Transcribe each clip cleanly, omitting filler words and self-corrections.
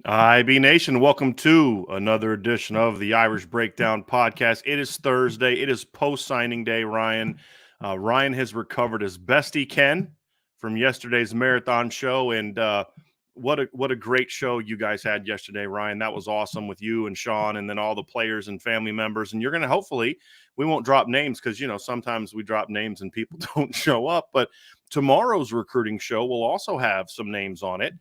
IB Nation, welcome to another edition of the Irish Breakdown podcast. It is Thursday. It is post-signing day, Ryan. Ryan has recovered as best he can from yesterday's marathon show, and what a great show you guys had yesterday, Ryan. That was awesome with you and Sean and then all the players and family members. And you're going to hopefully – we won't drop names because, you know, sometimes we drop names and people don't show up. But tomorrow's recruiting show will also have some names on it.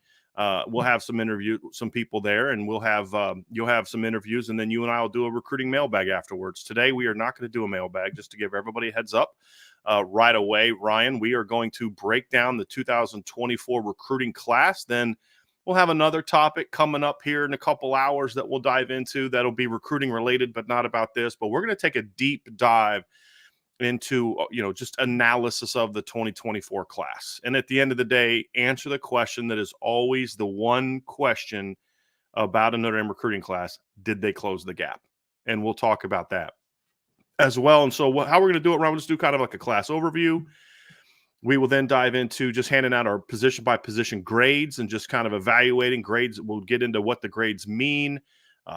We'll have some people there, and we'll have you'll have some interviews, and then you and I will do a recruiting mailbag afterwards. Today, we are not going to do a mailbag, just to give everybody a heads up right away. Ryan, we are going to break down the 2024 recruiting class. Then we'll have another topic coming up here in a couple hours that we'll dive into. That'll be recruiting related, but not about this. But we're going to take a deep dive into, just analysis of the 2024 class. And at the end of the day, answer the question that is always the one question about a Notre Dame recruiting class. Did they close the gap? And we'll talk about that as well. And so how we're going to do it, Ron, we'll just do kind of like a class overview. We will then dive into just handing out our position by position grades and just kind of evaluating grades. We'll get into what the grades mean,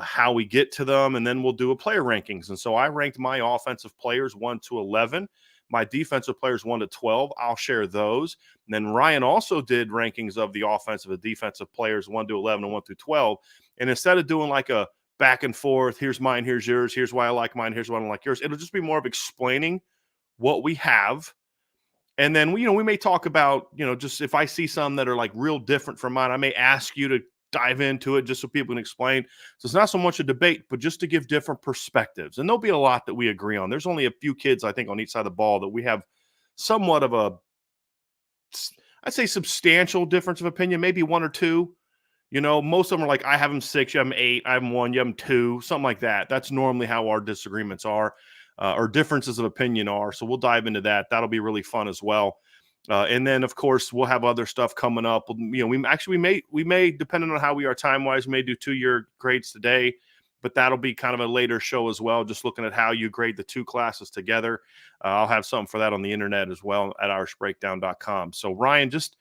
how we get to them, and then we'll do a player rankings. And so I ranked my offensive players 1 to 11, my defensive players 1 to 12. I'll share those. And then Ryan also did rankings of the offensive and defensive players 1 to 11 and 1 through 12. And instead of doing like a back and forth, here's mine, here's yours, here's why I like mine, here's why I don't like yours, it'll just be more of explaining what we have. And then we may talk about, just if I see some that are like real different from mine, I may ask you to dive into it just so people can explain. So it's not so much a debate, but just to give different perspectives. And there'll be a lot that we agree on. There's only a few kids, I think, on each side of the ball that we have somewhat of I'd say substantial difference of opinion, maybe 1 or 2. Most of them are like, I have them 6, you have them 8, I have them 1, you have them 2, something like that. That's normally how our disagreements are, or differences of opinion are. So we'll dive into that. That'll be really fun as well. And then, of course, we'll have other stuff coming up. We may, depending on how we are time-wise, we may do 2-year grades today, but that'll be kind of a later show as well, just looking at how you grade the 2 classes together. I'll have something for that on the internet as well at irishbreakdown.com. So, Ryan, just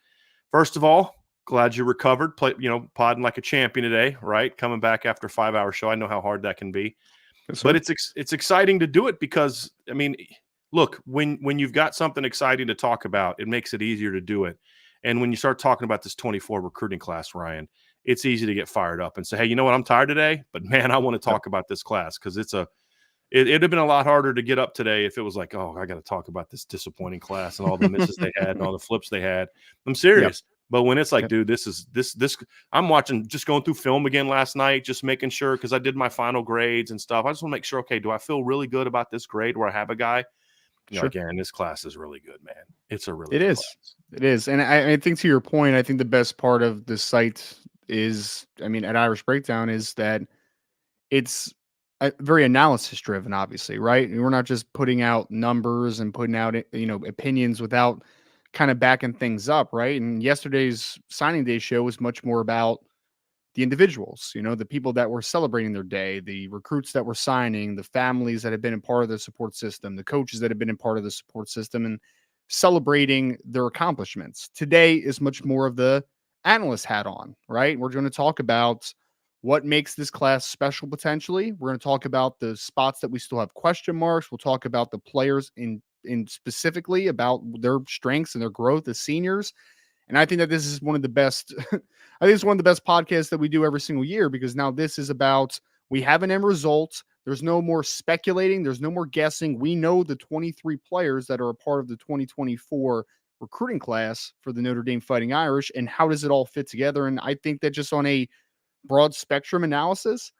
first of all, glad you recovered, podding like a champion today, right? Coming back after a 5-hour show. I know how hard that can be. Yes, but it's exciting to do it because, look, when you've got something exciting to talk about, it makes it easier to do it. And when you start talking about this 24 recruiting class, Ryan, it's easy to get fired up and say, hey, you know what? I'm tired today, but man, I want to talk about this class because it'd have been a lot harder to get up today if it was like, oh, I got to talk about this disappointing class and all the misses they had and all the flips they had. I'm serious. Yep. But when it's like, dude, this, I'm watching, just going through film again last night, just making sure, because I did my final grades and stuff. I just want to make sure, okay, do I feel really good about this grade where I have a guy? Sure. Again, this class is really good, man. It's a really good class. It is. And I think to your point, I think the best part of the site is, at Irish Breakdown, is that it's very analysis driven, obviously, right? And we're not just putting out numbers and putting out, opinions without kind of backing things up, right? And yesterday's signing day show was much more about the individuals, the people that were celebrating their day, the recruits that were signing, the families that have been a part of the support system, the coaches that have been a part of the support system, and celebrating their accomplishments. Today is much more of the analyst hat on, right? We're going to talk about what makes this class special potentially. We're going to talk about the spots that we still have question marks. We'll talk about the players in specifically about their strengths and their growth as seniors. And I think that this is one of the best, I think it's one of the best podcasts that we do every single year, because now this is about, we have an end result. There's no more speculating. There's no more guessing. We know the 23 players that are a part of the 2024 recruiting class for the Notre Dame Fighting Irish, and how does it all fit together? And I think that just on a broad spectrum analysis,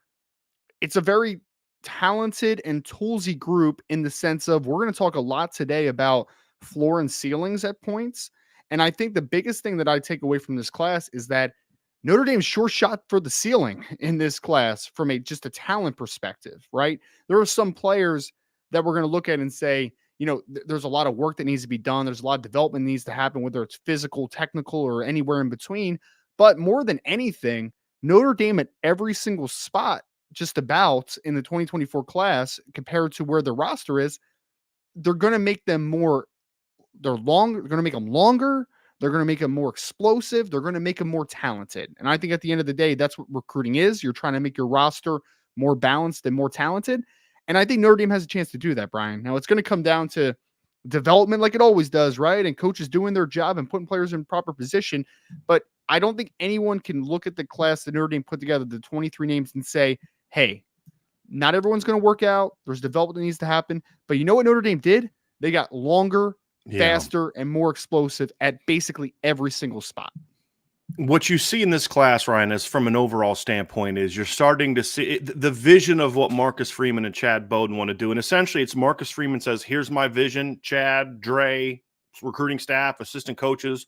it's a very talented and toolsy group, in the sense of, we're going to talk a lot today about floor and ceilings at points. And I think the biggest thing that I take away from this class is that Notre Dame's sure shot for the ceiling in this class from just a talent perspective, right? There are some players that we're going to look at and say, there's a lot of work that needs to be done. There's a lot of development needs to happen, whether it's physical, technical, or anywhere in between. But more than anything, Notre Dame at every single spot, just about in the 2024 class, compared to where the roster is, they're going to make them more they're going to make them longer. They're going to make them more explosive. They're going to make them more talented. And I think at the end of the day, that's what recruiting is. You're trying to make your roster more balanced and more talented. And I think Notre Dame has a chance to do that, Brian. Now it's going to come down to development like it always does, right? And coaches doing their job and putting players in proper position. But I don't think anyone can look at the class that Notre Dame put together, the 23 names, and say, hey, not everyone's going to work out. There's development that needs to happen. But you know what Notre Dame did? They got longer, faster, and more explosive at basically every single spot. What you see in this class, Ryan, is from an overall standpoint, is you're starting to see the vision of what Marcus Freeman and Chad Bowden want to do. And essentially, it's Marcus Freeman says, here's my vision, Chad, Dre, recruiting staff, assistant coaches,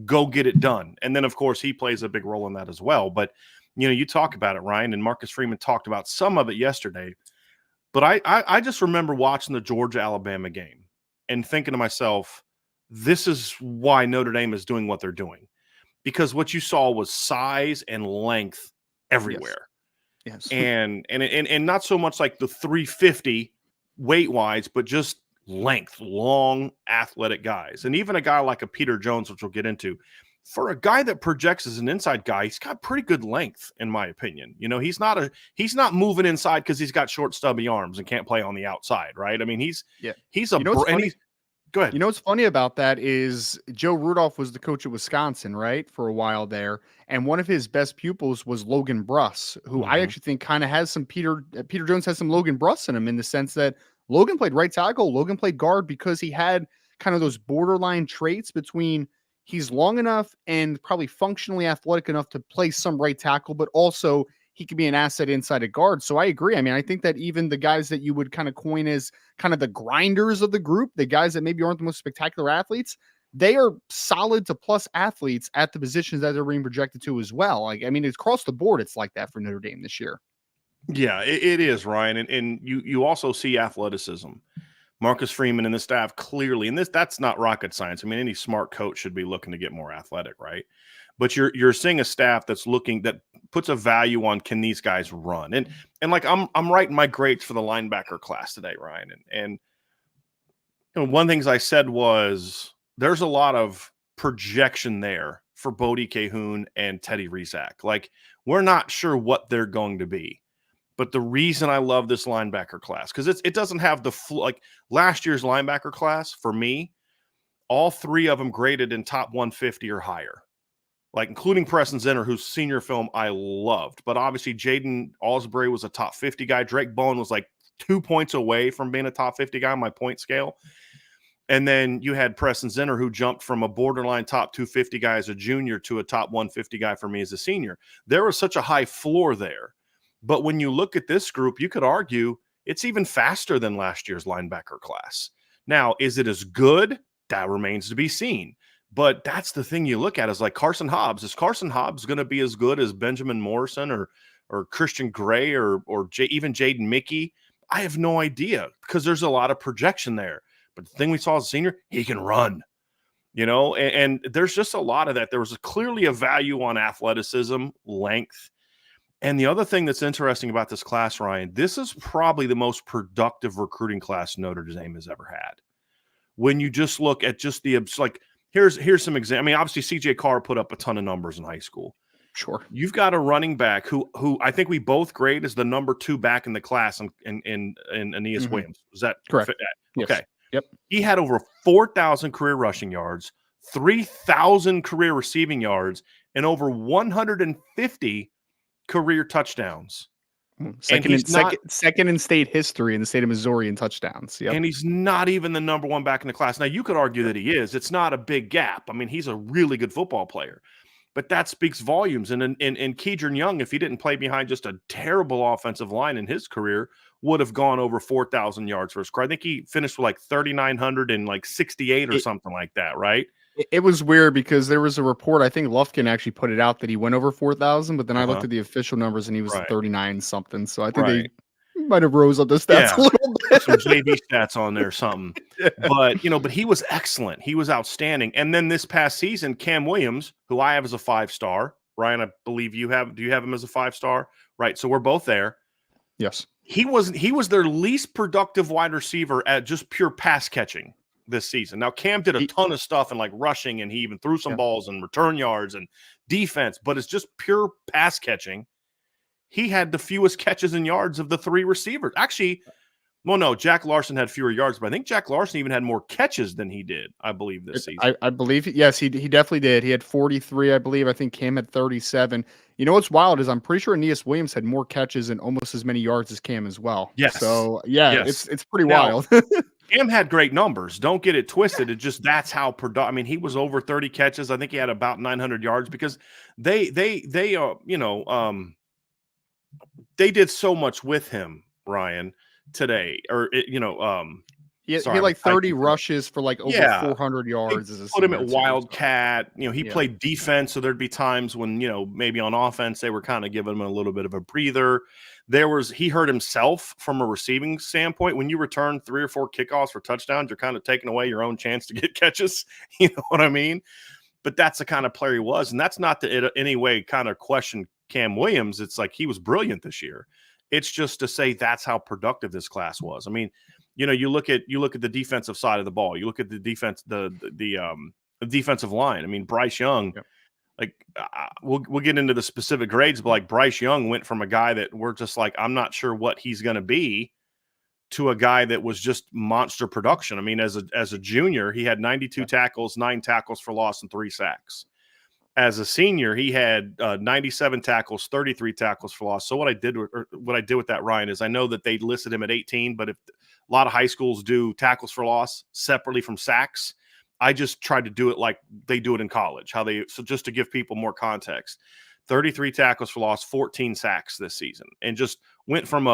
go get it done. And then, of course, he plays a big role in that as well. But, you talk about it, Ryan, and Marcus Freeman talked about some of it yesterday. But I just remember watching the Georgia-Alabama game and thinking to myself, this is why Notre Dame is doing what they're doing. Because what you saw was size and length everywhere. Yes. And not so much like the 350 weight-wise, but just length, long, athletic guys. And even a guy like a Peter Jones, which we'll get into, for a guy that projects as an inside guy, he's got pretty good length, in my opinion. He's not moving inside because he's got short, stubby arms and can't play on the outside, right? I mean, he's go ahead. You know what's funny about that is Joe Rudolph was the coach at Wisconsin, right, for a while there, and one of his best pupils was Logan Bruss, who I actually think kind of has some Peter Jones has some Logan Bruss in him, in the sense that Logan played right tackle, Logan played guard, because he had kind of those borderline traits between he's long enough and probably functionally athletic enough to play some right tackle, but also he could be an asset inside a guard. So I agree. I mean, I think that even the guys that you would kind of coin as kind of the grinders of the group, the guys that maybe aren't the most spectacular athletes, they are solid to plus athletes at the positions that they're being projected to as well. Like, I mean, it's across the board. It's like that for Notre Dame this year. Yeah, it is, Ryan. And you also see athleticism. Marcus Freeman and the staff clearly, and that's not rocket science. I mean, any smart coach should be looking to get more athletic, right? But you're seeing a staff that puts a value on, can these guys run? And like I'm writing my grades for the linebacker class today, Ryan. And one of the things I said was there's a lot of projection there for Bodie Cahoon and Teddy Rizak. Like, we're not sure what they're going to be. But the reason I love this linebacker class, because it doesn't have like last year's linebacker class, for me, all three of them graded in top 150 or higher, like including Preston Zinner, whose senior film I loved. But obviously, Jaden Alsbury was a top 50 guy. Drake Bowen was like 2 points away from being a top 50 guy on my point scale. And then you had Preston Zinner, who jumped from a borderline top 250 guy as a junior to a top 150 guy for me as a senior. There was such a high floor there. But when you look at this group, you could argue it's even faster than last year's linebacker class. Now, is it as good? That remains to be seen. But that's the thing you look at, is like Carson Hobbs. Is Carson Hobbs going to be as good as Benjamin Morrison or Christian Gray or even Jaden Mickey? I have no idea, because there's a lot of projection there. But the thing we saw as a senior, he can run. And there's just a lot of that. There was clearly a value on athleticism, length. And the other thing that's interesting about this class, Ryan, this is probably the most productive recruiting class Notre Dame has ever had. When you just look at just here's some examples. I mean, obviously CJ Carr put up a ton of numbers in high school. Sure. You've got a running back who I think we both grade as the number 2 back in the class in Aeneas Williams. Is that correct? Okay. Yes. Yep. He had over 4,000 career rushing yards, 3,000 career receiving yards, and over 150 career touchdowns. Second in state history in the state of Missouri in touchdowns. Yep. And he's not even the number 1 back in the class. Now, you could argue that he is. It's not a big gap. I mean, he's a really good football player. But that speaks volumes. And Keidron Young, if he didn't play behind just a terrible offensive line in his career, would have gone over 4,000 yards for his career. I think he finished with like 3,968 or something like that, right? It was weird because there was a report, I think Lufkin actually put it out that he went over 4,000, but then I looked Uh-huh. at the official numbers and he was Right. 39 something. So I think they Right. might have rose up the stats a Yeah. little Put bit. some JV stats on there or something. Yeah. But he was excellent. He was outstanding. And then this past season, Cam Williams, who I have as a 5-star, Ryan, I believe do you have him as a 5-star? Right. So we're both there. Yes. He was their least productive wide receiver at just pure pass catching this season. Now Cam did a He, ton of stuff and like rushing, and he even threw some yeah. balls and return yards and defense, but it's just pure pass catching. He had the fewest catches and yards of the 3 receivers. Actually, well, no, Jack Larson had fewer yards, but I think Jack Larson even had more catches than he did, I believe, this season. I believe, yes, he definitely did. He had 43, I believe. I think Cam had 37. You know what's wild is I'm pretty sure Aeneas Williams had more catches and almost as many yards as Cam as well. Yes. So yeah, Yes. it's pretty Now, wild. Cam had great numbers. Don't get it twisted. It just that's how I mean, he was over 30 catches. I think he had about 900 yards because they they did so much with him, Ryan, today. He Sorry, had I'm like 30 typing. rushes for like over Yeah. 400 They yards as a put him senior at too. So Wildcat. He yeah, played defense, so there'd be times when, maybe on offense they were kind of giving him a little bit of a breather. He hurt himself from a receiving standpoint. When you return 3 or 4 kickoffs for touchdowns, you're kind of taking away your own chance to get catches. You know what I mean? But that's the kind of player he was, and that's not to in any way kind of question Cam Williams. It's like he was brilliant this year. It's just to say that's how productive this class was. I mean, you look at the defensive side of the ball. You look at the defense, the defensive line. I mean, Bryce Young. yep, Like we'll get into the specific grades, but like Bryce Young went from a guy that we're just like I'm not sure what he's going to be to a guy that was just monster production. I mean, as a junior, he had 92 tackles, 9 tackles for loss, and 3 sacks. As a senior, he had 97 tackles, 33 tackles for loss. So what I did with that, Ryan, is I know that they listed him at 18, but if a lot of high schools do tackles for loss separately from sacks, I just tried to do it like they do it in college. So just to give people more context, 33 tackles for loss, 14 sacks this season, and just went from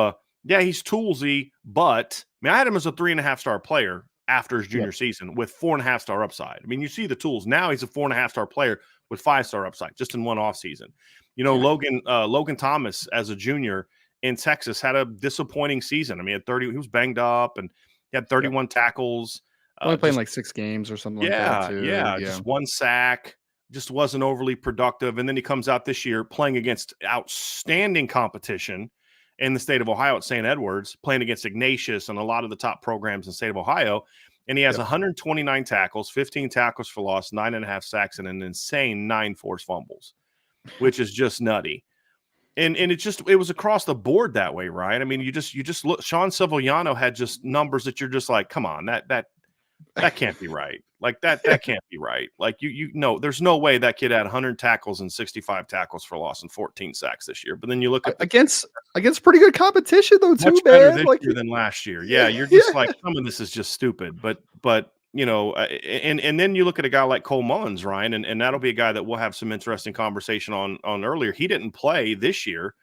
he's toolsy, but I mean, I had him as a 3.5-star player after his junior yep, season with 4.5-star upside. I mean, you see the tools. Now he's a 4.5-star player with 5-star upside just in one offseason. yeah, Logan Thomas as a junior in Texas had a disappointing season. I mean, at 30, he was banged up and he had yep. 31 tackles. Only playing Just like 6 games or something like that yeah, too. yeah, Yeah, just 1 sack. Just wasn't overly productive. And then he comes out this year playing against outstanding competition in the state of Ohio at St. Edwards, playing against Ignatius and a lot of the top programs in the state of Ohio. And he has yep. 129 tackles, 15 tackles for loss, 9.5 sacks, and an insane 9 forced fumbles, which is just nutty. And it was across the board that way, right? I mean, you just look. Sean Sevillano had just numbers that you're just like, come on, that can't be right. Like that can't be right. Like you know, there's no way that kid had 100 tackles and 65 tackles for loss and 14 sacks this year. But then you look at Against pretty good competition though much too, better man. this Like year than last year. Yeah, yeah, you're yeah, just like some of this is just stupid. But and then you look at a guy like Cole Mullins, Ryan, and that'll be a guy that we'll have some interesting conversation on earlier. He didn't play this year,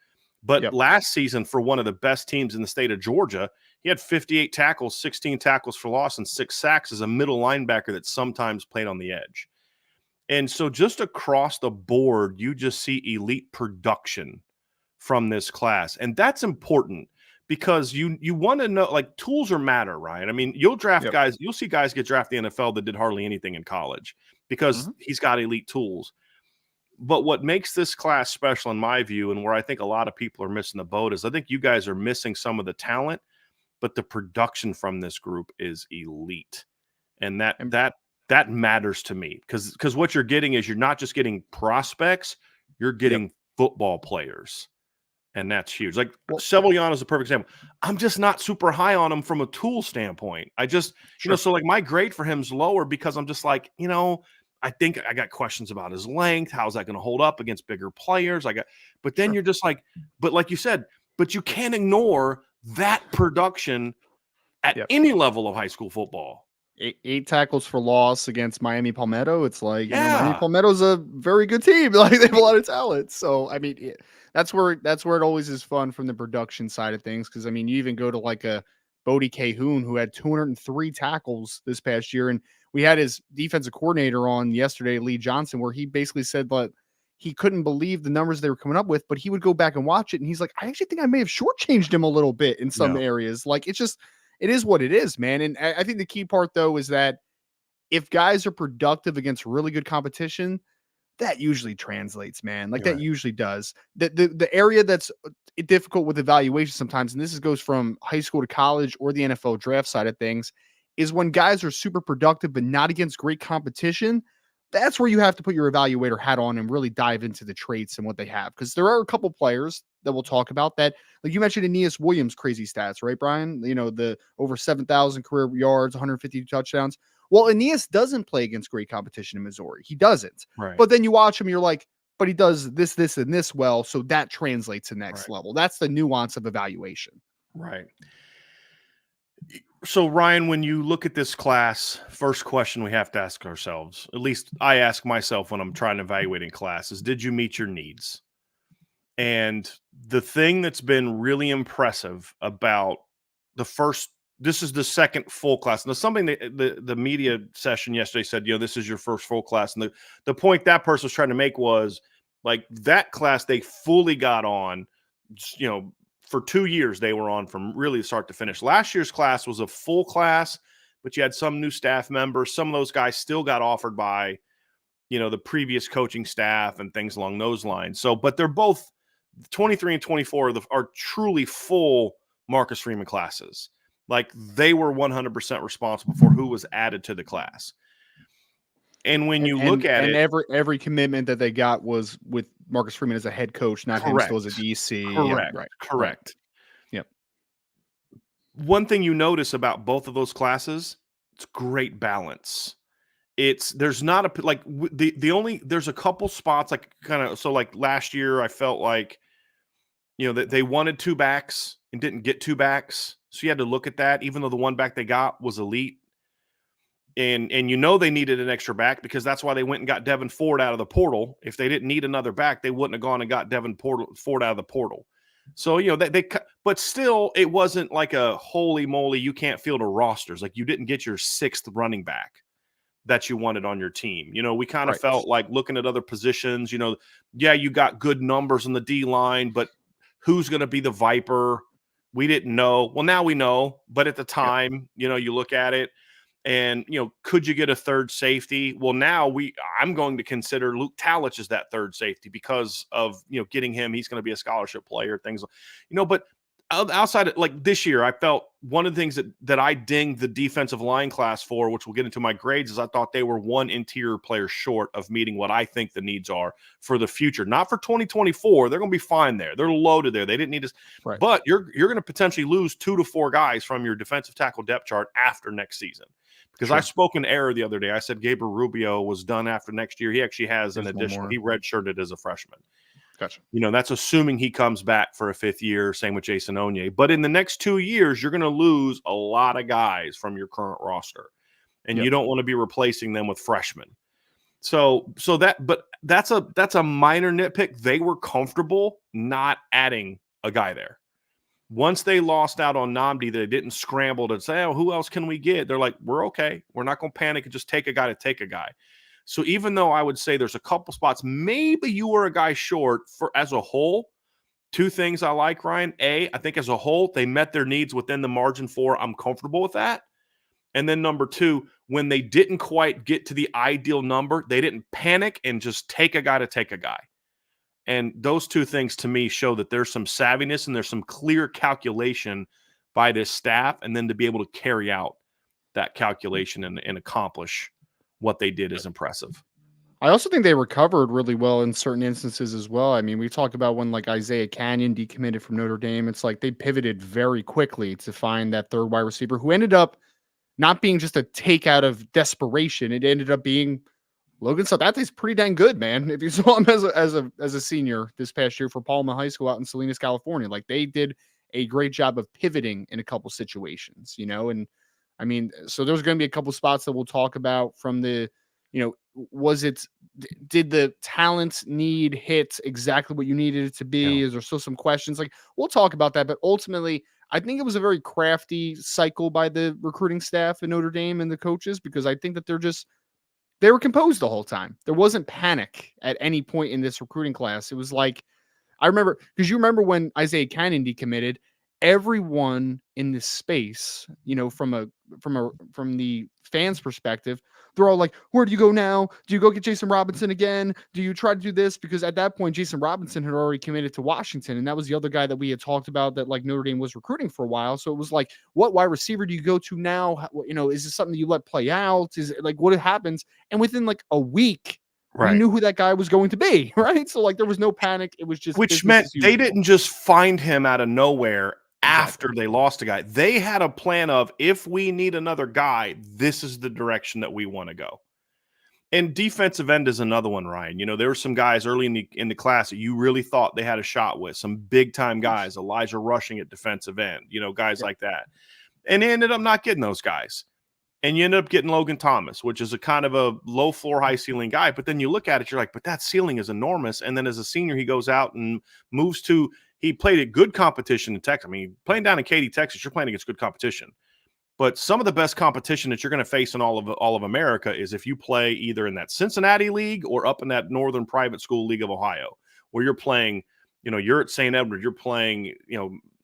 but yep, last season for one of the best teams in the state of Georgia, he had 58 tackles, 16 tackles for loss, and 6 sacks as a middle linebacker that sometimes played on the edge. And so just across the board, you just see elite production from this class. And that's important because you want to know, like, tools are matter, right? I mean, yep. you'll see guys get drafted in the NFL that did hardly anything in college because Mhm. he's got elite tools. But what makes this class special, in my view, and where I think a lot of people are missing the boat, is I think you guys are missing some of the talent, but the production from this group is elite. And And that matters to me because what you're getting is you're not just getting prospects, you're yep. getting football players. And that's huge. Like Well, Sevillano is a perfect example. I'm just not super high on him from a tool standpoint. I just, sure. so like my grade for him is lower because I'm just like, I think I got questions about his length. How's that going to hold up against bigger players? But then Sure. you're just like, but like you said, but you can't ignore that production at Yep. any level of high school football. Eight tackles for loss against Miami Palmetto. It's like, Miami Yeah. Palmetto's a very good team. Like they have a lot of talent. So I mean, that's where it always is fun from the production side of things. Cause I mean, you even go to like a Bodie Cahoon who had 203 tackles this past year. And we had his defensive coordinator on yesterday, Lee Johnson, where he basically said that he couldn't believe the numbers they were coming up with, but he would go back and watch it. And he's like, I actually think I may have shortchanged him a little bit in some Yeah. areas. Like, it is what it is, man. And I think the key part, though, is that if guys are productive against really good competition, that usually translates, man. Like, You're that right. usually does. The area that's difficult with evaluation sometimes, and goes from high school to college or the NFL draft side of things, is when guys are super productive but not against great competition. That's where you have to put your evaluator hat on and really dive into the traits and what they have. Because there are a couple players that we'll talk about that, like you mentioned, Aeneas Williams' crazy stats, right, Brian? You know, the over 7,000 career yards, 150 touchdowns. Well, Aeneas doesn't play against great competition in Missouri. He doesn't. Right. But then you watch him, you're like, but he does this, this, and this well. So that translates to next Right. level. That's the nuance of evaluation. Right. So, Ryan, when you look at this class, first question we have to ask ourselves, at least I ask myself when I'm trying to evaluate in class, is did you meet your needs? And the thing that's been really impressive about this is the second full class. Now, something that the media session yesterday said, this is your first full class. And the point that person was trying to make was like that class they fully got on, for 2 years they were on from really start to finish. Last year's class was a full class, but you had some new staff members. Some of those guys still got offered by, the previous coaching staff and things along those lines. So, but they're both 23 and 24 are truly full Marcus Freeman classes. Like they were 100% responsible for who was added to the class. And when you look at and it, every commitment that they got was with Marcus Freeman as a head coach, not him still as a correct, DC. Yep, correct, right, right. correct. Yep. One thing you notice about both of those classes, it's great balance. There's not a like the only there's a couple spots like kind of so like last year I felt like that they wanted two backs and didn't get two backs, so you had to look at that even though the one back they got was elite. And they needed an extra back because that's why they went and got Devin Ford out of the portal. If they didn't need another back, they wouldn't have gone and got Devin Ford out of the portal. So, but still, it wasn't like a holy moly, you can't field a rosters. Like you didn't get your sixth running back that you wanted on your team. We kind of felt like looking at other positions, you got good numbers on the D line, but who's going to be the Viper? We didn't know. Well, now we know, but at the time, you look at it, and, could you get a third safety? Well, now I'm going to consider Luke Talich as that third safety because of, getting him. He's going to be a scholarship player, things, but outside of like this year, I felt one of the things that I dinged the defensive line class for, which we'll get into my grades, is I thought they were one interior player short of meeting what I think the needs are for the future. Not for 2024. They're going to be fine there. They're loaded there. They didn't need us. Right. But you're going to potentially lose 2 to 4 guys from your defensive tackle depth chart after next season. Because I spoke in error the other day. I said Gabriel Rubio was done after next year. He actually has an additional. He redshirted as a freshman. Gotcha. That's assuming he comes back for a 5th year. Same with Jason Onye. But in the next 2 years, you're going to lose a lot of guys from your current roster, and you don't want to be replacing them with freshmen. So that's a minor nitpick. They were comfortable not adding a guy there. Once they lost out on Nnamdi, they didn't scramble to say, oh, who else can we get? They're like, we're okay. We're not going to panic and just take a guy to take a guy. So even though I would say there's a couple spots, maybe you were a guy short for as a whole, 2 things I like, Ryan. I think as a whole, they met their needs within the margin for I'm comfortable with that. And then number 2, when they didn't quite get to the ideal number, they didn't panic and just take a guy to take a guy. And those 2 things to me show that there's some savviness and there's some clear calculation by this staff, and then to be able to carry out that calculation and accomplish what they did is impressive. I also think they recovered really well in certain instances as well. I mean, we talked about when like Isaiah Canyon decommitted from Notre Dame. It's like they pivoted very quickly to find that third wide receiver who ended up not being just a take out of desperation. It ended up being Logan Saldate's pretty dang good, man. If you saw him as a senior this past year for Palma High School out in Salinas, California, like they did a great job of pivoting in a couple situations, and I mean, so there's going to be a couple spots that we'll talk about from the, did the talent need hit exactly what you needed it to be? Yeah. Is there still some questions? Like we'll talk about that, but ultimately I think it was a very crafty cycle by the recruiting staff in Notre Dame and the coaches, because I think that they were composed the whole time. There wasn't panic at any point in this recruiting class. It was like, I remember, because you remember when Isaiah Cannon decommitted, everyone in this space, from the fans' perspective, they're all like, "Where do you go now? Do you go get Jason Robinson again? Do you try to do this?" Because at that point, Jason Robinson had already committed to Washington, and that was the other guy that we had talked about that like Notre Dame was recruiting for a while. So it was like, what wide receiver do you go to now? Is this something that you let play out? Is it like what happens? And within like a week, we Right. knew who that guy was going to be, right? So like there was no panic. It was just Which business meant as they usual. didn't just find him out of nowhere after Exactly. they lost a guy. They had a plan of, if we need another guy, this is the direction that we want to go. And defensive end is another one, Ryan. There were some guys early in the class that you really thought they had a shot with, some big time Of course. guys, Elijah Rushing at defensive end, guys Yep. like that. And they ended up not getting those guys. And you end up getting Logan Thomas, which is a kind of a low floor, high ceiling guy. But then you look at it, you're like, but that ceiling is enormous. And then as a senior, he goes out and he played a good competition in Texas. I mean, playing down in Katy, Texas, you're playing against good competition. But some of the best competition that you're going to face in all of America is if you play either in that Cincinnati league or up in that Northern Private School League of Ohio, where you're playing, you're at St. Edward, you're playing,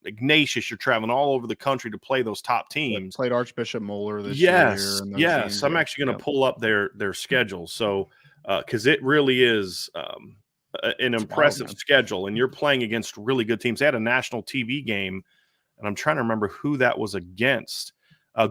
Ignatius, you're traveling all over the country to play those top Yep. teams. Played Archbishop Moeller this year Yes, and those yes. teams. I'm Yeah. actually going to Yep. pull up their schedule. So, because it really is an It's wild, impressive man. schedule, and you're playing against really good teams. They had a national TV game, and I'm trying to remember who that was against.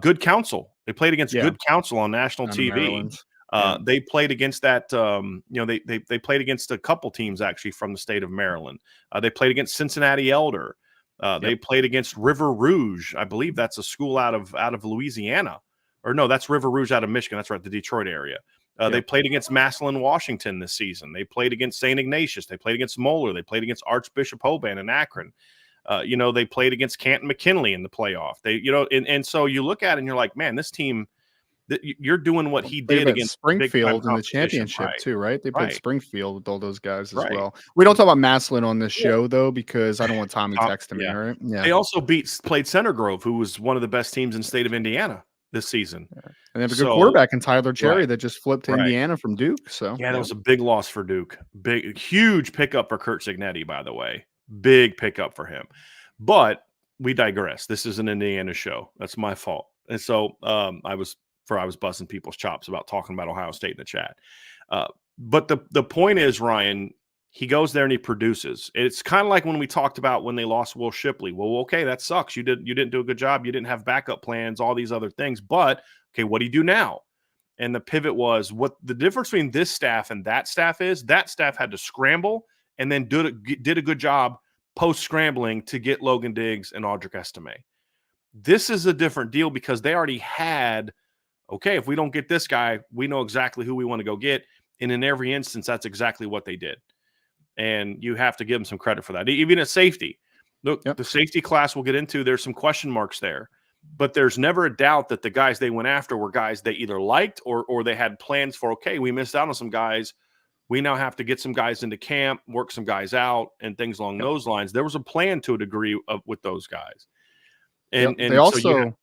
Good Counsel. They played against Yeah. Good Counsel on national Down in TV. Maryland. Yeah. They played against that. They played against a couple teams actually from the state of Maryland. They played against Cincinnati Elder. They Yep. played against River Rouge. I believe that's a school out of Louisiana, or no, that's River Rouge out of Michigan. That's right, the Detroit area. They Yep. played against Massillon, Washington this season. They played against St. Ignatius. They played against Moeller. They played against Archbishop Hoban in Akron. They played against Canton McKinley in the playoff. And so you look at it and you're like, man, this team, you're doing what he Played did at against big time Springfield in the competition. championship Right, too, right? They played right, Springfield with all those guys as right. well. We don't talk about Maslin on this Yeah. show though, because I don't want Tommy texting me, Yeah. all right? Yeah. They also played Center Grove, who was one of the best teams in the state of Indiana this season. Yeah. And they have a good So, quarterback in Tyler right, Cherry that just flipped to right. Indiana from Duke. So Yeah, that yep. was a big loss for Duke. Huge pickup for Kurt Signetti, by the way. Big pickup for him. But we digress. This is an Indiana show. That's my fault. And so I was busting people's chops about talking about Ohio State in the chat. But the point is, Ryan, he goes there and he produces. It's kind of like when we talked about when they lost Will Shipley. Well, okay, that sucks. You didn't do a good job. You didn't have backup plans, all these other things. But okay, what do you do now? And the pivot was, what the difference between this staff and that staff is, that staff had to scramble and then did a good job post scrambling to get Logan Diggs and Audric Estime. This is a different deal because they already had, okay, if we don't get this guy, we know exactly who we want to go get. And in every instance, that's exactly what they did. And you have to give them some credit for that. Even at safety, look, Yep. the safety class we'll get into, there's some question marks there. But there's never a doubt that the guys they went after were guys they either liked or they had plans for, okay, we missed out on some guys. We now have to get some guys into camp, work some guys out, and things along those lines. There was a plan to a degree with those guys. And Yep. so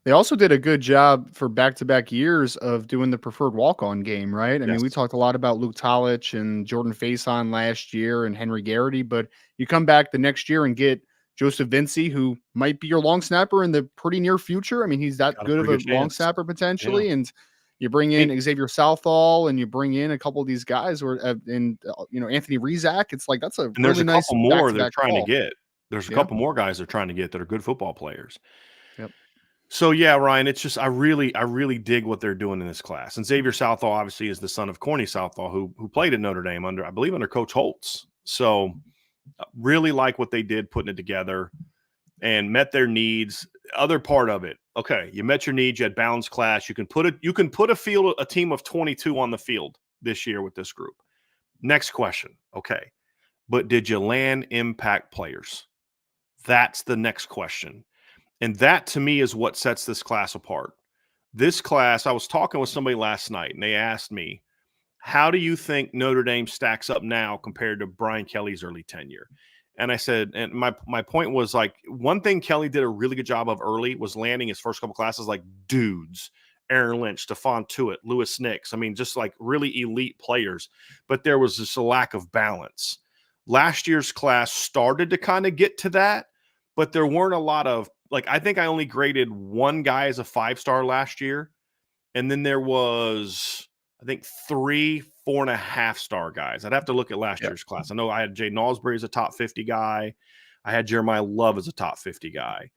They also did a good job for back-to-back years of doing the preferred walk-on game, right? I mean, we yes, talked a lot about Luke Tolich and Jordan Faison last year and Henry Garrity, but you come back the next year and get Joseph Vinci, who might be your long snapper in the pretty near future. I mean, he's that got a good of pretty a good long chance. snapper Yeah. potentially, and you bring And in Xavier Southall and you bring in a couple of these guys, or Anthony Rizak. It's like that's a there's really a nice couple more they're back-to-back trying to call. get. There's a Yeah. couple more guys they're trying to get that are good football players. Yep. So yeah, Ryan, it's just I really dig what they're doing in this class. And Xavier Southall obviously is the son of Corny Southall, who played at Notre Dame under Coach Holtz. So really like what they did putting it together and met their needs. Other part of it, okay, you met your needs. You had balanced class. You can put a team of 22 on the field this year with this group. Next question, okay, but did you land impact players? That's the next question. And that, to me, is what sets this class apart. This class, I was talking with somebody last night, and they asked me, how do you think Notre Dame stacks up now compared to Brian Kelly's early tenure? And I said, and my point was like, one thing Kelly did a really good job of early was landing his first couple classes like dudes, Aaron Lynch, Stephon Tuitt, Lewis Nix. I mean, just like really elite players, but there was just a lack of balance. Last year's class started to kind of get to that, but there weren't a lot of, like, I think I only graded one guy as a 5-star last year. And then there was, I think, 3 4.5-star guys. I'd have to look at last year's class. I know I had Jaden Alsbury as a top 50 guy. I had Jeremiah Love as a top 50 guy.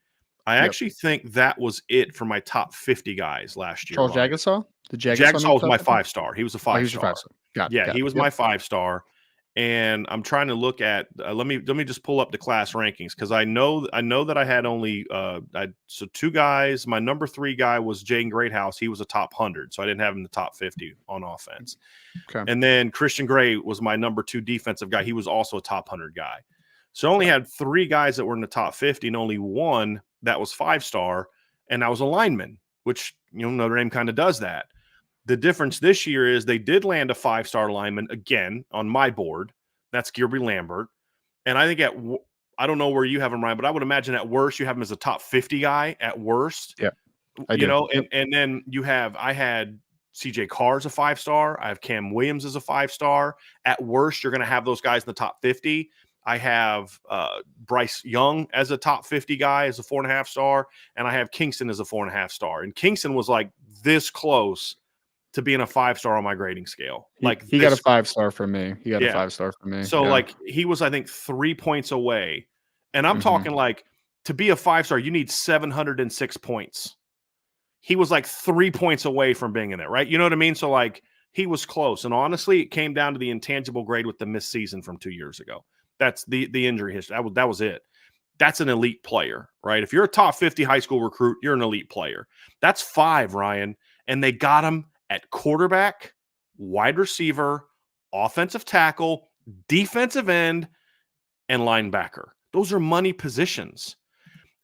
I actually think that was it for my top 50 guys last year. Charles Jagasaw? Did Jagasaw was my 5-star. He was a 5-star. Oh, he was your 5-star. Got it. He was my 5-star. And I'm trying to look at let me just pull up the class rankings, because I know that I had only so 2 guys. My number 3 guy was Jaden Greathouse. He was a top 100, so I didn't have him in the top 50 on offense. Okay. And then Christian Gray was my number 2 defensive guy. He was also a top 100 guy. So I only had 3 guys that were in the top 50 and only 1 that was 5-star, and I was a lineman, which, Notre Dame kind of does that. The difference this year is they did land a 5-star lineman again on my board. That's Gilby Lambert. And I think I don't know where you have him, Ryan, but I would imagine at worst you have him as a top 50 guy at worst. Yeah, I do. And then I had CJ Carr as a 5-star. I have Cam Williams as a 5-star. At worst, you're going to have those guys in the top 50. I have Bryce Young as a top 50 guy as a 4.5-star. And I have Kingston as a 4.5-star. And Kingston was like this close to being a 5-star on my grading scale. Like he got a 5-star from me. He got a 5-star from me. So like he was, I think, 3 points away. And I'm talking like, to be a 5-star, you need 706 points. He was like 3 points away from being in it, right? You know what I mean? So like he was close. And honestly, it came down to the intangible grade with the missed season from 2 years ago. That's the injury history. That was it. That's an elite player, right? If you're a top 50 high school recruit, you're an elite player. That's 5, Ryan. And they got him at quarterback, wide receiver, offensive tackle, defensive end, and linebacker. Those are money positions.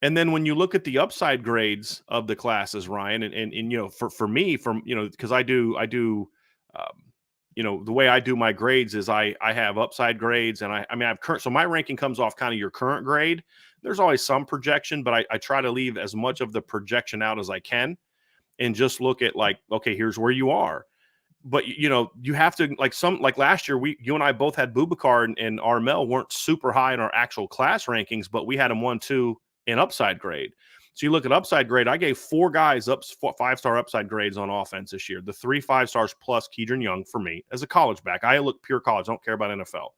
And then when you look at the upside grades of the classes, Ryan, and for me, because I do the way I do my grades is I have upside grades, and I have current. So my ranking comes off kind of your current grade. There's always some projection, but I try to leave as much of the projection out as I can, and just look at like, okay, here's where you are. But you have to like last year, you and I both had Boubacar and Armel weren't super high in our actual class rankings, but we had them 1-2 in upside grade. So you look at upside grade, I gave 4 guys 5-star upside grades on offense this year. The 3 5-stars plus Kedron Young for me as a college back. I look pure college, don't care about NFL.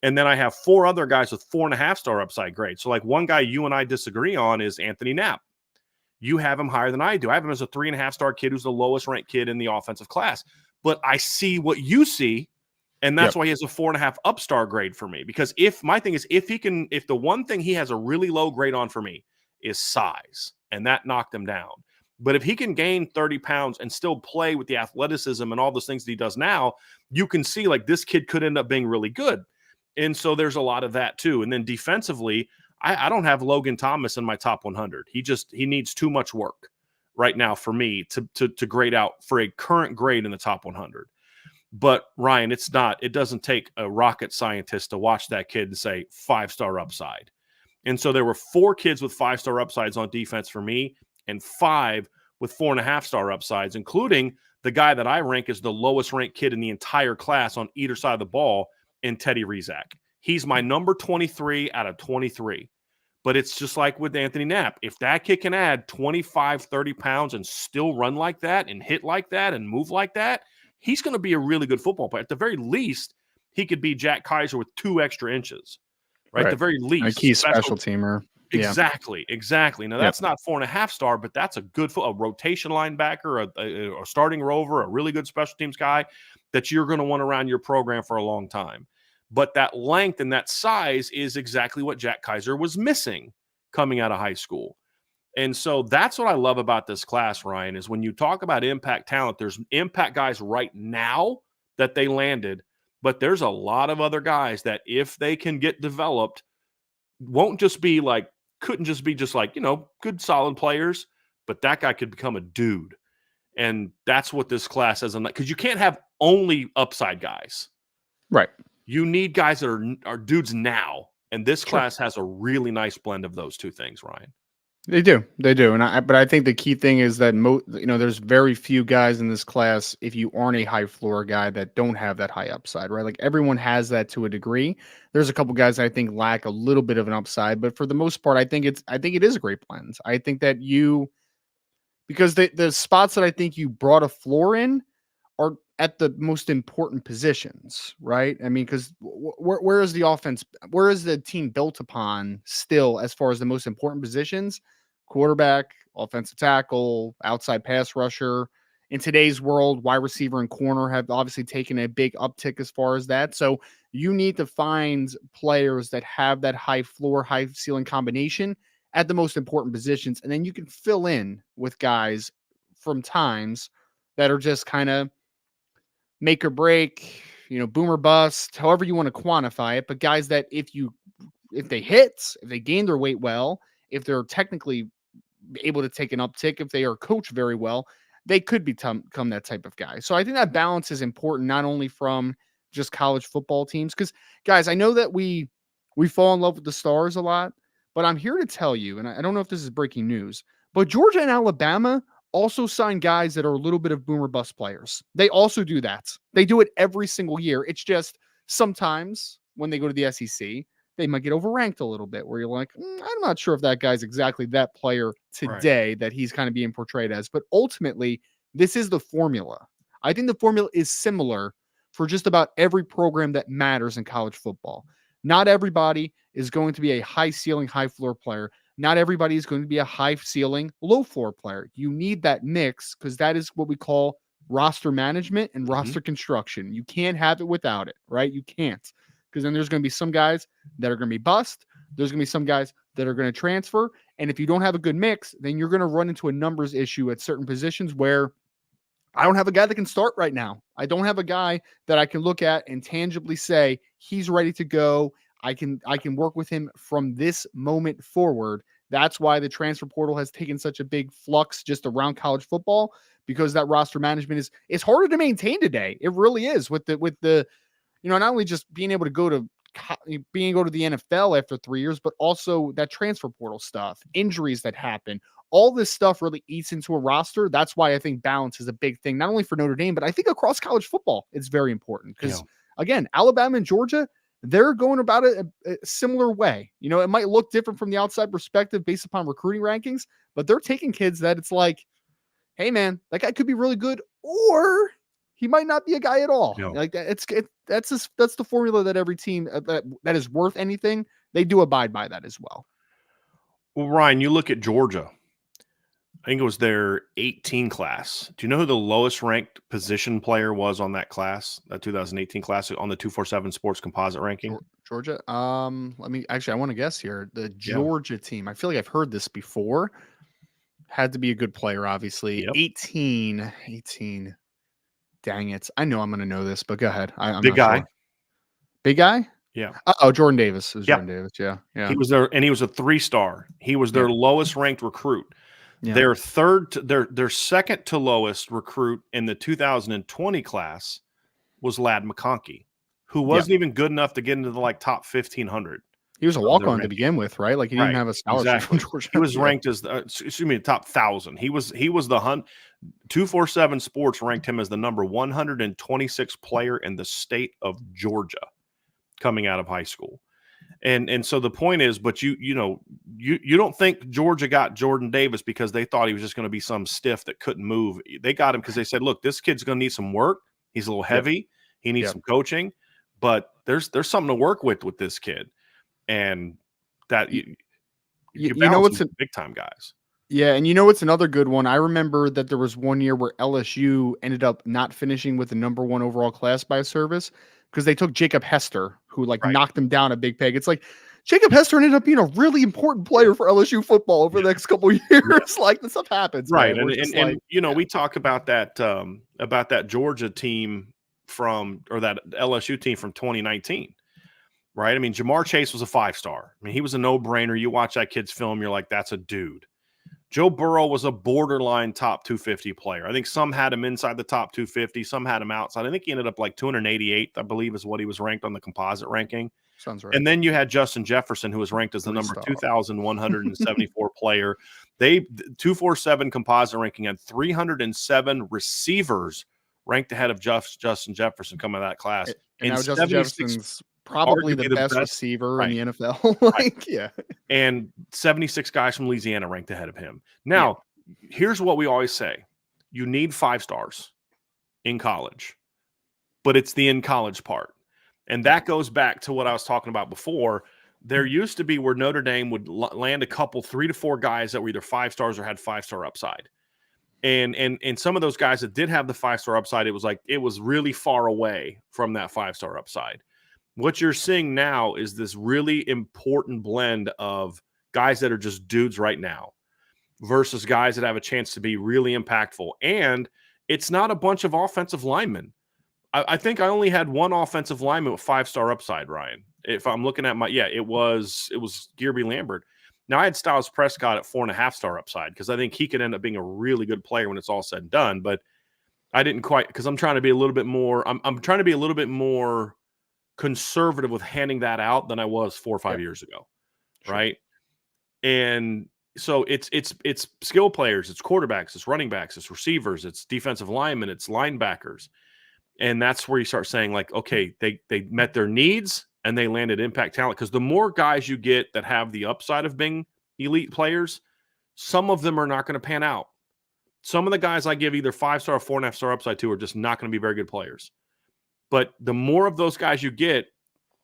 And then I have 4 other guys with 4.5-star upside grades. So like one guy you and I disagree on is Anthony Knapp. You have him higher than I do. I have him as a 3.5-star kid who's the lowest ranked kid in the offensive class. But I see what you see, and that's why he has a 4.5 upstar grade for me. Because if the one thing he has a really low grade on for me is size, and that knocked him down. But if he can gain 30 pounds and still play with the athleticism and all those things that he does now, you can see like this kid could end up being really good. And so there's a lot of that too. And then defensively, I don't have Logan Thomas in my top 100. He needs too much work right now for me to grade out for a current grade in the top 100. But Ryan, it doesn't take a rocket scientist to watch that kid and say 5-star upside. And so there were 4 kids with 5-star upsides on defense for me and 5 with 4.5-star upsides, including the guy that I rank as the lowest ranked kid in the entire class on either side of the ball in Teddy Rizak. He's my number 23 out of 23. But it's just like with Anthony Knapp. If that kid can add 25, 30 pounds and still run like that and hit like that and move like that, he's going to be a really good football player. At the very least, he could be Jack Kaiser with 2 extra inches, right? At the very least. A key special teamer. Exactly. Now, that's not 4.5-star, but that's a good a rotation linebacker, a starting rover, a really good special teams guy that you're going to want around your program for a long time. But that length and that size is exactly what Jack Kaiser was missing coming out of high school. And so that's what I love about this class, Ryan, is when you talk about impact talent, there's impact guys right now that they landed, but there's a lot of other guys that if they can get developed, couldn't just be good solid players, but that guy could become a dude. And that's what this class has, because you can't have only upside guys. Right. You need guys that are dudes now. And this Sure. class has a really nice blend of those two things, Ryan. They do. They do. But I think the key thing is that there's very few guys in this class, if you aren't a high floor guy, that don't have that high upside, right? Like everyone has that to a degree. There's a couple guys I think lack a little bit of an upside, but for the most part, I think it is a great blend. I think that because the spots that I think you brought a floor in are at the most important positions, right? I mean, because where is the offense? Where is the team built upon still as far as the most important positions? Quarterback, offensive tackle, outside pass rusher. In today's world, wide receiver and corner have obviously taken a big uptick as far as that. So you need to find players that have that high floor, high ceiling combination at the most important positions. And then you can fill in with guys from times that are just kind of make or break, boom or bust, however you want to quantify it. But guys that if they hit, if they gain their weight well, if they're technically able to take an uptick, if they are coached very well, they could become that type of guy. So I think that balance is important, not only from just college football teams. Because guys, I know that we fall in love with the stars a lot, but I'm here to tell you, and I don't know if this is breaking news, but Georgia and Alabama also sign guys that are a little bit of boomer bust players. They also do that. They do it every single year. It's just sometimes when they go to the SEC, they might get overranked a little bit where you're like, I'm not sure if that guy's exactly that player today that he's kind of being portrayed as. But ultimately, this is the formula. I think the formula is similar for just about every program that matters in college football. Not everybody is going to be a high ceiling, high floor player. Not everybody is going to be a high ceiling, low floor player. You need that mix because that is what we call roster management and roster construction. You can't have it without it, right? You can't. Because then there's going to be some guys that are going to be bust. There's going to be some guys that are going to transfer. And if you don't have a good mix, then you're going to run into a numbers issue at certain positions where I don't have a guy that can start right now. I don't have a guy that I can look at and tangibly say he's ready to go. I can work with him from this moment forward. That's why the transfer portal has taken such a big flux just around college football, because that roster management is harder to maintain today. It really is with the not only just being able to go to the NFL after 3 years, but also that transfer portal stuff, injuries that happen. All this stuff really eats into a roster. That's why I think balance is a big thing, not only for Notre Dame, but I think across college football, it's very important because, again, Alabama and Georgia, they're going about it a similar way. It might look different from the outside perspective based upon recruiting rankings, but they're taking kids that it's like, hey, man, that guy could be really good, or he might not be a guy at all. Like that, that's the formula that every team that is worth anything, they do abide by that as well. Well, Ryan, you look at Georgia. I think it was their 18 class. Do you know who the lowest ranked position player was on that class, that 2018 class on the 247 Sports Composite ranking? Georgia. I want to guess here. The Georgia team. I feel like I've heard this before. Had to be a good player, obviously. Yep. 18. Dang it. I know I'm going to know this, but go ahead. I'm Big not guy. Sure. Big guy? Yeah. Jordan Davis. It was Jordan Davis. Yeah. He was there, and he was a 3-star. He was their lowest ranked recruit. Yeah. Their second to lowest recruit in the 2020 class was Ladd McConkey, who wasn't even good enough to get into the top 1,500. He was a walk-on to begin with, right? Like he didn't have a scholarship from Georgia. He was ranked as top 1,000. He was the 247 Sports ranked him as the number 126 player in the state of Georgia coming out of high school. And so the point is, but you don't think Georgia got Jordan Davis because they thought he was just going to be some stiff that couldn't move. They got him because they said, look, this kid's going to need some work. He's a little heavy. He needs some coaching, but there's something to work with this kid. And that you know what's big time guys. Yeah, and it's another good one. I remember that there was one year where LSU ended up not finishing with the number 1 overall class by service because they took Jacob Hester, who knocked them down a big peg. It's like Jacob Hester ended up being a really important player for LSU football over the next couple of years. Like this stuff happens, right? And we talk about that Georgia team or that LSU team from 2019. Right. I mean, Jamar Chase was a 5-star. I mean, he was a no-brainer. You watch that kid's film, you're like, that's a dude. Joe Burrow was a borderline top 250 player. I think some had him inside the top 250, some had him outside. I think he ended up like 288th, I believe, is what he was ranked on the composite ranking. Sounds right. And then you had Justin Jefferson, who was ranked as the number 2,174 player. 247 composite ranking had 307 receivers ranked ahead of Justin Jefferson coming out of that class. And now Justin Jefferson's probably the best receiver in the NFL. Right. Yeah. And 76 guys from Louisiana ranked ahead of him. Now, here's what we always say. You need 5 stars in college, but it's the in college part. And that goes back to what I was talking about before. There used to be where Notre Dame would land a couple 3 to 4 guys that were either 5 stars or had 5-star upside. And some of those guys that did have the 5-star upside, it was really far away from that 5-star upside. What you're seeing now is this really important blend of guys that are just dudes right now versus guys that have a chance to be really impactful. And it's not a bunch of offensive linemen. I think I only had one offensive lineman with 5-star upside, Ryan. If I'm looking at it was Gearby Lambert. Now, I had Styles Prescott at 4.5-star upside because I think he could end up being a really good player when it's all said and done. But I didn't quite, because I'm trying to be a little bit more. I'm trying to be a little bit more conservative with handing that out than I was 4 or 5 years ago, right? And so it's skill players, it's quarterbacks, it's running backs, it's receivers, it's defensive linemen, it's linebackers, and that's where you start saying like, okay, they met their needs. And they landed impact talent, because the more guys you get that have the upside of being elite players, some of them are not going to pan out. Some of the guys I give either 5-star or 4.5-star upside to are just not going to be very good players. But the more of those guys you get,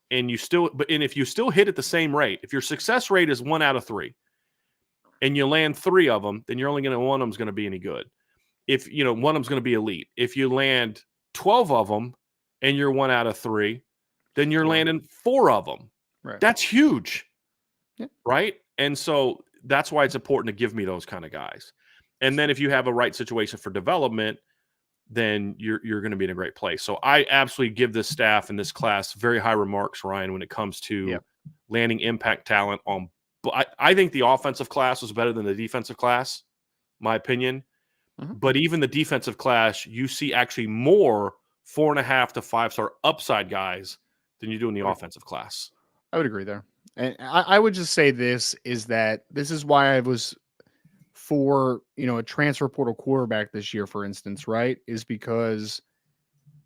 and if you still hit at the same rate, if your success rate is 1 out of 3, and you land 3 of them, then you're only going to one of them's going to be any good. If one of them's going to be elite. If you land 12 of them and you're 1 out of 3. Then you're landing 4 of them. Right. That's huge, right? And so that's why it's important to give me those kind of guys. And then if you have a right situation for development, then you're going to be in a great place. So I absolutely give this staff and this class very high remarks, Ryan, when it comes to landing impact talent on. I think the offensive class was better than the defensive class, my opinion. But even the defensive class, you see actually more 4.5 to 5-star upside guys than you do in the offensive class. I would agree there. And I would just say this is why I was for, a transfer portal quarterback this year, for instance, right? Is because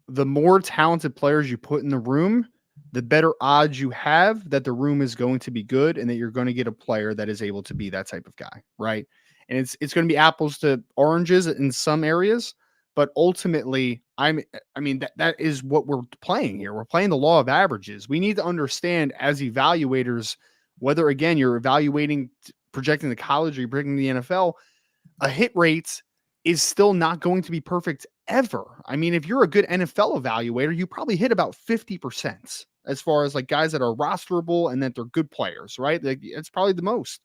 the more talented players you put in the room, the better odds you have that the room is going to be good and that you're going to get a player that is able to be that type of guy, right? And it's going to be apples to oranges in some areas. But ultimately, that is what we're playing here. We're playing the law of averages. We need to understand as evaluators, whether, again, you're evaluating, projecting the college or you're projecting the NFL, a hit rate is still not going to be perfect ever. I mean, if you're a good NFL evaluator, you probably hit about 50% as far as like guys that are rosterable and that they're good players, right? Like, it's probably the most.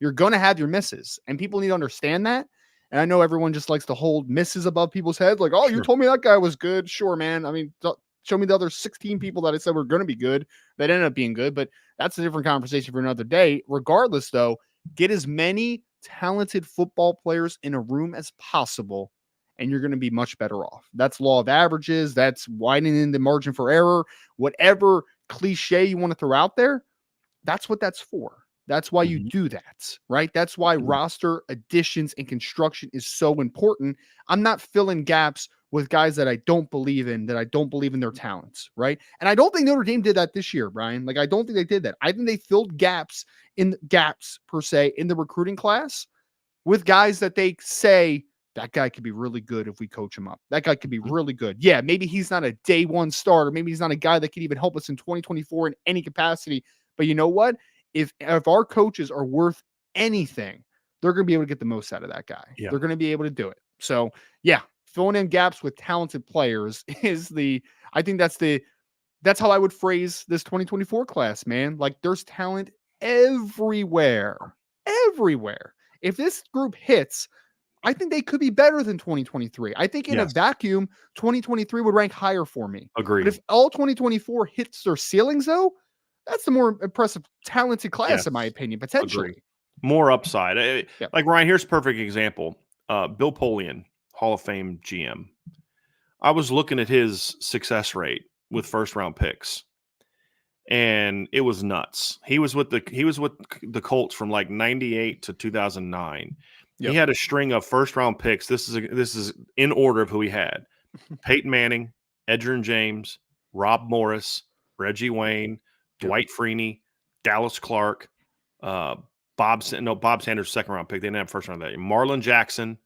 You're going to have your misses, and people need to understand that. And I know everyone just likes to hold misses above people's heads. Like, oh, you told me that guy was good. Sure, man. I mean, show me the other 16 people that I said were going to be good that ended up being good. But that's a different conversation for another day. Regardless, though, get as many talented football players in a room as possible, and you're going to be much better off. That's law of averages. That's widening the margin for error. Whatever cliche you want to throw out there, that's what that's for. That's why you do that, right? That's why roster additions and construction is so important. I'm not filling gaps with guys that I don't believe in, that I don't believe in their talents, right? And I don't think Notre Dame did that this year, Brian. Like, I don't think they did that. I think they filled gaps per se in the recruiting class with guys that they say, that guy could be really good if we coach him up. That guy could be really good. Yeah, maybe he's not a day one starter. Maybe he's not a guy that could even help us in 2024 in any capacity. But you know what? If our coaches are worth anything, they're going to be able to get the most out of that guy. They're going to be able to do it. So, filling in gaps with talented players is I think that's how I would phrase this 2024 class, man. Like, there's talent everywhere. If this group hits, I think they could be better than 2023. I think in a vacuum, 2023 would rank higher for me. Agreed. But if all 2024 hits their ceilings, though, that's the more impressive, talented class, in my opinion, potentially. Agreed. More upside. Yep. Like Ryan, here's a perfect example. Bill Polian, Hall of Fame GM. I was looking at his success rate with first round picks, and it was nuts. He was with the Colts from like 98 to 2009. He Yep. had a string of first round picks. This is in order of who he had: Peyton Manning, Edgerrin James, Rob Morris, Reggie Wayne, Yep. Dwight Freeney, Dallas Clark, Bob Sanders, second round pick. They didn't have first round that year. Marlon Jackson,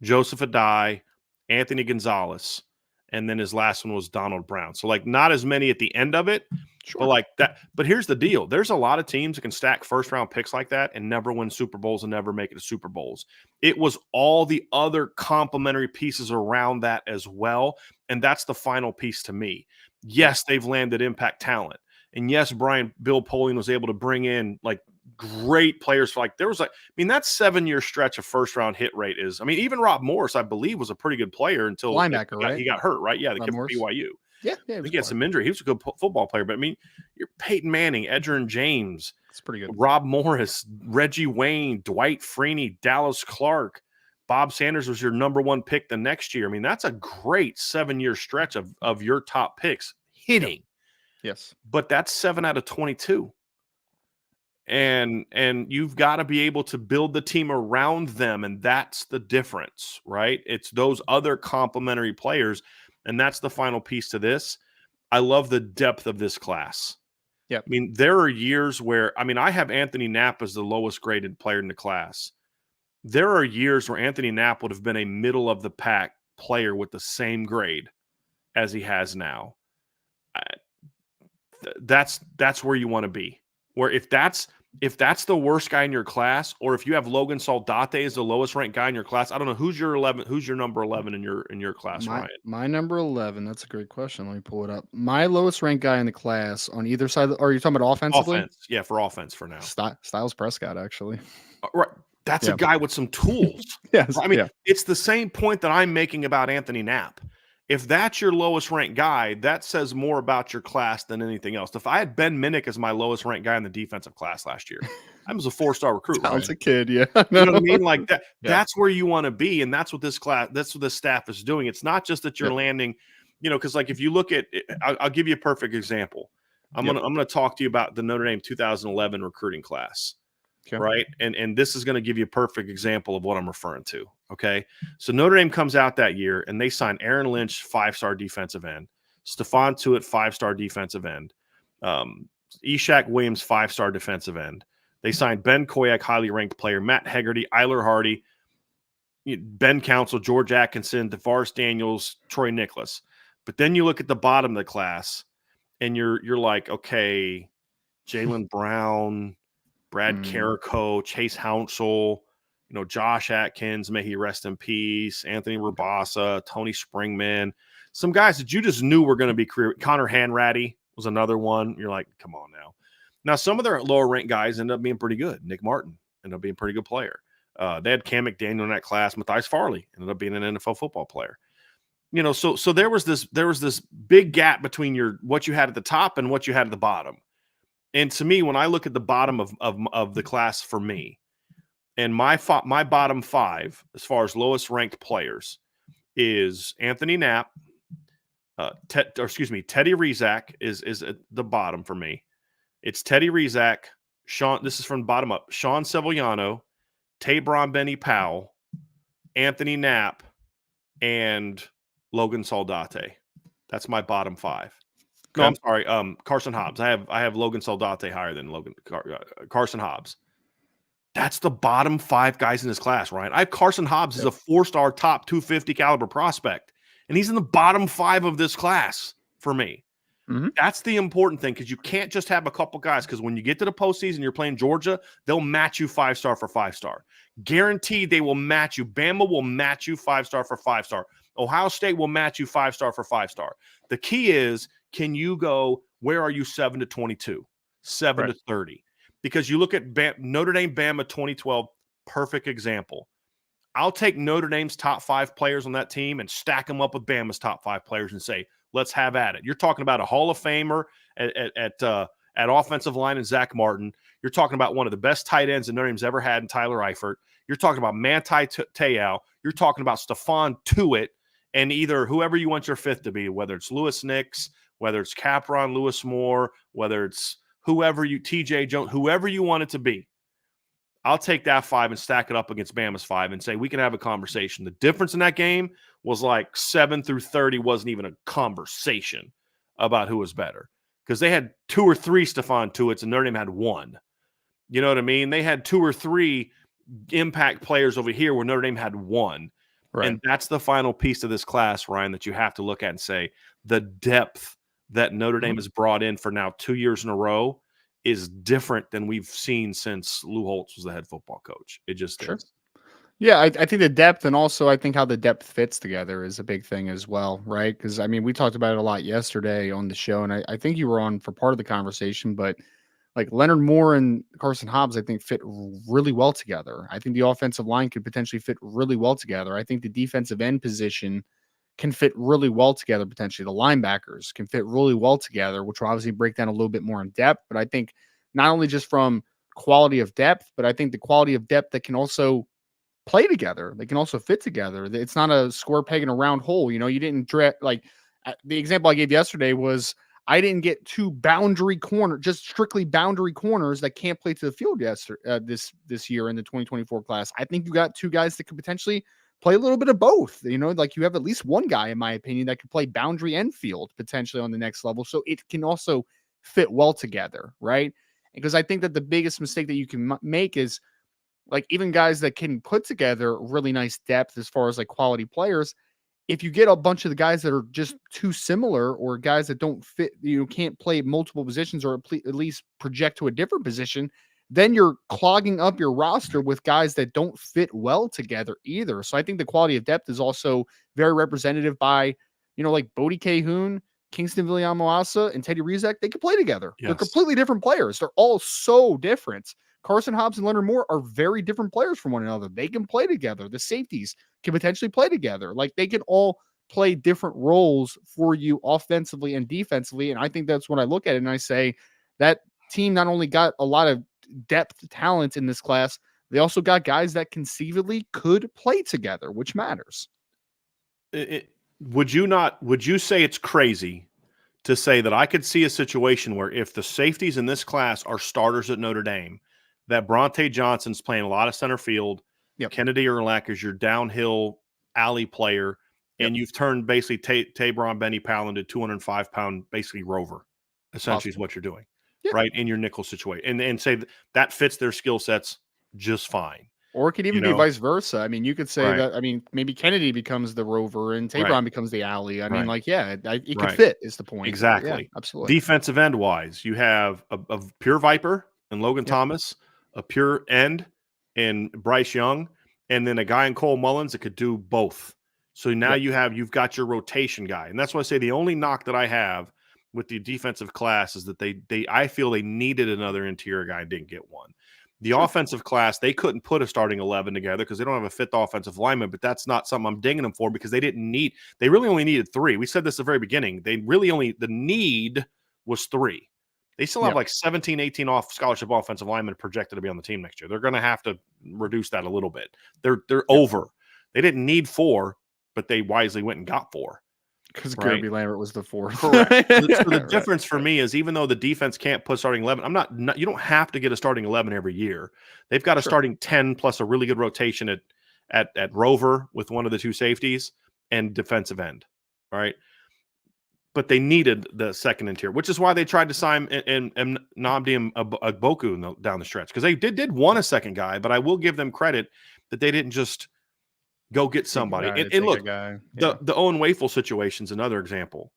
Joseph Adai, Anthony Gonzalez, and then his last one was Donald Brown. So like not as many at the end of it, Sure. but like that. But here's the deal: there's a lot of teams that can stack first round picks like that and never win Super Bowls and never make it to Super Bowls. It was all the other complementary pieces around that as well, and that's the final piece to me. Yes, they've landed impact talent. And yes, Bill Polian was able to bring in like great players. Like there was like, I mean, that 7-year stretch of first round hit rate is, I mean, even Rob Morris, I believe, was a pretty good player until Linebacker, right? he got hurt, right? Yeah, the Rob kid from Morris? BYU. Yeah. I think he had some injury. He was a good football player, but I mean, you're Peyton Manning, Edgerrin James, It's pretty good. Rob Morris, Reggie Wayne, Dwight Freeney, Dallas Clark. Bob Sanders was your number one pick the next year. I mean, that's a great 7-year stretch of your top picks hitting. Yep. Yes. But that's 7 out of 22. And you've got to be able to build the team around them, and that's the difference, right? It's those other complementary players, and that's the final piece to this. I love the depth of this class. Yep. I mean, there are years where, I mean, I have Anthony Knapp as the lowest graded player in the class. There are years where Anthony Knapp would have been a middle of the pack player with the same grade as he has now. That's where you want to be. Where if that's the worst guy in your class, or if you have Logan Saldate as the lowest ranked guy in your class, I don't know who's your number 11 in your class, Ryan. My number 11. That's a great question. Let me pull it up. My lowest ranked guy in the class on either side. Are you talking about offensively? Offense, yeah, for offense for now. Styles Prescott, actually. Right, that's a guy with some tools. Yes, I mean, it's the same point that I'm making about Anthony Knapp. If that's your lowest ranked guy, that says more about your class than anything else. If I had Ben Minnick as my lowest ranked guy in the defensive class last year, I was a 4-star recruit. Talented kid, yeah. You know what I mean? Like that. Yeah. That's where you want to be, and that's what this staff is doing. It's not just that you're landing, you know, because like if you look at, I'll give you a perfect example. I'm gonna talk to you about the Notre Dame 2011 recruiting class. Okay. Right. And this is going to give you a perfect example of what I'm referring to. Okay. So Notre Dame comes out that year and they sign Aaron Lynch, 5-star defensive end, Stephon Tuitt, 5-star defensive end, Ishaq Williams, 5-star defensive end. They signed Ben Koyak, highly ranked player, Matt Hegarty, Eiler Hardy, Ben Council, George Atkinson, DeForest Daniels, Troy Nicholas. But then you look at the bottom of the class and you're like, okay, Jaylen Brown, Brad Carrico, Chase Hounsell, you know, Josh Atkins, may he rest in peace, Anthony Rabasa, Tony Springman, some guys that you just knew were going to be career. Connor Hanratty was another one. You're like, come on now. Now, some of their lower ranked guys ended up being pretty good. Nick Martin ended up being a pretty good player. They had Cam McDaniel in that class. Matthias Farley ended up being an NFL football player. You know, so there was this big gap between what you had at the top and what you had at the bottom. And to me, when I look at the bottom of the class for me, and my bottom 5 as far as lowest ranked players is Anthony Knapp, Teddy Rizak is at the bottom for me. It's Teddy Rizak, Sean. This is from the bottom up. Sean Sevillano, Tabron Benny Powell, Anthony Knapp, and Logan Saldate. That's my bottom 5. No, I'm sorry. Carson Hobbs. I have Logan Saldate higher than Carson Hobbs. That's the bottom 5 guys in this class, Ryan. I have Carson Hobbs as a 4-star top 250 caliber prospect, and he's in the bottom 5 of this class for me. Mm-hmm. That's the important thing, because you can't just have a couple guys, because when you get to the postseason, you're playing Georgia, they'll match you 5-star for 5-star. Guaranteed they will match you. Bama will match you 5-star for 5-star. Ohio State will match you 5-star for 5-star. The key is, can you go, where are you 7 to 22, 7 to 30? Because you look at Notre Dame, Bama 2012, perfect example. I'll take Notre Dame's top 5 players on that team and stack them up with Bama's top 5 players and say, let's have at it. You're talking about a Hall of Famer at at offensive line and Zach Martin. You're talking about one of the best tight ends that Notre Dame's ever had in Tyler Eifert. You're talking about Manti Te'o. You're talking about Stephon Tuitt, and either whoever you want your fifth to be, whether it's Lewis Nix, whether it's Capron Lewis Moore, whether it's whoever you, TJ Jones, whoever you want it to be. I'll take that 5 and stack it up against Bama's 5 and say we can have a conversation. The difference in that game was like 7 through 30 wasn't even a conversation about who was better because they had 2 or 3 Stephon Tuitts and Notre Dame had 1. You know what I mean? They had 2 or 3 impact players over here where Notre Dame had 1. Right. And that's the final piece of this class, Ryan, that you have to look at and say the depth that Notre Dame has brought in for now 2 years in a row is different than we've seen since Lou Holtz was the head football coach. It just is. Yeah, I think the depth and also I think how the depth fits together is a big thing as well, right? Because I mean, we talked about it a lot yesterday on the show, and I think you were on for part of the conversation, but like Leonard Moore and Carson Hobbs, I think fit really well together. I think the offensive line could potentially fit really well together. I think the defensive end position can fit really well together potentially. The linebackers can fit really well together, which will obviously break down a little bit more in depth. But I think not only just from quality of depth, but I think the quality of depth that can also play together. They can also fit together. It's not a square peg in a round hole. You know, you didn't like the example I gave yesterday was I didn't get 2 just strictly boundary corners that can't play to the field this year in the 2024 class. I think you got 2 guys that could potentially play a little bit of both. You know, like you have at least one guy, in my opinion, that could play boundary and field potentially on the next level. So it can also fit well together, right? Because I think that the biggest mistake that you can make is like even guys that can put together really nice depth as far as like quality players, if you get a bunch of the guys that are just too similar or guys that don't fit, you can't play multiple positions or at least project to a different position, then you're clogging up your roster with guys that don't fit well together either. So I think the quality of depth is also very representative by, you know, like Bodie Cahoon, Kingston Viliamoasa, and Teddy Rizek. They can play together. Yes. They're completely different players. They're all so different. Carson Hobbs and Leonard Moore are very different players from one another. They can play together. The safeties can potentially play together. Like they can all play different roles for you offensively and defensively. And I think that's when I look at it and I say that team not only got a lot of depth talent in this class, they also got guys that conceivably could play together, which matters. Would you say it's crazy to say that I could see a situation where if the safeties in this class are starters at Notre Dame, that Bronte Johnson's playing a lot of center field, Kennedy Urlacher is your downhill alley player, and you've turned basically Tabron Benny Powell into 205-pound basically rover, essentially is what you're doing, right, in your nickel situation. And say that fits their skill sets just fine. Or it could even be vice versa. I mean, you could say that, I mean, maybe Kennedy becomes the rover and Tabron becomes the alley. I mean, like, it could fit is the point. Exactly. Yeah, absolutely. Defensive end wise, you have a pure Viper and Logan Thomas, a pure end and Bryce Young, and then a guy in Cole Mullins that could do both. So now you've got your rotation guy. And that's why I say the only knock that I have with the defensive class is that I feel they needed another interior guy and didn't get one. The offensive class, they couldn't put a starting 11 together because they don't have a fifth offensive lineman, but that's not something I'm dinging them for because they really only needed 3. We said this at the very beginning. The need was 3. They still have like 17, 18 off scholarship offensive linemen projected to be on the team next year. They're going to have to reduce that a little bit. They're over. They didn't need 4, but they wisely went and got 4. Because Kirby Lambert was the 4th. Correct. So the difference for me is even though the defense can't put starting 11, you don't have to get a starting 11 every year. They've got a starting 10 plus a really good rotation at rover with one of the 2 safeties and defensive end. All right. But they needed the second interior, which is why they tried to sign and Nnamdi Agboku down the stretch because they did want a second guy, but I will give them credit that they didn't just go get somebody. And look, the Owen Wafel situation is another example.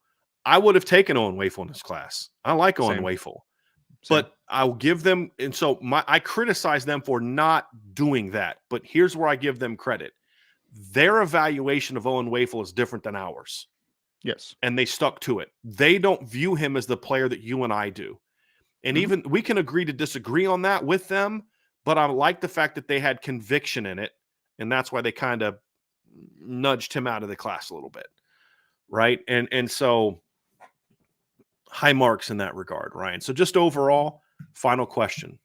I would have taken Owen Wafel in this class. I like Owen Wafel, but I'll give them. And so I criticize them for not doing that. But here's where I give them credit. Their evaluation of Owen Wafel is different than ours. Yes. And they stuck to it. They don't view him as the player that you and I do. And even we can agree to disagree on that with them, but I like the fact that they had conviction in it. And that's why they kind of nudged him out of the class a little bit. Right. And so high marks in that regard, Ryan. So just overall, final question.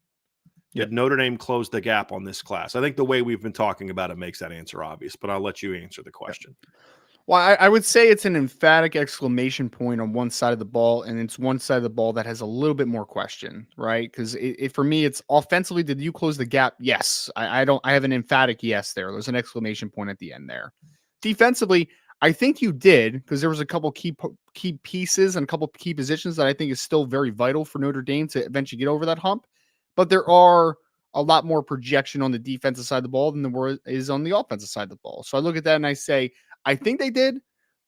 Did Notre Dame close the gap on this class? I think the way we've been talking about it makes that answer obvious, but I'll let you answer the question. Well, I would say it's an emphatic exclamation point on one side of the ball, and it's one side of the ball that has a little bit more question, right? Because for me, it's offensively, did you close the gap? Yes. I have an emphatic yes there. There's an exclamation point at the end there. Defensively, I think you did, because there was a couple key pieces and a couple key positions that I think is still very vital for Notre Dame to eventually get over that hump. But there are a lot more projection on the defensive side of the ball than there is on the offensive side of the ball. So I look at that and I say, I think they did,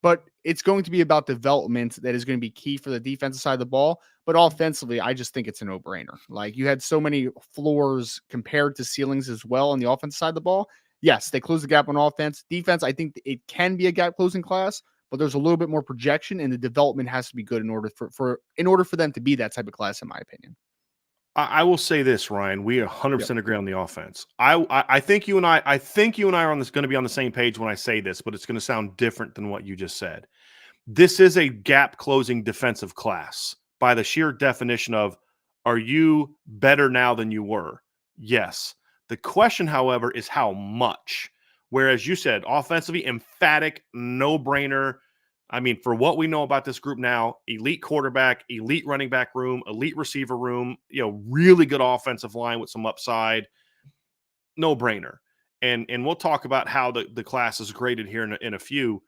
but it's going to be about development that is going to be key for the defensive side of the ball. But offensively, I just think it's a no-brainer. Like, you had so many floors compared to ceilings as well on the offensive side of the ball. Yes, they closed the gap on offense. Defense, I think it can be a gap closing class, but there's a little bit more projection, and the development has to be good in order for them to be that type of class, in my opinion. I will say this, Ryan. We 100% agree on the offense. I think you and I are on this going to be on the same page when I say this, but it's going to sound different than what you just said. This is a gap closing defensive class by the sheer definition of, are you better now than you were? Yes. The question, however, is how much. Whereas you said offensively, emphatic, no-brainer. I mean, for what we know about this group now, elite quarterback, elite running back room, elite receiver room, really good offensive line with some upside, no-brainer. And we'll talk about how the class is graded here in a few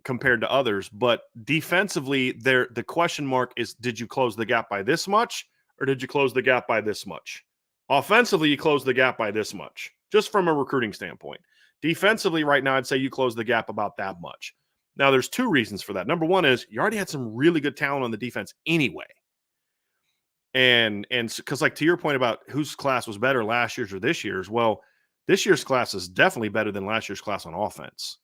compared to others. But defensively, the question mark is, did you close the gap by this much, or did you close the gap by this much? Offensively, you closed the gap by this much, just from a recruiting standpoint. Defensively, right now, I'd say you closed the gap about that much. Now, there's two reasons for that. Number one is you already had some really good talent on the defense anyway. And because, like, to your point about whose class was better, last year's or this year's, well, this year's class is definitely better than last year's class on offense.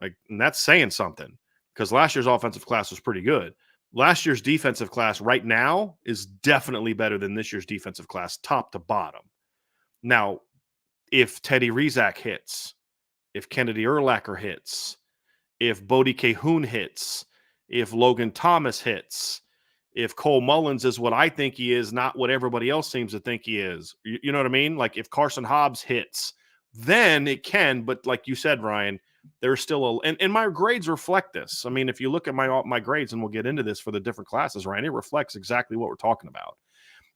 Like, and that's saying something, because last year's offensive class was pretty good. Last year's defensive class right now is definitely better than this year's defensive class, top to bottom. Now, if Teddy Rizak hits, if Kennedy Urlacher hits, if Bodie Cahoon hits, if Logan Thomas hits, if Cole Mullins is what I think he is, not what everybody else seems to think he is, you know what I mean? Like, if Carson Hobbs hits, then it can. But like you said, Ryan, there's still and my grades reflect this. I mean, if you look at my grades, and we'll get into this for the different classes, Ryan, it reflects exactly what we're talking about,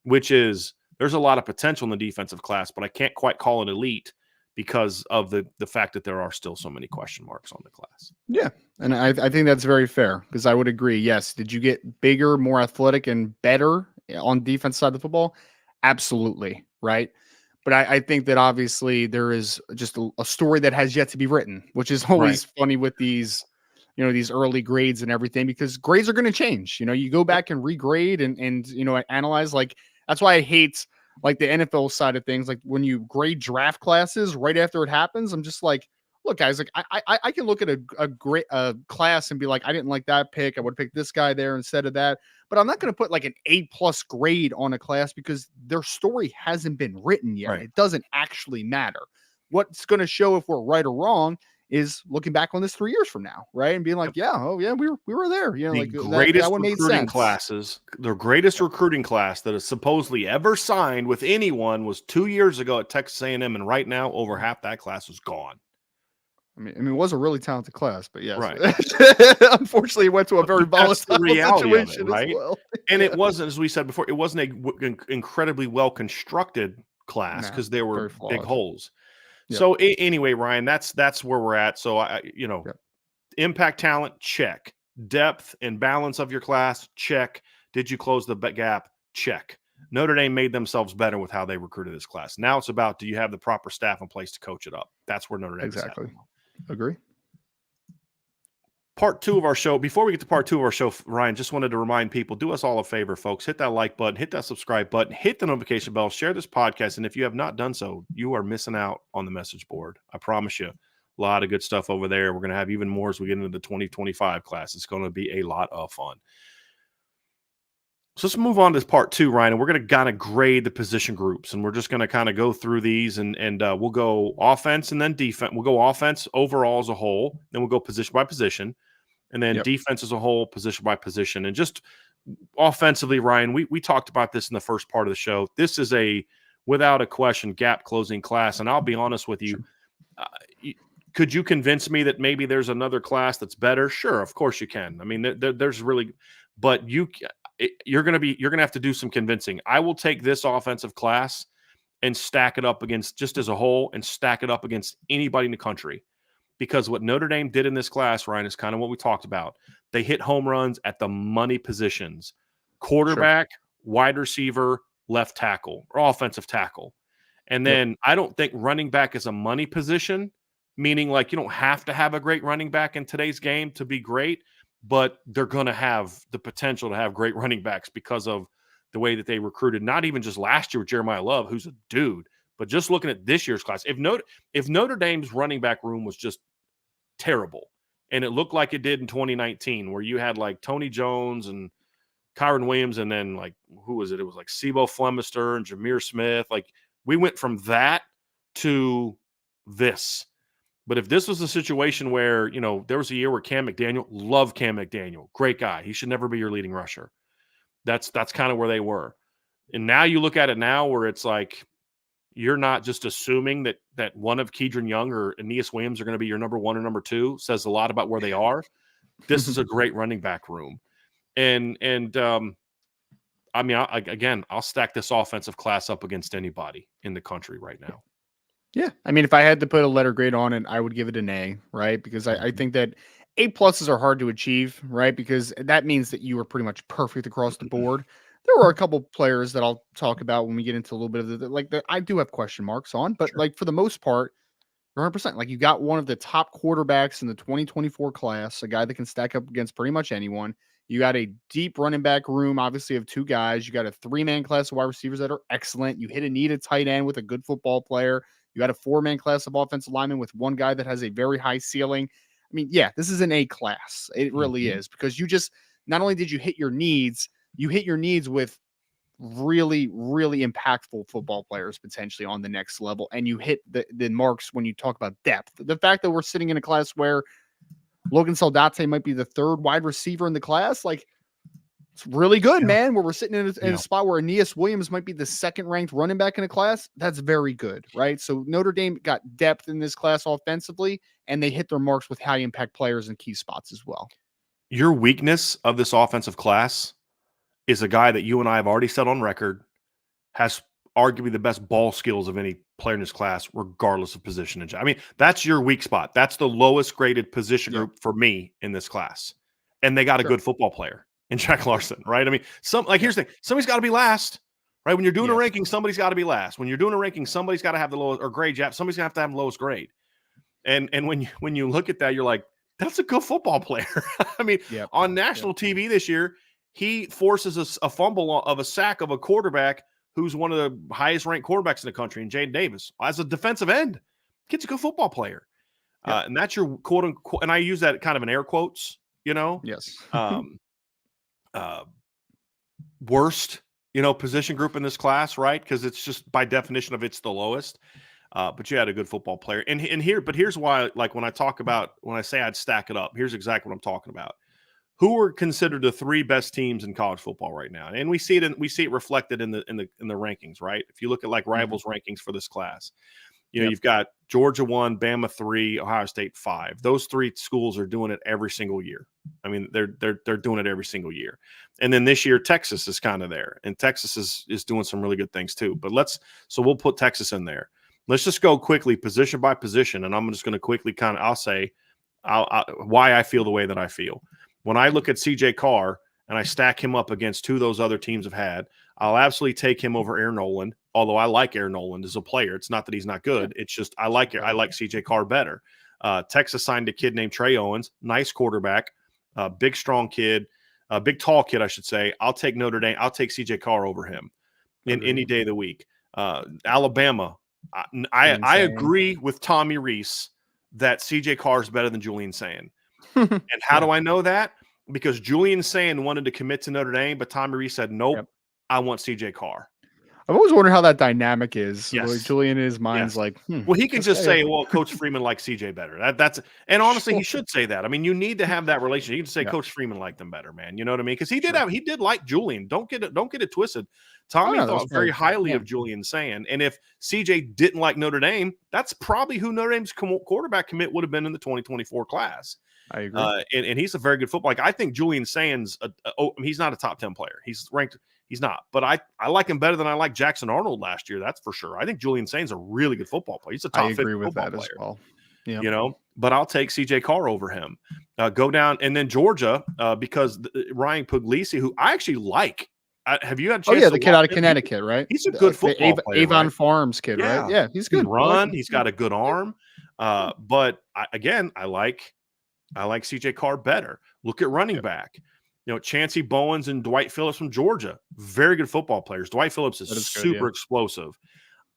which is there's a lot of potential in the defensive class, but I can't quite call it elite because of the fact that there are still so many question marks on the class. Yeah, and I think that's very fair, because I would agree. Yes, did you get bigger, more athletic, and better on defense side of the football? Absolutely, right? But I think that obviously there is just a story that has yet to be written, which is always funny with these, these early grades and everything, because grades are going to change. You go back and regrade and analyze. Like, that's why I hate, like, the NFL side of things. Like, when you grade draft classes right after it happens, I'm just like, look, guys, like, I can look at a great class and be like, I didn't like that pick. I would pick this guy there instead of that. But I'm not going to put like an A+ grade on a class, because their story hasn't been written yet. Right. It doesn't actually matter. What's going to show if we're right or wrong is looking back on this 3 years from now, right? And being like, we were there. The greatest recruiting classes, the greatest recruiting class that is supposedly ever signed with anyone was 2 years ago at Texas A&M, and right now over half that class is gone. I mean, it was a really talented class, but yes, right. Unfortunately, it went to a very volatile situation, right? As well. And it wasn't, as we said before, it wasn't an incredibly well-constructed class, because there were big holes. Yep. So anyway, Ryan, that's where we're at. So impact talent, check. Depth and balance of your class, check. Did you close the gap? Check. Notre Dame made themselves better with how they recruited this class. Now it's about, do you have the proper staff in place to coach it up? That's where Notre Dame is at. Agree. Part 2 of our show. Before we get to part 2 of our show, Ryan, just wanted to remind people, do us all a favor, folks. Hit that like button, hit that subscribe button, hit the notification bell, share this podcast. And if you have not done so, you are missing out on the message board. I promise you, a lot of good stuff over there. We're going to have even more as we get into the 2025 class. It's going to be a lot of fun. So let's move on to part 2, Ryan, and we're going to kind of grade the position groups, and we're just going to kind of go through these, and we'll go offense and then defense. We'll go offense overall as a whole, then we'll go position by position, and then defense as a whole, position by position. And just offensively, Ryan, we talked about this in the first part of the show. This is without a question, gap closing class. And I'll be honest with you, uh, could you convince me that maybe there's another class that's better? Sure, of course you can. I mean, there's really, but you're gonna have to do some convincing. I will take this offensive class and stack it up against, just as a whole, and stack it up against anybody in the country. Because what Notre Dame did in this class, Ryan, is kind of what we talked about. They hit home runs at the money positions: quarterback, wide receiver, left tackle, or offensive tackle. And then I don't think running back is a money position, meaning like you don't have to have a great running back in today's game to be great, but they're going to have the potential to have great running backs because of the way that they recruited, not even just last year with Jeremiah Love, who's a dude, but just looking at this year's class. If Notre Dame's running back room was just terrible, and it looked like it did in 2019, where you had like Tony Jones and Kyron Williams, and then like, who was it? It was like Sebo Flemister and Jameer Smith. Like, we went from that to this. But if this was a situation where, there was a year where Cam McDaniel, love Cam McDaniel, great guy, he should never be your leading rusher. That's kind of where they were. And now you look at it now where it's like, you're not just assuming that one of Kedron Young or Aeneas Williams are going to be your number one or number two. Says a lot about where they are. This is a great running back room. And I mean, I'll stack this offensive class up against anybody in the country right now. Yeah. I mean, if I had to put a letter grade on it, I would give it an A, right? Because I think that A pluses are hard to achieve, right? Because that means that you are pretty much perfect across the board. There were a couple players that I'll talk about when we get into a little bit of the I do have question marks on, but like for the most part, 100%. Like, you got one of the top quarterbacks in the 2024 class, a guy that can stack up against pretty much anyone. You got a deep running back room, obviously, of two guys. You got a 3-man class of wide receivers that are excellent. You hit a need at tight end with a good football player. You got a 4-man class of offensive linemen with one guy that has a very high ceiling. I mean, yeah, this is an A class. It really is, because you just, not only did you hit your needs, you hit your needs with really, really impactful football players potentially on the next level. And you hit the marks when you talk about depth. The fact that we're sitting in a class where Logan Saldate might be the 3rd wide receiver in the class, like, it's really good, man. Where we're sitting in a spot where Aeneas Williams might be the 2nd ranked running back in a class. That's very good, right? So Notre Dame got depth in this class offensively, and they hit their marks with high impact players in key spots as well. Your weakness of this offensive class is a guy that you and I have already said on record has arguably the best ball skills of any player in this class, regardless of position. I mean, that's your weak spot. That's the lowest graded position group for me in this class. And they got a good football player in Jack Larson, right? I mean, here's the thing. Somebody's got to be last, right? When you're doing a ranking, somebody's got to be last. When you're doing a ranking, somebody's got to have the lowest, or grade, somebody's going to have the lowest grade. And when you look at that, you're like, that's a good football player. I mean, on national TV this year, he forces a fumble of a sack of a quarterback who's one of the highest ranked quarterbacks in the country, and Jaden Davis, as a defensive end. Kid's a good football player. And that's your quote unquote, and I use that kind of in air quotes, Yes. Worst, position group in this class, right? Because it's just, by definition of, it's the lowest. But you had a good football player. But here's why, like, when I say I'd stack it up, here's exactly what I'm talking about. Who are considered the 3 best teams in college football right now? And we see it reflected in the rankings, right? If you look at like Rivals rankings for this class, you've got Georgia 1, Bama 3, Ohio State 5. Those 3 schools are doing it every single year. I mean, they're doing it every single year. And then this year, Texas is kind of there, and Texas is doing some really good things too. But we'll put Texas in there. Let's just go quickly position by position, and I'm just going to quickly I'll say why I feel the way that I feel. When I look at CJ Carr and I stack him up against 2 of those other teams have had, I'll absolutely take him over Aaron Noland, although I like Aaron Noland as a player. It's not that he's not good. It's just I like CJ Carr better. Texas signed a kid named Trey Owens, nice quarterback, big, strong kid, big, tall kid, I should say. I'll take Notre Dame. I'll take CJ Carr over him in any day of the week. Alabama, I agree with Tommy Rees that CJ Carr is better than Julian Sand. And how do I know that? Because Julian Sand wanted to commit to Notre Dame, but Tommy Rees said, nope, I want CJ Carr. I've always wondered how that dynamic is. Like Yes. Julian in his mind's Yes. like, Well, he can this just guy. say, "Well, Coach Freeman likes CJ better." That's and honestly, he Sure. should say that. I mean, you need to have that relationship. You can say Yeah. Coach Freeman liked them better, man. You know what I mean? Because Sure. he did like Julian. Don't get it twisted. Oh Tommy no, that was thought very probably highly yeah. of Julian saying, and if CJ didn't like Notre Dame, that's probably who Notre Dame's quarterback commit would have been in the 2024 class. I agree. And he's a very good football. Like I think Julian Sands, he's not a top 10 player. He's ranked. He's not, but I like him better than I like Jackson Arnold last year. That's for sure. I think Julian Sain's a really good football player. He's a I top 50 agree with football that as player, well. Yeah. you know, but I'll take CJ Carr over him. Go down and then Georgia because Ryan Puglisi, who I actually like. Have you had a chance Oh yeah, to the kid watch out of him? Connecticut, right? He's a good football player. Avon Right? Farms kid, right? Yeah. Yeah, he's He can good. I like run. him. He's got a good arm. But I like CJ Carr better. Look at running back. You know, Chancey Bowens and Dwight Phillips from Georgia, very good football players. Dwight Phillips is That is good, super yeah. explosive.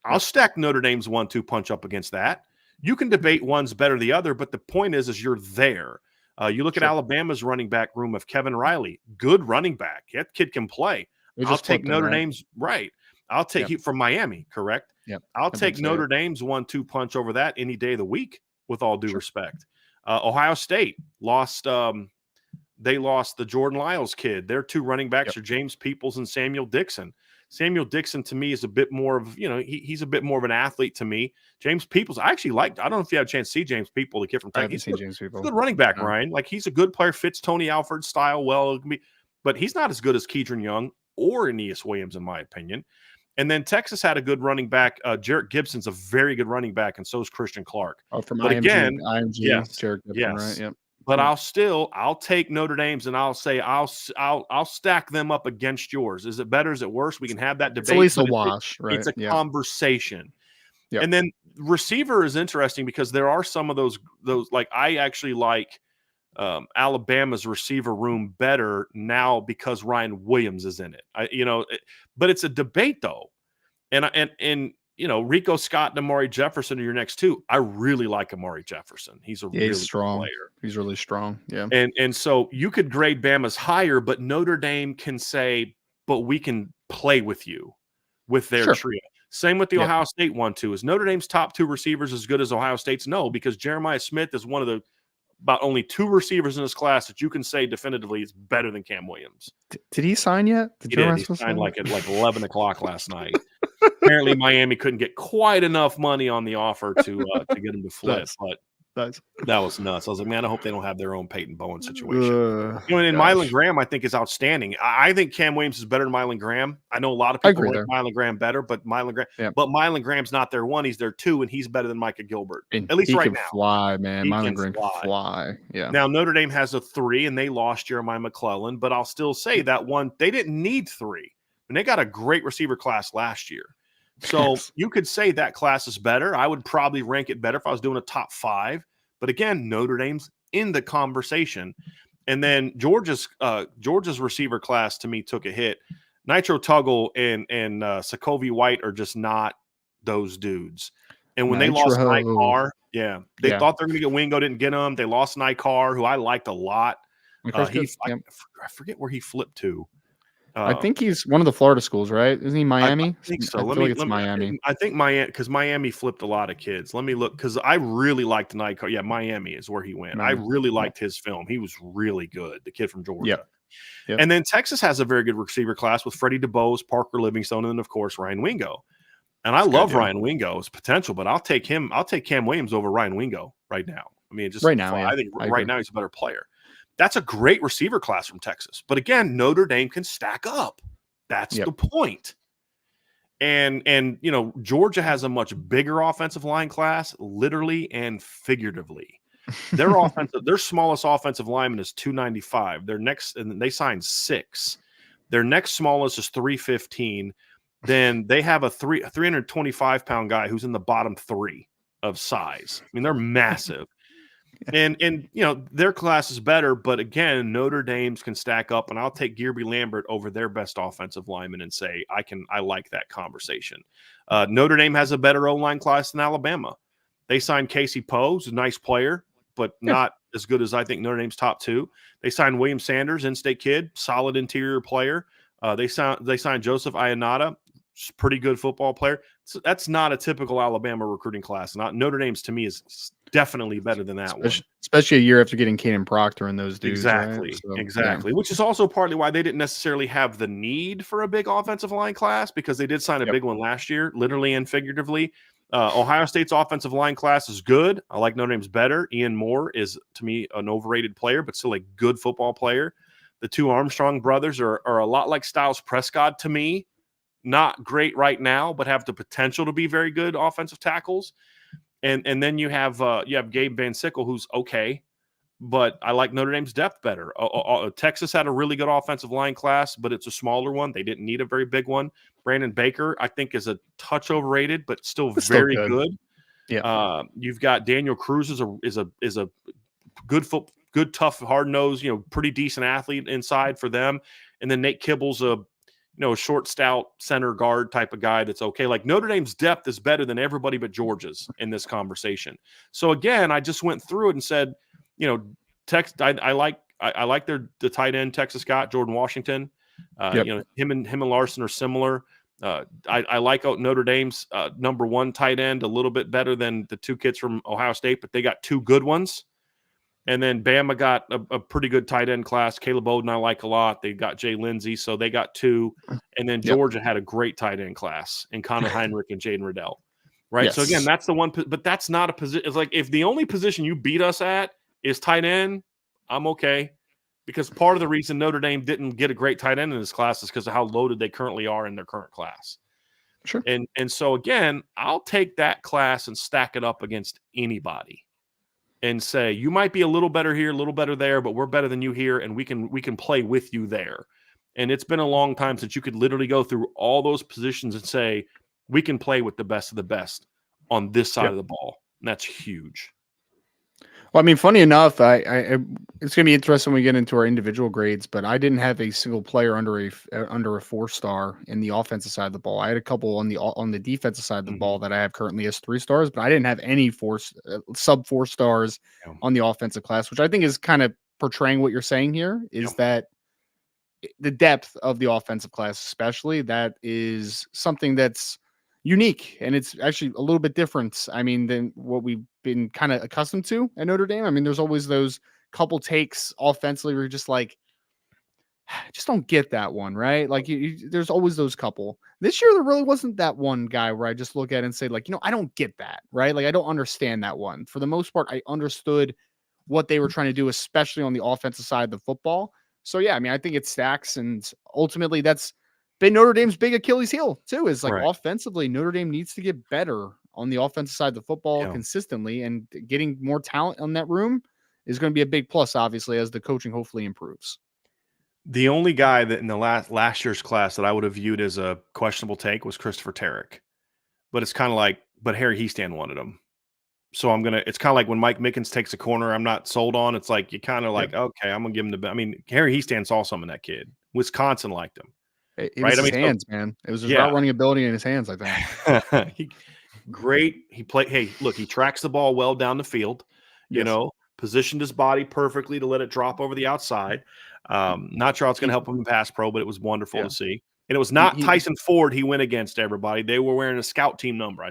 I'll Yep. stack Notre Dame's 1-2 punch up against that. You can debate one's better than the other, but the point is you're there. You look at Sure. Alabama's running back room of Kevin Riley, good running back. That kid can play. We I'll just take flipped him, Notre right? Dame's right. I'll take Yep. from Miami, correct? Yep. I'll I take believe so, Notre yep. Dame's 1-2 punch over that any day of the week, with all due Sure. respect. Ohio State lost. They lost the Jordan Lyles kid. Their two running backs are James Peoples and Samuel Dixon. Samuel Dixon to me is a bit more of, he's a bit more of an athlete to me. James Peoples, I actually liked. I don't know if you had a chance to see James Peoples, the kid from I Texas. haven't seen James People. He's a good running back, No. Ryan. Like he's a good player, fits Tony Alford's style well. But he's not as good as Keedron Young or Aeneas Williams, in my opinion. And then Texas had a good running back. Jarrett Gibson's a very good running back, and so is Christian Clark. Oh, from But IMG, again, yes, Jared Gibson, right? Yep. but Yeah. I'll take Notre Dame's and I'll say I'll stack them up against yours. Is it better? Is it worse? We can have that debate. It's at least a wash, right? It's a Yeah. conversation. Yep. And then receiver is interesting because there are some of those like I actually like Alabama's receiver room better now because Ryan Williams is in it. But it's a debate though. And Rico Scott and Amari Jefferson are your next two. I really like Amari Jefferson. He's a really strong good player. He's really strong. Yeah. And so you could grade Bama's higher, but Notre Dame can say, but we can play with you with their trio. Same with the Ohio State 1-2. Is Notre Dame's top two receivers as good as Ohio State's? No, because Jeremiah Smith is one of the about only two receivers in this class that you can say definitively is better than Cam Williams. Did he sign yet? He did. He signed like at 11 o'clock last night. Apparently, Miami couldn't get quite enough money on the offer to get him to flip, but that was nuts. I was like, man, I hope they don't have their own Peyton Bowen situation. And Mylan Graham, I think, is outstanding. I think Cam Williams is better than Mylan Graham. I know a lot of people like Mylan Graham better, but Mylan Graham's not their one. He's their two, and he's better than Micah Gilbert. And at least right now. He can fly, man. Mylan Graham can fly. Yeah. Now, Notre Dame has a 3, and they lost Jeremiah McClellan, but I'll still say that one, they didn't need 3. And they got a great receiver class last year. So you could say that class is better. I would probably rank it better if I was doing a top 5. But again, Notre Dame's in the conversation. And then Georgia's receiver class to me took a hit. Nitro Tuggle and Sokovie White are just not those dudes. And when they lost Nikar, they thought they were going to get Wingo, didn't get him. They lost Nikar, who I liked a lot. I forget where he flipped to. I think he's one of the Florida schools, right? Isn't he Miami? I think so. I feel like it's Miami. I think Miami, because Miami flipped a lot of kids. Let me look, because I really liked Nikar. Yeah, Miami is where he went. Miami. I really liked his film. He was really good, the kid from Georgia. Yep. And then Texas has a very good receiver class with Freddie DeBose, Parker Livingston, and, of course, Ryan Wingo. And I love Ryan Wingo's potential, but I'll take him. I'll take Cam Williams over Ryan Wingo right now. I mean, just right now, I think right now he's a better player. That's a great receiver class from Texas. But again, Notre Dame can stack up. That's the point. And Georgia has a much bigger offensive line class, literally and figuratively. Their smallest offensive lineman is 295. And they signed 6. Their next smallest is 315. Then they have a 325-pound guy who's in the bottom 3 of size. I mean, they're massive. And their class is better, but again, Notre Dame's can stack up, and I'll take Gearby Lambert over their best offensive lineman and say I like that conversation. Notre Dame has a better O-line class than Alabama. They signed Casey Poe, who's a nice player, but not as good as I think Notre Dame's top 2. They signed William Sanders, in-state kid, solid interior player. They signed Joseph Ionata, pretty good football player. So that's not a typical Alabama recruiting class. Not Notre Dame's to me is definitely better than that one. Especially a year after getting Kaden Proctor and those dudes, right? Exactly, So, exactly. Which is also partly why they didn't necessarily have the need for a big offensive line class, because they did sign a big one last year, literally and figuratively. Ohio State's offensive line class is good. I like Notre Dame's better. Ian Moore is, to me, an overrated player, but still a good football player. The two Armstrong brothers are a lot like Styles Prescott to me. Not great right now, but have the potential to be very good offensive tackles. And then you have Gabe Van Sickle, who's okay, but I like Notre Dame's depth better. Texas had a really good offensive line class, but it's a smaller one. They didn't need a very big one. Brandon Baker, I think, is a touch overrated, but still it's very still good. Yeah. You've got Daniel Cruz is a good, tough, hard nosed, pretty decent athlete inside for them. And then Nate Kibble's a short, stout center guard type of guy that's okay. Like Notre Dame's depth is better than everybody but Georgia's in this conversation. So again, I just went through it and said, I like the tight end Texas got, Jordan Washington. Him and Larson are similar. I like Notre Dame's number one tight end a little bit better than the two kids from Ohio State, but they got two good ones. And then Bama got a pretty good tight end class. Caleb Bowden I like a lot. They got Jay Lindsey, so they got two. And then Georgia had a great tight end class in Connor Heinrich and Jaden Riddell. Right? Yes. So again, that's the one, but that's not a position. It's like if the only position you beat us at is tight end, I'm okay. Because part of the reason Notre Dame didn't get a great tight end in this class is because of how loaded they currently are in their current class. Sure. And so again, I'll take that class and stack it up against anybody and say, you might be a little better here, a little better there, but we're better than you here, and we can play with you there. And it's been a long time since you could literally go through all those positions and say, we can play with the best of the best on this side of the ball. And that's huge. Well, I mean, funny enough, it's going to be interesting when we get into our individual grades, but I didn't have a single player under a 4-star in the offensive side of the ball. I had a couple on the defensive side of the ball that I have currently as 3 stars, but I didn't have any sub 4 stars on the offensive class, which I think is kind of portraying what you're saying here is that the depth of the offensive class, especially, that is something that's unique, and it's actually a little bit different, I mean, than what we've been kind of accustomed to at Notre Dame. I mean, there's always those couple takes offensively where you're just like, I just don't get that one, right? Like there's always those couple. This year there really wasn't that one guy where I just look at it and say like, I don't get that, right? Like I don't understand that one. For the most part, I understood what they were trying to do, especially on the offensive side of the football. So yeah, I mean, I think it stacks, and ultimately that's been Notre Dame's big Achilles heel too. Is like offensively, Notre Dame needs to get better on the offensive side of the football consistently, and getting more talent on that room is going to be a big plus, obviously, as the coaching hopefully improves. The only guy that in the last year's class that I would have viewed as a questionable take was Christopher Tarrick, but it's kind of like, but Harry Heastand wanted him. So it's kind of like when Mike Mickens takes a corner I'm not sold on. It's like, you kind of like, okay, I'm going to give him I mean, Harry Heastand saw some in that kid. Wisconsin liked him. It was his hands, man. It was his route running ability in his hands, I think. Great. Hey, look, he tracks the ball well down the field, positioned his body perfectly to let it drop over the outside. Not sure how it's going to help him in pass pro, but it was wonderful to see. And it was not Tyson Ford he went against, everybody. They were wearing a scout team number.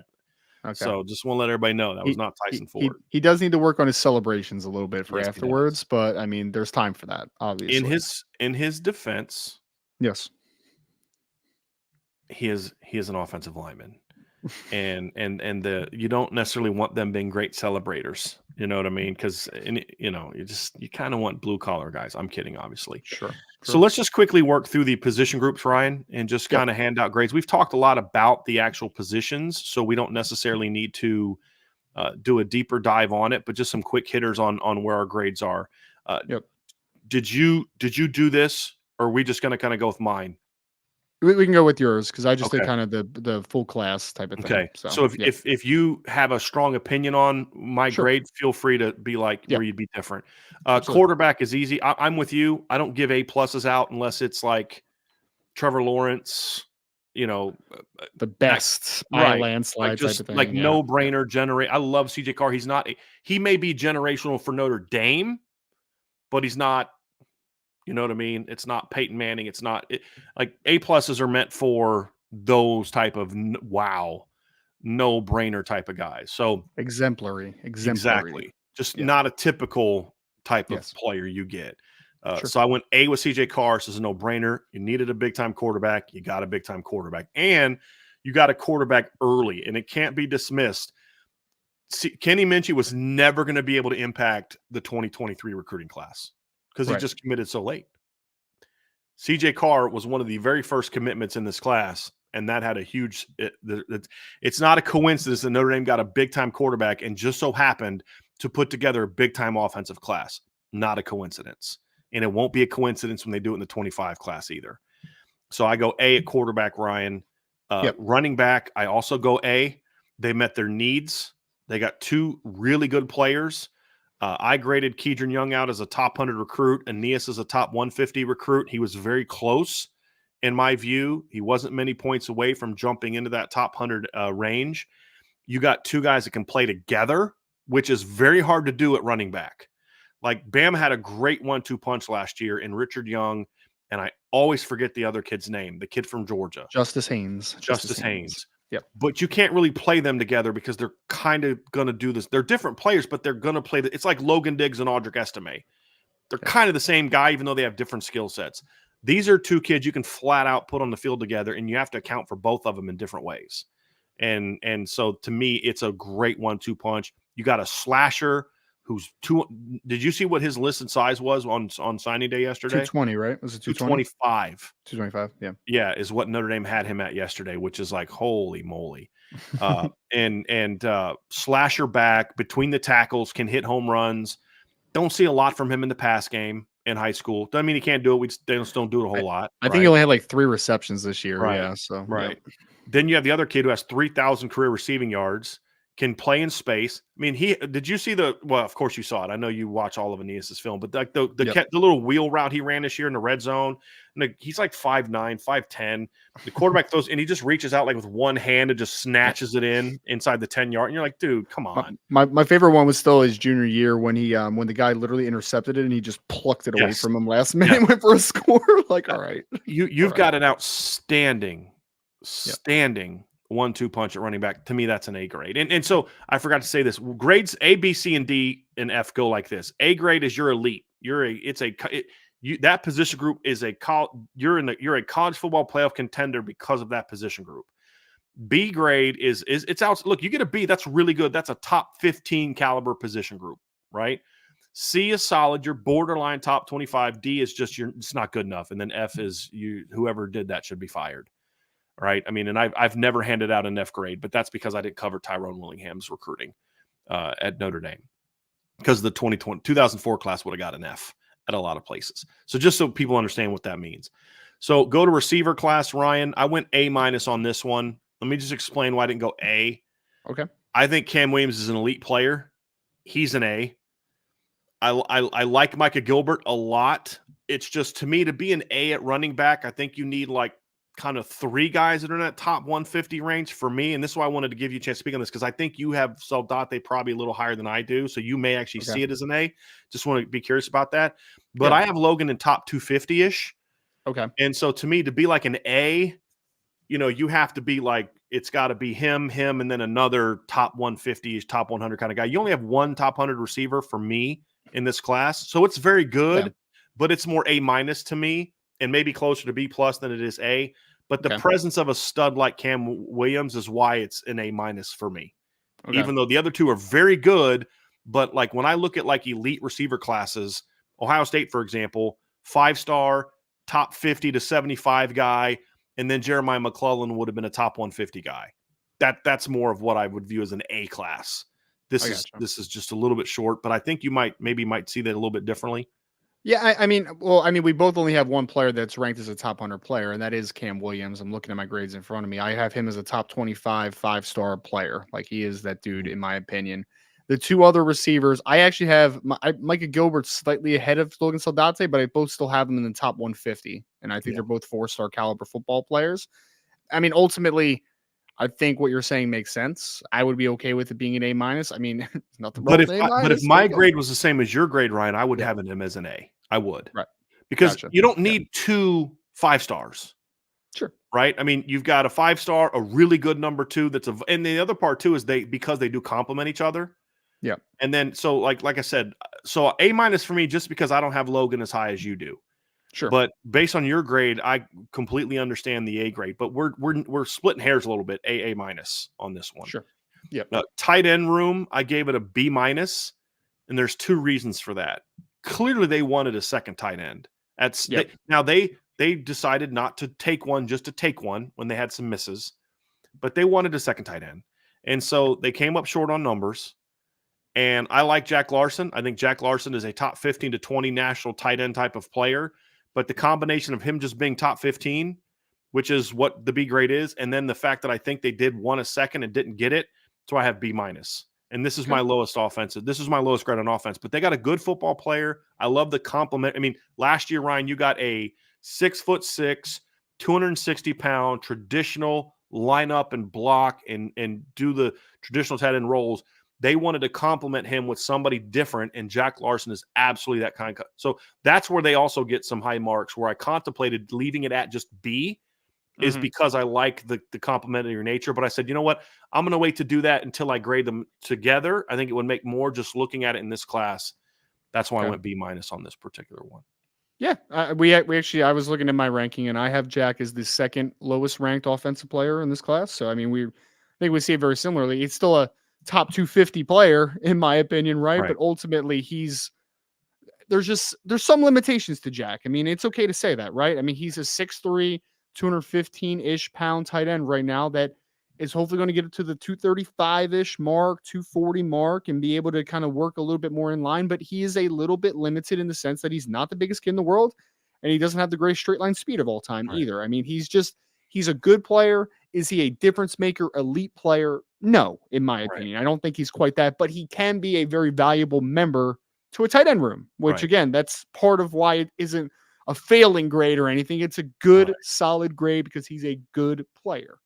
Okay. So just want to let everybody know that was not Tyson Ford. He does need to work on his celebrations a little bit for afterwards, but I mean, there's time for that, obviously. In his defense, yes, he is an offensive lineman, and you don't necessarily want them being great celebrators. You know what I mean? Because you kind of want blue collar guys. I'm kidding, obviously. Sure. So let's just quickly work through the position groups, Ryan, and just kind of hand out grades. We've talked a lot about the actual positions, so we don't necessarily need to do a deeper dive on it, but just some quick hitters on where our grades are. Did you do this, or are we just going to kind of go with mine? We can go with yours because I just did kind of the full class type of thing. Okay. So if you have a strong opinion on my grade, feel free to be like where you'd be different. Quarterback is easy. I'm with you. I don't give A+ out unless it's like Trevor Lawrence, the best by a landslide like just type of thing. Like no brainer generate. I love CJ Carr. He may be generational for Notre Dame, but he's not. You know what I mean? It's not Peyton Manning. It's not like A+ are meant for those type of wow, no brainer type of guys. So Exemplary. exactly, just Yeah. not a typical type of Yes. player you get. Sure. So I went A with CJ Carr. This is a no brainer. You needed a big time quarterback. You got a big time quarterback, and you got a quarterback early, and it can't be dismissed. Kenny Minchie was never going to be able to impact the 2023 recruiting class because he Right. just committed so late. CJ Carr was one of the very first commitments in this class, and that had a huge it's not a coincidence that Notre Dame got a big-time quarterback and just so happened to put together a big-time offensive class. Not a coincidence. And it won't be a coincidence when they do it in the 25 class either. So I go A at quarterback, Ryan. Yep. Running back, I also go A. They met their needs. They got two really good players. I graded Keedron Young out as a top 100 recruit. Aeneas as a top 150 recruit. He was very close in my view. He wasn't many points away from jumping into that top 100 range. You got two guys that can play together, which is very hard to do at running back. Like Bama had a great 1-2 punch last year in Richard Young, and I always forget the other kid's name, the kid from Georgia. Justice Haynes. Justice Haynes. Yep. But you can't really play them together because they're kind of going to do this. They're different players, but they're going to play. It's like Logan Diggs and Audric Estime. They're kind of the same guy, even though they have different skill sets. These are two kids you can flat out put on the field together, and you have to account for both of them in different ways. And so to me, it's a great 1-2 punch. You got a slasher who's two. Did you see what his listed size was on signing day yesterday? 220, right? Was it 220? 225. 225, yeah. Yeah, is what Notre Dame had him at yesterday, which is like, holy moly. And slasher back between the tackles, can hit home runs. Don't see a lot from him in the pass game in high school. Doesn't mean he can't do it. They just don't do it a whole lot. I think he only had like 3 receptions this year. Right. Yeah. So right. Yep. Then you have the other kid who has 3,000 career receiving yards, can play in space. I mean, did you see well, of course you saw it. I know you watch all of Aeneas' film, but like the little wheel route he ran this year in the red zone, and he's like 5'9", 5'10". The quarterback throws, and he just reaches out like with one hand and just snatches it inside the 10-yard. And you're like, dude, come on. My favorite one was still his junior year when he when the guy literally intercepted it and he just plucked it away from him last minute and went for a score. Like, all right. You've got an outstanding 1-2 punch at running back. To me, that's an A grade. And so I forgot to say this. Grades A, B, C, and D and F go like this. A grade is your elite. That position group is you're a college football playoff contender because of that position group. B grade is it's out. Look, you get a B, that's really good. That's a top 15 caliber position group, right? C is solid. You're borderline top 25. D is just it's not good enough. And then F is whoever did that should be fired. Right. I mean, and I've never handed out an F grade, but that's because I didn't cover Tyrone Willingham's recruiting at Notre Dame, because the 2004 class would have got an F at a lot of places. So just so people understand what that means. So go to receiver class, Ryan. I went A- on this one. Let me just explain why I didn't go A. Okay. I think Cam Williams is an elite player. He's an A. I like Micah Gilbert a lot. It's just, to me, to be an A at running back, I think you need like kind of 3 guys that are in that top 150 range for me. And this is why I wanted to give you a chance to speak on this, because I think you have Soldate probably a little higher than I do. So you may actually see it as an A. Just want to be curious about that. But I have Logan in top 250-ish. Okay. And so to me, to be like an A, you have to be like, it's got to be him, and then another top 150-ish, top 100 kind of guy. You only have one top 100 receiver for me in this class. So it's very good, but it's more A- to me, and maybe closer to B+ than it is A. But the presence of a stud like Cam Williams is why it's an A- for me. Even though the other two are very good, but like when I look at like elite receiver classes, Ohio State, for example, 5-star, top 50 to 75 guy, and then Jeremiah McClellan would have been a top 150 guy. That's more of what I would view as an A class. This is just a little bit short, but I think you might see that a little bit differently. Yeah, I mean, we both only have one player that's ranked as a top 100 player, and that is Cam Williams. I'm looking at my grades in front of me. I have him as a top 25 5-star player. Like, he is that dude, in my opinion. The two other receivers, I actually have Micah Gilbert slightly ahead of Logan Soldate, but I both still have them in the top 150, and I think they're both 4-star caliber football players. I mean, ultimately, I think what you're saying makes sense. I would be okay with it being an A-. I mean, nothing wrong with A-. But if my grade was the same as your grade, Ryan, I would have him as an A. I would. Right. Because you don't need 2 5-stars. Sure. right? I mean, you've got a 5-star, a really good number 2 and the other part too is because they do complement each other. Yeah. And then so like I said, so A minus for me just because I don't have Logan as high as you do. Sure. But based on your grade, I completely understand the A grade. But we're splitting hairs a little bit. A minus on this one. Sure. Yep. Tight end room, I gave it a B minus, and there's 2 reasons for that. Clearly, they wanted a second tight end. Yep. Now they decided not to take one just to take one when they had some misses, but they wanted a second tight end, and so they came up short on numbers. And I like Jack Larson. I think Jack Larson is a top 15 to 20 national tight end type of player. But the combination of him just being top 15, which is what the B grade is, and then the fact that I think they did want a second and didn't get it, so I have B minus. And this is Okay. my lowest offensive. This is my lowest grade on offense. But they got a good football player. I love the compliment. I mean, last year, Ryan, you got a 6'6", 260-pound traditional line up and block and do the traditional tight end rolls. They wanted to complement him with somebody different, and Jack Larson is absolutely that kind of. So that's where they also get some high marks. Where I contemplated leaving it at just B is because I like the complementary nature. But I said, you know what? I'm going to wait to do that until I grade them together. I think it would make more just looking at it in this class. That's why I went B minus on this particular one. Yeah, we actually, I was looking at my ranking, and I have Jack as the second lowest ranked offensive player in this class. So I mean, I think we see it very similarly. It's still a top 250 player in my opinion, right? Right. But ultimately, there's some limitations to Jack. I mean, it's okay to say that, right? I mean, he's a 6'3", 215-ish pound tight end right now that is hopefully going to get it to the 235-ish mark, 240 mark, and be able to kind of work a little bit more in line. But he is a little bit limited in the sense that he's not the biggest kid in the world, and he doesn't have the greatest straight line speed of all time Right. either. I mean, he's a good player. Is he a difference maker, elite player? No, in my opinion. I don't think he's quite that, but he can be a very valuable member to a tight end room, which Right. again, that's part of why it isn't a failing grade or anything. It's a good, solid grade because he's a good player.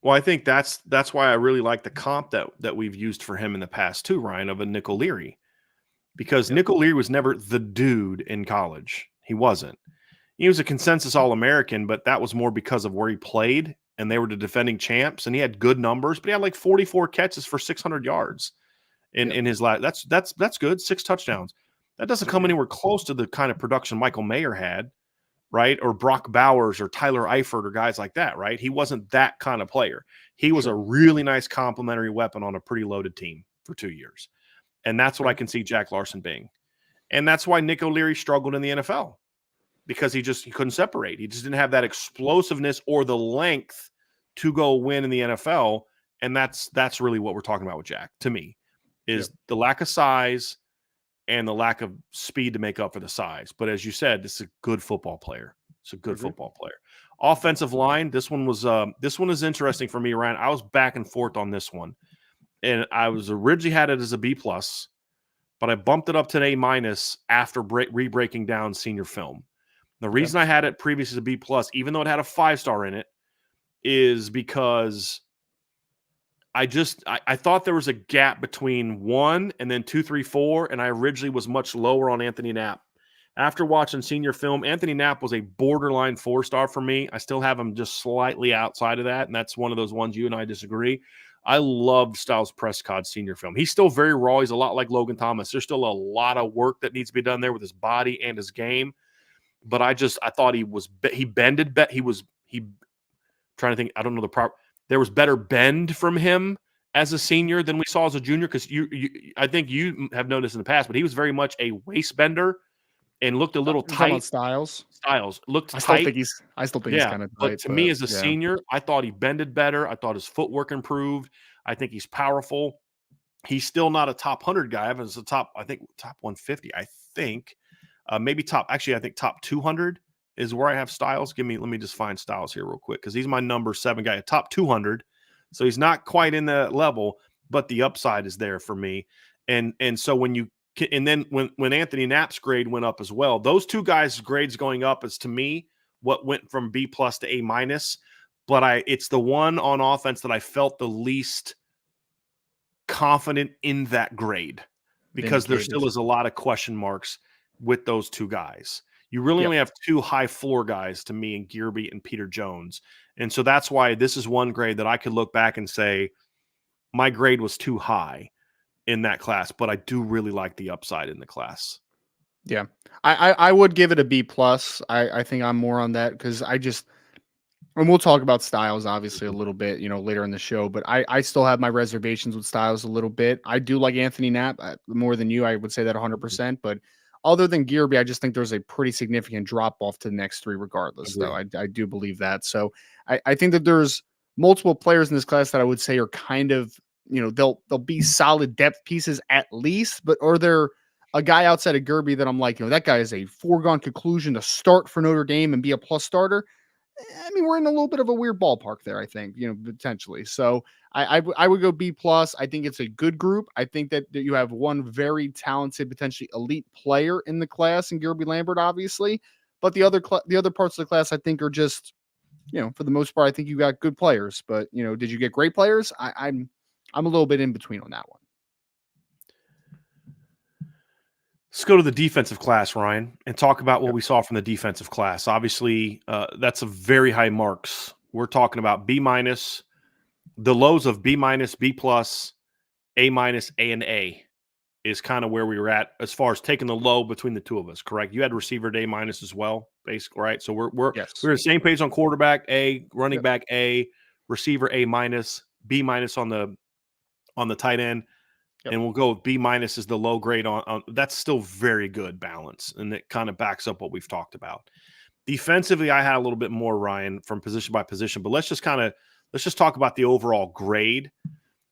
Well, I think that's why I really like the comp that we've used for him in the past too, Ryan, of a Nick O'Leary. Because Nick O'Leary was never the dude in college. He wasn't. He was a consensus All-American, but that was more because of where he played, and they were the defending champs, and he had good numbers, but he had like 44 catches for 600 yards in his last. That's good, 6 touchdowns. That doesn't come anywhere close to the kind of production Michael Mayer had, right? Or Brock Bowers or Tyler Eifert or guys like that, right? He wasn't that kind of player. He was a really nice complementary weapon on a pretty loaded team for 2 years. And that's what I can see Jack Larson being. And that's why Nick O'Leary struggled in the NFL, because he couldn't separate. He just didn't have that explosiveness or the length to go win in the NFL. And that's really what we're talking about with Jack, to me, is the lack of size and the lack of speed to make up for the size. But as you said, this is a good football player. It's a good football player. Offensive line, this one is interesting for me, Ryan. I was back and forth on this one. And I was originally had it as a B plus, but I bumped it up to an A minus after re-breaking down senior film. The reason I had it previously as a B plus, even though it had a 5-star in it, is because I thought there was a gap between 1 and then 2, 3, 4, and I originally was much lower on Anthony Knapp. After watching senior film, Anthony Knapp was a borderline 4-star for me. I still have him just slightly outside of that, and that's one of those ones you and I disagree. I loved Styles Prescott's senior film. He's still very raw. He's a lot like Logan Thomas. There's still a lot of work that needs to be done there with his body and his game. But I thought he bended. Trying to think. I don't know the proper. There was better bend from him as a senior than we saw as a junior. Because I think you have noticed in the past, but he was very much a waist bender and looked a little tight. Styles looked tight. I still think he's kind of tight. But to me, as a senior, I thought he bended better. I thought his footwork improved. I think he's powerful. He's still not a top 100 guy. He's a top 150. I think maybe top. Actually, I think top 200 is where I have Styles. Let me just find Styles here real quick, because he's my number 7 guy, top 200. So he's not quite in that level, but the upside is there for me. And so when Anthony Knapp's grade went up as well, those two guys' grades going up is, to me, what went from B plus to A minus. But it's the one on offense that I felt the least confident in that grade, because there still is a lot of question marks with those two guys. You really Yep. only have two high floor guys to me in Gearby and Peter Jones. And so that's why this is one grade that I could look back and say my grade was too high in that class, but I do really like the upside in the class. Yeah. I would give it a B plus. I think I'm more on that because and we'll talk about Styles obviously a little bit, later in the show, but I still have my reservations with Styles a little bit. I do like Anthony Knapp more than you. I would say that 100%, but other than Gearby, I just think there's a pretty significant drop off to the next three regardless, though. Agree. I do believe that. So I think that there's multiple players in this class that I would say are kind of, they'll be solid depth pieces at least, but are there a guy outside of Gerby that I'm like, that guy is a foregone conclusion to start for Notre Dame and be a plus starter? I mean, we're in a little bit of a weird ballpark there, I think, potentially. So I would go B plus. I think it's a good group. I think that you have one very talented, potentially elite player in the class, in Gilby Lambert, obviously. But the other parts of the class, I think, are just, for the most part, I think you got good players. But did you get great players? I'm a little bit in between on that one. Let's go to the defensive class, Ryan, and talk about what Yep. we saw from the defensive class. Obviously, that's a very high marks. We're talking about B minus, the lows of B minus, B plus, A minus, A, and A is kind of where we were at as far as taking the low between the two of us. Correct? You had receiver at A minus as well, basically, right? So we're Yes. the same page on quarterback A, running Yep. back A, receiver A minus, B minus on the tight end. Yep. And we'll go with B minus is the low grade on that's still very good balance. And it kind of backs up what we've talked about. Defensively, I had a little bit more, Ryan, from position by position, but let's just talk about the overall grade.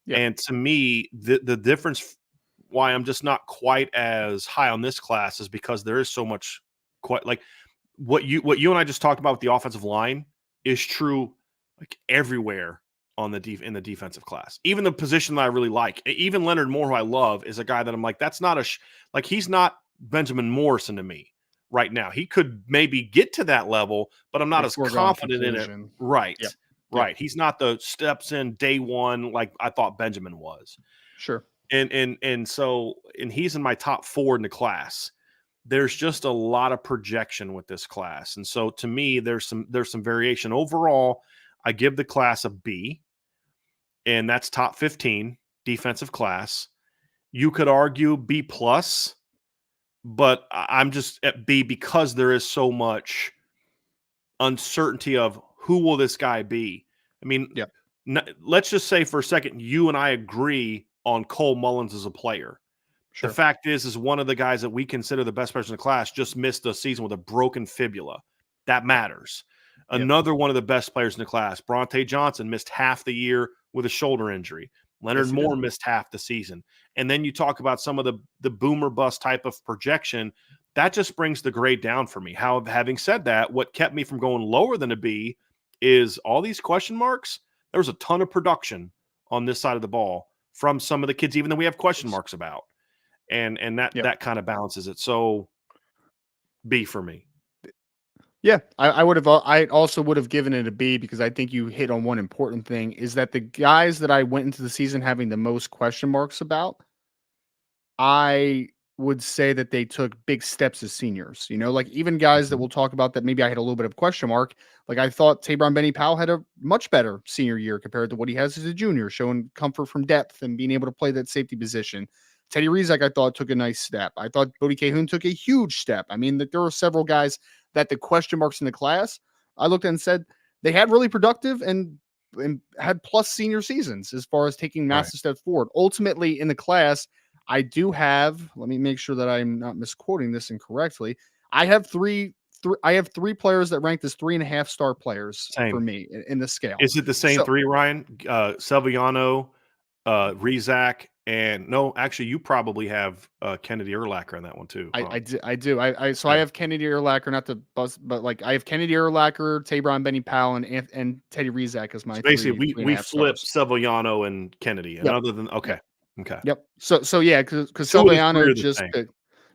Yeah. And to me, the difference why I'm just not quite as high on this class is because there is so much quite like what you and I just talked about with the offensive line is true like everywhere on in the defensive class. Even the position that I really like, even Leonard Moore, who I love, is a guy that I'm like, that's not like he's not Benjamin Morrison to me right now. He could maybe get to that level, but I'm not A as foregone confident in it. conclusion. Right. Yep. Right. Yep. He's not the steps in day one like I thought Benjamin was. Sure. And so he's in my top 4 in the class. There's just a lot of projection with this class. And so to me, there's some variation. Overall, I give the class a B, and that's top 15 defensive class. You could argue B plus, but I'm just at B because there is so much uncertainty of who will this guy be. I mean, Yep. let's just say for a second, you and I agree on Cole Mullins as a player. Sure. The fact is one of the guys that we consider the best person in the class just missed the season with a broken fibula. That matters. Yep. Another one of the best players in the class, Bronte Johnson, missed half the year with a shoulder injury. Leonard Moore missed half the season. And then you talk about some of the boomer bust type of projection. That just brings the grade down for me. Having said that, what kept me from going lower than a B is all these question marks. There was a ton of production on this side of the ball from some of the kids, even though we have question marks about. And that kind of balances it. So B for me. Yeah, I would have. I also would have given it a B because I think you hit on one important thing: is that the guys that I went into the season having the most question marks about, I would say that they took big steps as seniors. Like even guys that we'll talk about that maybe I had a little bit of question mark. Like I thought Tabron Benny Powell had a much better senior year compared to what he has as a junior, showing comfort from depth and being able to play that safety position. Teddy Rizak, I thought, took a nice step. I thought Bodie Cahoon took a huge step. I mean, there were several guys that the question marks in the class, I looked at and said they had really productive and had plus senior seasons as far as taking massive steps forward. Ultimately, in the class, I do have. Let me make sure that I'm not misquoting this incorrectly. I have three players that ranked as 3.5 star players for me in the scale. Is it the same three, Ryan? Selviano, Rizak, and no, actually, you probably have Kennedy Urlacher on that one too. Huh? I do. I have Kennedy Urlacher, not to bust, but like I have Kennedy Urlacher, Tabron Benny Powell, and Teddy Rizak as my so basically, three we and a half flip stars. Selviano and Kennedy, and other than okay. Yep. So yeah, because Two of the three Selviano are the just same.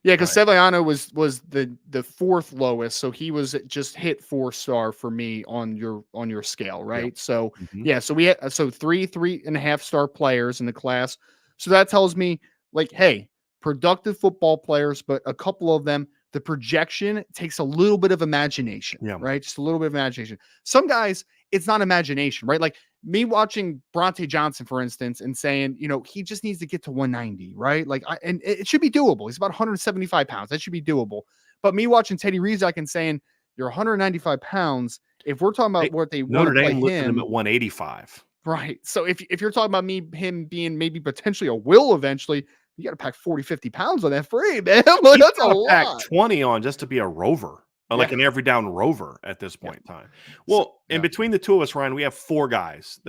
because Sevillano was the fourth lowest, so he was just hit 4-star for me on your scale, right? Yep. So Mhm. yeah, so we had 3.5 star players in the class. So that tells me like, hey, productive football players, but a couple of them the projection takes a little bit of imagination, Yeah. right? Just a little bit of imagination. Some guys, it's not imagination, right? Like me watching Bronte Johnson, for instance, and saying, he just needs to get to 190, right? Like, and it should be doable. He's about 175 pounds. That should be doable. But me watching Teddy Rizak and saying, you're 195 pounds. If we're talking about what they want Notre to play Dame listed him him, at 185. right? So if you're talking about him being maybe potentially a will eventually, you got to pack 40, 50 pounds on that frame, man. Like, that's a Pack lot. 20 on just to be a rover, like Yeah. an every down rover at this point in time. So, Well, in between the two of us, Ryan, we have 4 guys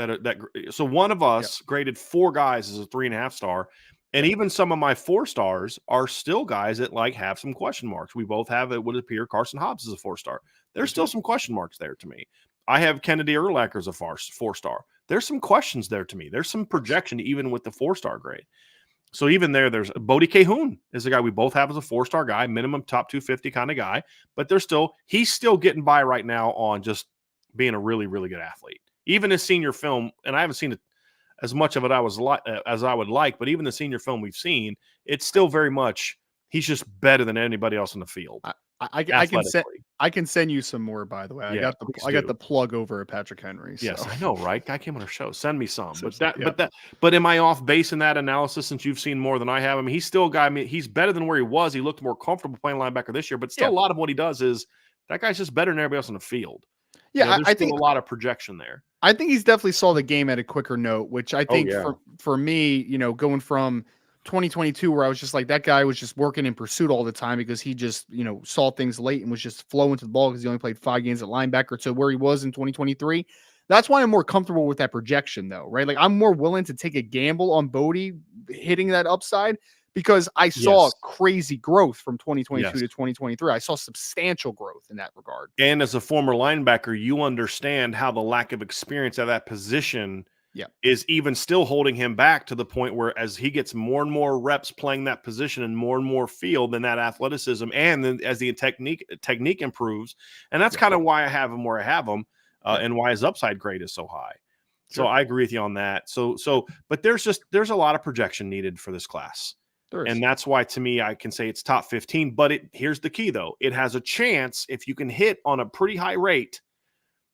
so one of us graded 4 guys as a 3.5 star. And even some of my 4 stars are still guys that have some question marks. We both have, it would appear, Carson Hobbs is a 4 star. There's still some question marks there to me. I have Kennedy Urlacher as a 4 star. There's some questions there to me. There's some projection even with the 4-star grade. So even there's Bodie Cahoon is a guy we both have as a 4-star guy, minimum top 250 kind of guy, but he's still getting by right now on just being a really, really good athlete. Even his senior film, and I haven't seen it as much of it as I would like, but even the senior film we've seen, it's still very much he's just better than anybody else in the field. I can send you some more, by the way. Yeah, I got the plug over at Patrick Henry. So. Yes, I know, right? Guy came on our show. Send me some. So, But am I off base in that analysis since you've seen more than I have? I mean, he's still a guy. I mean, he's better than where he was. He looked more comfortable playing linebacker this year, but still a lot of what he does is that guy's just better than everybody else in the field. Yeah, I think a lot of projection there. I think he's definitely saw the game at a quicker note, which I think for me, going from 2022 where I was just like, that guy was just working in pursuit all the time because he just, saw things late and was just flowing to the ball because he only played 5 games at linebacker to where he was in 2023. That's why I'm more comfortable with that projection though, right? Like I'm more willing to take a gamble on Bodie hitting that upside because I saw crazy growth from 2022 to 2023. I saw substantial growth in that regard. And as a former linebacker, you understand how the lack of experience at that position is even still holding him back to the point where as he gets more and more reps playing that position and more field than that athleticism, and then as the technique improves, and that's kind of why I have him where I have him, and why his upside grade is so high. So I agree with you on that. But there's a lot of projection needed for this class. And that's why, to me, I can say it's top 15. But here's the key, though. It has a chance, if you can hit on a pretty high rate,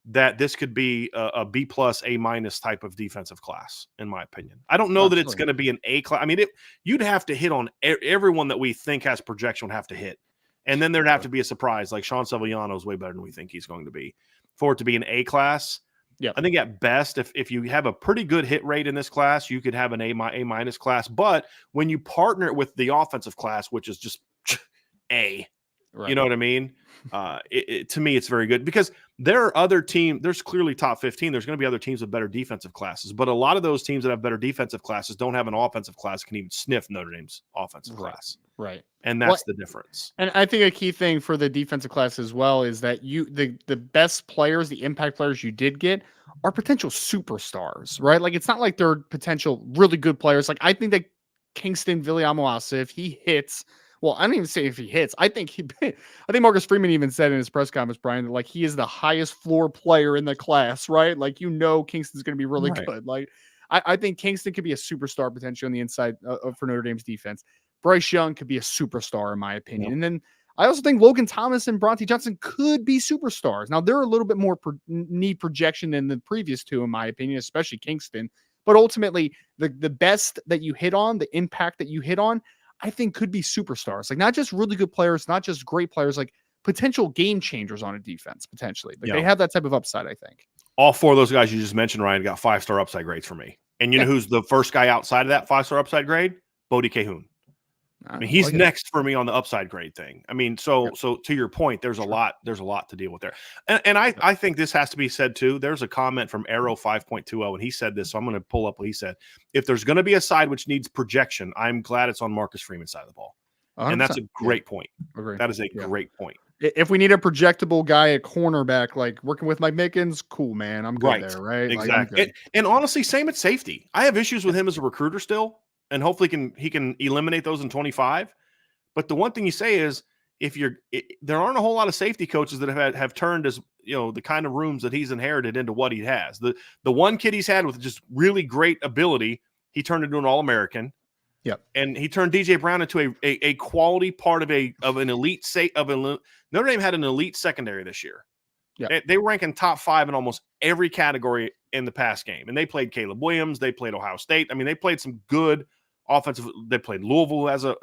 that this could be a B+, A- type of defensive class, in my opinion. I don't know that it's going to be an A class. I mean, you'd have to hit on everyone that we think has projection would have to hit. And then there'd have to be a surprise, like Sean Sevillano is way better than we think he's going to be. For it to be an A class, I think at best, if you have a pretty good hit rate in this class, you could have an A- class. But when you partner it with the offensive class, which is just A, you know what I mean? To me, it's very good because there are other teams. There's clearly top 15. There's going to be other teams with better defensive classes, but a lot of those teams that have better defensive classes don't have an offensive class can even sniff Notre Dame's offensive class. Right. And that's the difference. And I think a key thing for the defensive class as well is that the best players, the impact players you did get are potential superstars, right? Like it's not like they're potential really good players. Like I think that Kingston Viliamoasa, if he hits, well, I don't even say if he hits. I think Marcus Freeman even said in his press conference, Brian, that like he is the highest floor player in the class, right? Like Kingston's going to be really good. Like I think Kingston could be a superstar potentially on the inside for Notre Dame's defense. Bryce Young could be a superstar in my opinion, and then I also think Logan Thomas and Bronte Johnson could be superstars. Now they're a little bit more need projection than the previous two, in my opinion, especially Kingston. But ultimately, the best that you hit on, the impact that you hit on, I think could be superstars. Like not just really good players, not just great players, like potential game changers on a defense, potentially. Like they have that type of upside, I think. All 4 of those guys you just mentioned, Ryan, got 5-star upside grades for me. And you know who's the first guy outside of that 5-star upside grade? Bodie Cahoon. I mean, he's next for me on the upside grade thing. I mean, so to your point, there's a lot to deal with there. And I think this has to be said too. There's a comment from Arrow 5.20, and he said this, so I'm going to pull up what he said. If there's going to be a side which needs projection, I'm glad it's on Marcus Freeman's side of the ball. 100%. And that's a great point. That is a great point. If we need a projectable guy at cornerback, like working with Mike Mickens, cool, man. I'm good there, right? Exactly. Like, and honestly, same at safety. I have issues with him as a recruiter still. And hopefully he can eliminate those in 25. But the one thing you say is there aren't a whole lot of safety coaches that have turned as the kind of rooms that he's inherited into what he has. The one kid he's had with just really great ability, he turned into an All-American. Yep. And he turned DJ Brown into a quality part of an elite Notre Dame had an elite secondary this year. Yep. They were ranking top 5 in almost every category in the past game. And they played Caleb Williams. They played Ohio State. I mean, they played some good offensive. They played Louisville as an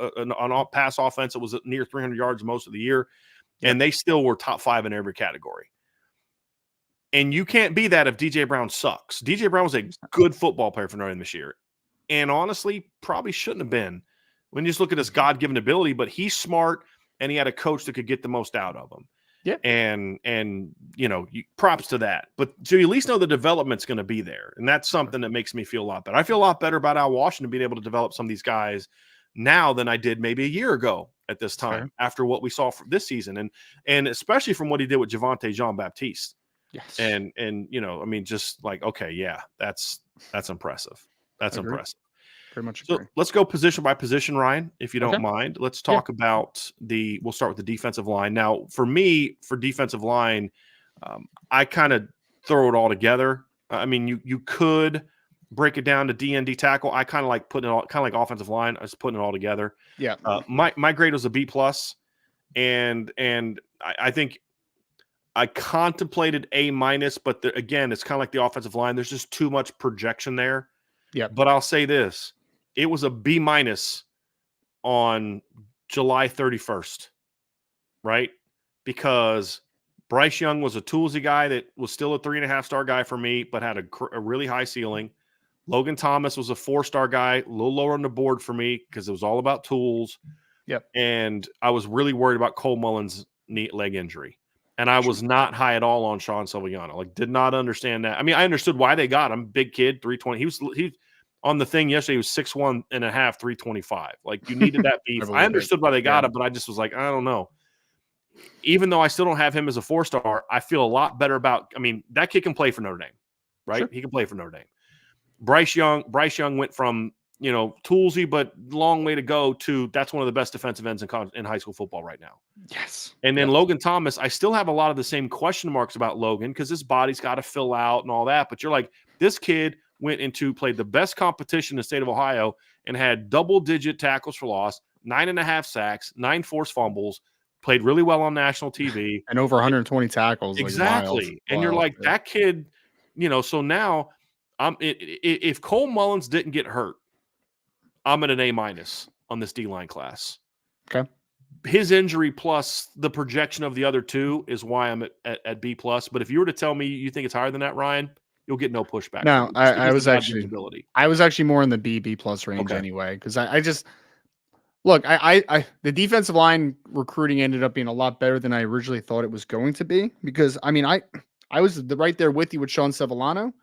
pass offense. It was near 300 yards most of the year. Yep. And they still were top 5 in every category. And you can't be that if DJ Brown sucks. DJ Brown was a good football player for Notre Dame this year. And honestly, probably shouldn't have been when you just look at his God-given ability, but he's smart and he had a coach that could get the most out of him. Yeah. And props to that. But so you at least know the development's going to be there. And that's something that makes me feel a lot better. I feel a lot better about Al Washington being able to develop some of these guys now than I did maybe a year ago at this time after what we saw from this season. And especially from what he did with Javonte Jean-Baptiste. Yes. And I mean, just like, okay, yeah, that's impressive. That's impressive. Pretty much agree. So let's go position by position, Ryan, if you don't mind. Let's talk about we'll start with the defensive line. Now, for me, for defensive line, I kind of throw it all together. I mean, you could break it down to D tackle. I kind of like putting it all, kind of like offensive line. I was putting it all together. Yeah. My grade was a B+, and I think I contemplated A-, but again, it's kind of like the offensive line. There's just too much projection there. Yeah. But I'll say this. It was a B- on July 31st, right? Because Bryce Young was a toolsy guy that was still a 3.5-star guy for me, but had a really high ceiling. Logan Thomas was a 4-star guy, a little lower on the board for me because it was all about tools. Yep. And I was really worried about Cole Mullen's leg injury. And I was not high at all on Sean Silviano. Like, did not understand that. I mean, I understood why they got him. Big kid, 320. He on the thing yesterday, he was 6'1 and a half, 325. Like, you needed that beef. I understood why they got him, but I just was like, I don't know. Even though I still don't have him as a 4-star, I feel a lot better about. I mean, that kid can play for Notre Dame, right? Sure. He can play for Notre Dame. Bryce Young went from toolsy but long way to go to that's one of the best defensive ends in high school football right now. Yes. And then Logan Thomas, I still have a lot of the same question marks about Logan because his body's got to fill out and all that. But you're like, this kid played the best competition in the state of Ohio and had double-digit tackles for loss, 9.5 sacks, 9 forced fumbles, played really well on national TV. And over 120 tackles. Exactly. Like and you're like, that kid, so now if Cole Mullins didn't get hurt, I'm at an A- on this D-line class. Okay. His injury plus the projection of the other two is why I'm at B+. But if you were to tell me you think it's higher than that, Ryan, you'll get no pushback. No, I was actually more in the B+ range anyway, because I just look. I the defensive line recruiting ended up being a lot better than I originally thought it was going to be, because I mean I was right there with you with Sean Sevillano.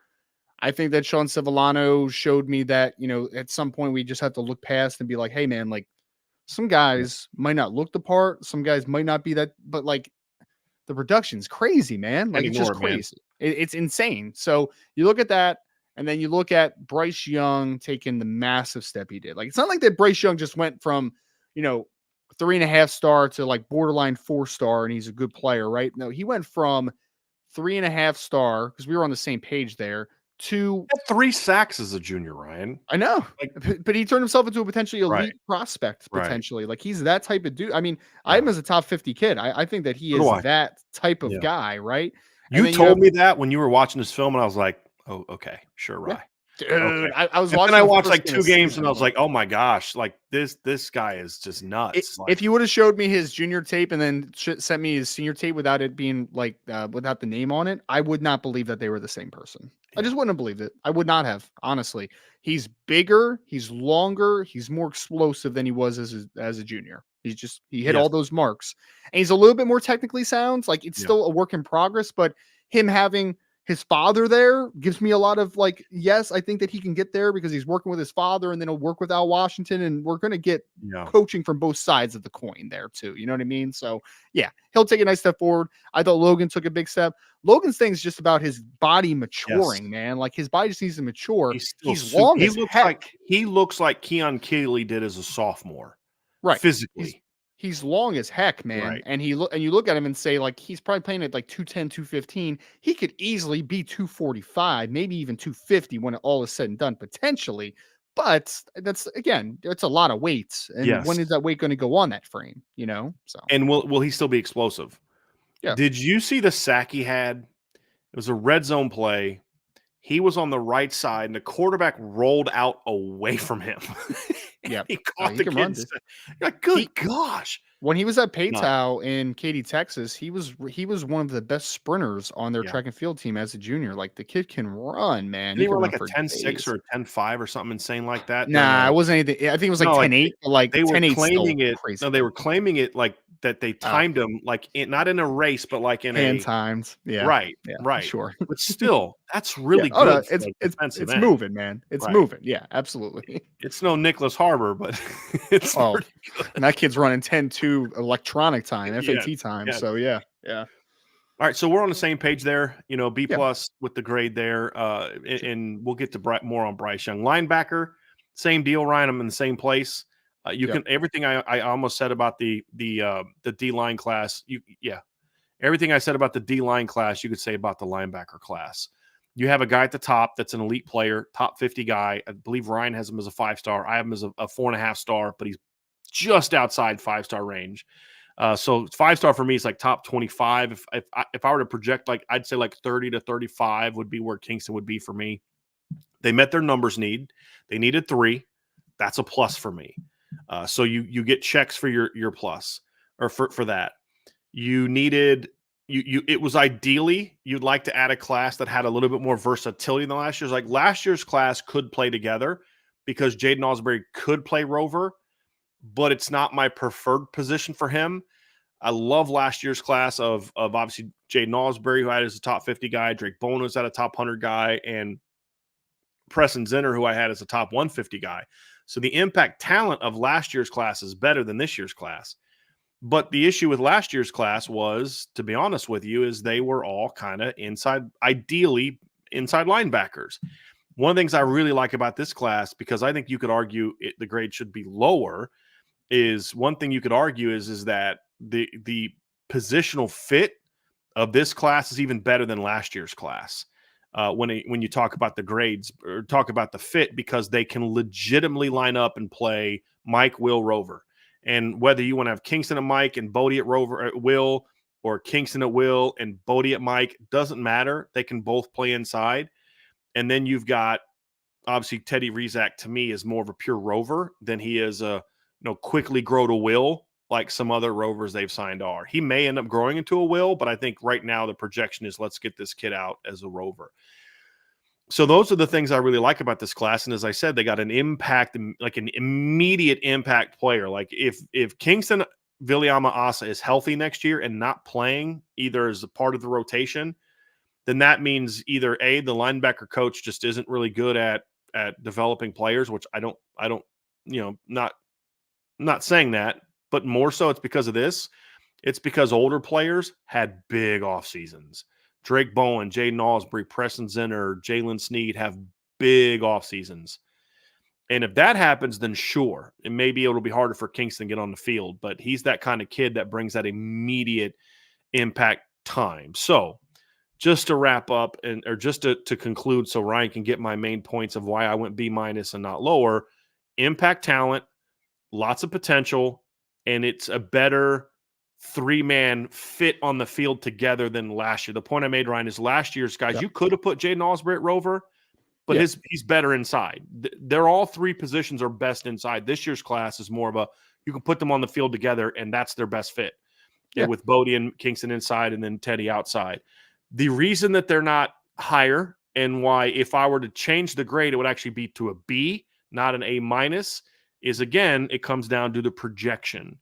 I think that Sean Sevillano showed me that at some point we just have to look past and be like, hey man, like some guys might not look the part, some guys might not be that, but like the production's crazy, man. Like it's just crazy. It's insane. So you look at that, and then you look at Bryce Young taking the massive step he did. Like, it's not like that Bryce Young just went from, 3.5-star to like borderline 4-star and he's a good player, right? No, he went from 3.5-star, because we were on the same page there, to 3 sacks as a junior, Ryan. I know, but he turned himself into a potentially elite prospect, potentially. Like, he's that type of dude. I mean, I have him as a top 50 kid. I think that he is that type of guy, right? You told me that when you were watching this film, and I was like, oh, okay, sure, Ryan. Dude, okay. I was watching. And I watched like 2 games, and I was like, "Oh my gosh! Like this guy is just nuts." If you would have showed me his junior tape and then sent me his senior tape without it being like without the name on it, I would not believe that they were the same person. I just wouldn't have believed it. I would not have, honestly. He's bigger, he's longer, he's more explosive than he was as a junior. He hit all those marks, and he's a little bit more technically sound. Like, it's still a work in progress, but him having his father there gives me a lot of like, yes, I think that he can get there because he's working with his father, and then he'll work with Al Washington, and we're going to get coaching from both sides of the coin there too. You know what I mean? So yeah, he'll take a nice step forward. I thought Logan took a big step. Logan's thing is just about his body maturing, man. Like, his body just needs to mature. He's long as heck. He looks like Keon Keeley did as a sophomore. Right. Physically. He's long as heck, man. Right. And you look at him and say, like, he's probably playing at like 210, 215. He could easily be 245, maybe even 250 when it all is said and done, potentially. But that's again, it's a lot of weight. And when Yes. is that weight going to go on that frame? So And will he still be explosive? yeah, Did you see the sack he had? It was a red zone play. He was on the right side, and the quarterback rolled out away from him. yeah. He No, caught he the can kid. run, dude. Like, good He gosh. When he was at Not Paytow in Katy, Texas, he was one of the best sprinters on their yeah. track and field team as a junior. Like the kid can run, man. Didn't He he can run run like a for 10.6 days. or a 10.5 or something insane like that during Nah, a it wasn't anything. I think it was like no, like 10-8, but like they were 10-8 claiming still it no, crazy. they were claiming it like that they Oh, timed him like not in a race, but like in hand a times. Yeah. right, Yeah, right. sure. But still, that's Yeah. really Oh no, good for it's a it's defensive it's end. moving, man. It's Right. moving. Yeah, absolutely. It's no Nicholas Harbor, but it's Oh, pretty and that kid's running 10-2 electronic time, yes, FAT time. yes. So yeah, yeah, All right, so we're on the same page there. B yeah. plus with the grade there, Sure. and we'll get to more on Bryce Young. Linebacker, same deal, Ryan. I'm in the same place. You Yep. can everything I almost said about the D line class. Everything I said about the D line class, you could say about the linebacker class. You have a guy at the top that's an elite player, top 50 guy. I believe Ryan has him as a 5-star. I have him as a 4.5-star, but he's just outside 5-star range. So 5-star for me is like top 25. If I were to project, like I'd say like 30 to 35 would be where Kingston would be for me. They met their numbers need. They needed 3. That's a plus for me. So you get checks for your plus or for that. You needed it was ideally you'd like to add a class that had a little bit more versatility than last year's. Like last year's class could play together because Jaden Osbury could play rover, but it's not my preferred position for him. I love last year's class of obviously Jaden Osbury, who I had as a top 50 guy, Drake Bono was at a top 100 guy, and Preston Zinner, who I had as a top 150 guy. So the impact talent of last year's class is better than this year's class. But the issue with last year's class was, to be honest with you, is they were all kind of ideally inside linebackers. One of the things I really like about this class, because I think you could argue the grade should be lower, is one thing you could argue is that the positional fit of this class is even better than last year's class. When you talk about the grades or talk about the fit, because they can legitimately line up and play Mike, Will, Rover. And whether you want to have Kingston at Mike and Bodie at Rover at Will, or Kingston at Will and Bodie at Mike, doesn't matter. They can both play inside. And then you've got obviously Teddy Rizak, to me, is more of a pure rover than he is a quickly grow to Will like some other rovers they've signed are. He may end up growing into a Will, but I think right now the projection is let's get this kid out as a rover. So those are the things I really like about this class. And as I said, they got an impact, like an immediate impact player. Like if Kingston Viliama Asa is healthy next year and not playing either as a part of the rotation, then that means either A, the linebacker coach just isn't really good at developing players, which I don't, not saying that, but more so it's because of this. It's because older players had big off seasons. Drake Bowen, Jaden Osbury, Preston Zinner, Jalen Sneed have big off seasons. And if that happens, then sure, and maybe it'll be harder for Kingston to get on the field, but he's that kind of kid that brings that immediate impact time. So just to wrap up or just to conclude, so Ryan can get my main points of why I went B- and not lower. Impact talent, lots of potential, and it's a better 3-man fit on the field together than last year. The point I made, Ryan, is last year's guys, Yeah. you could have put Jaden Osbury at Rover, but Yeah. he's better inside. They're all 3 positions are best inside. This year's class is more of you can put them on the field together, and that's their best fit. Yeah. With Bodie and Kingston inside and then Teddy outside. The reason that they're not higher, and why if I were to change the grade, it would actually be to a B, not an A-, is again, it comes down to the projection.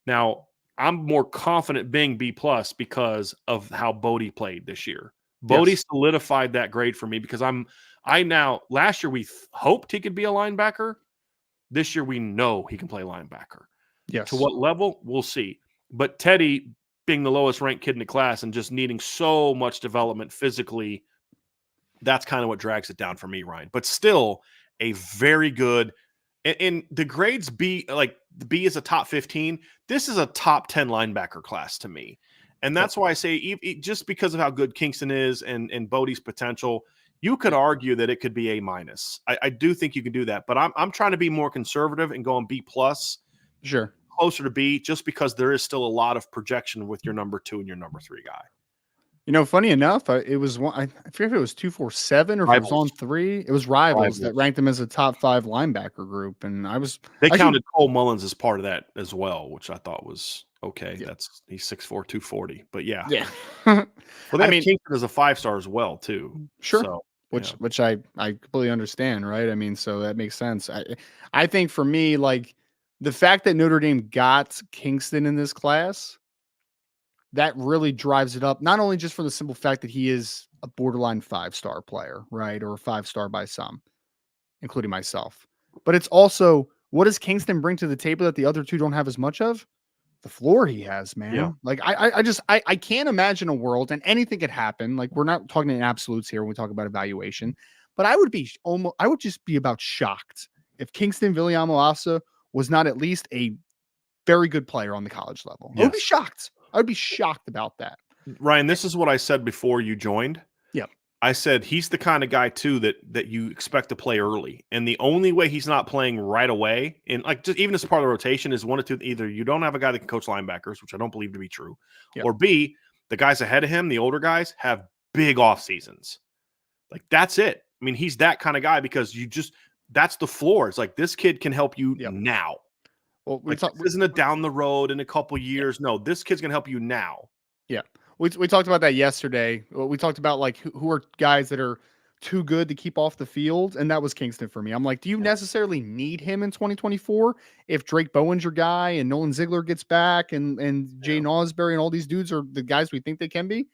Now, I'm more confident being B+ because of how Bodie played this year. Bodie Yes. solidified that grade for me because last year we hoped he could be a linebacker. This year we know he can play linebacker. Yes. To what level? We'll see. But Teddy, being the lowest ranked kid in the class and just needing so much development physically, that's kind of what drags it down for me, Ryan. But still a very good, and the grades B, like the B is a top 15. This is a top 10 linebacker class to me. And that's why I say just because of how good Kingston is and Bodie's potential, You could argue that it could be A minus. I do think you can do that, but I'm trying to be more conservative and going B plus, Sure. closer to B, just because there is still a lot of projection with your number 2 and your number 3 guy. Funny enough, it was one. I forget if it was 247 or if it was on Rivals. 3. It was Rivals that Rivals. ranked him as a top 5 linebacker group, and They actually, counted Cole Mullins as part of that as well, which I thought was okay. yeah, He's 6'4", 240. But yeah. yeah. Well, they I have mean, Kingston as a 5-star as well, too. sure. So, yeah. Which I completely understand, right? I mean, so that makes sense. I think for me, like the fact that Notre Dame got Kingston in this class, that really drives it up. Not only just for the simple fact that he is a borderline 5-star player, right, or a 5-star by some, including myself, but it's also what does Kingston bring to the table that the other two don't have as much of? The floor he has, Yeah. man. Like I can't imagine a world, and anything could happen. Like we're not talking in absolutes here when we talk about evaluation, but I would just be about shocked if Kingston Viliamu-Asa was not at least a very good player on the college level. I would be Yes. shocked. I would be shocked about that. Ryan, this is what I said before you joined. Yep. I said he's the kind of guy too that you expect to play early, and the only way he's not playing right away, and like just even as part of the rotation, is one or two: either you don't have a guy that can coach linebackers, which I don't believe to be true, Yep. or B, the guys ahead of him, the older guys, have big off seasons. Like that's it. I mean, he's that kind of guy because that's the floor. It's like this kid can help you Yep. now. Well, Like this isn't a down the road in a couple years. No, this kid's gonna help you now. Yeah. We talked about that yesterday. We talked about like who are guys that are too good to keep off the field, and that was Kingston for me. I'm like, do you necessarily need him in 2024 if Drake Bowen's your guy and Nolan Ziegler gets back and Jay Nosbury and all these dudes are the guys we think they can be?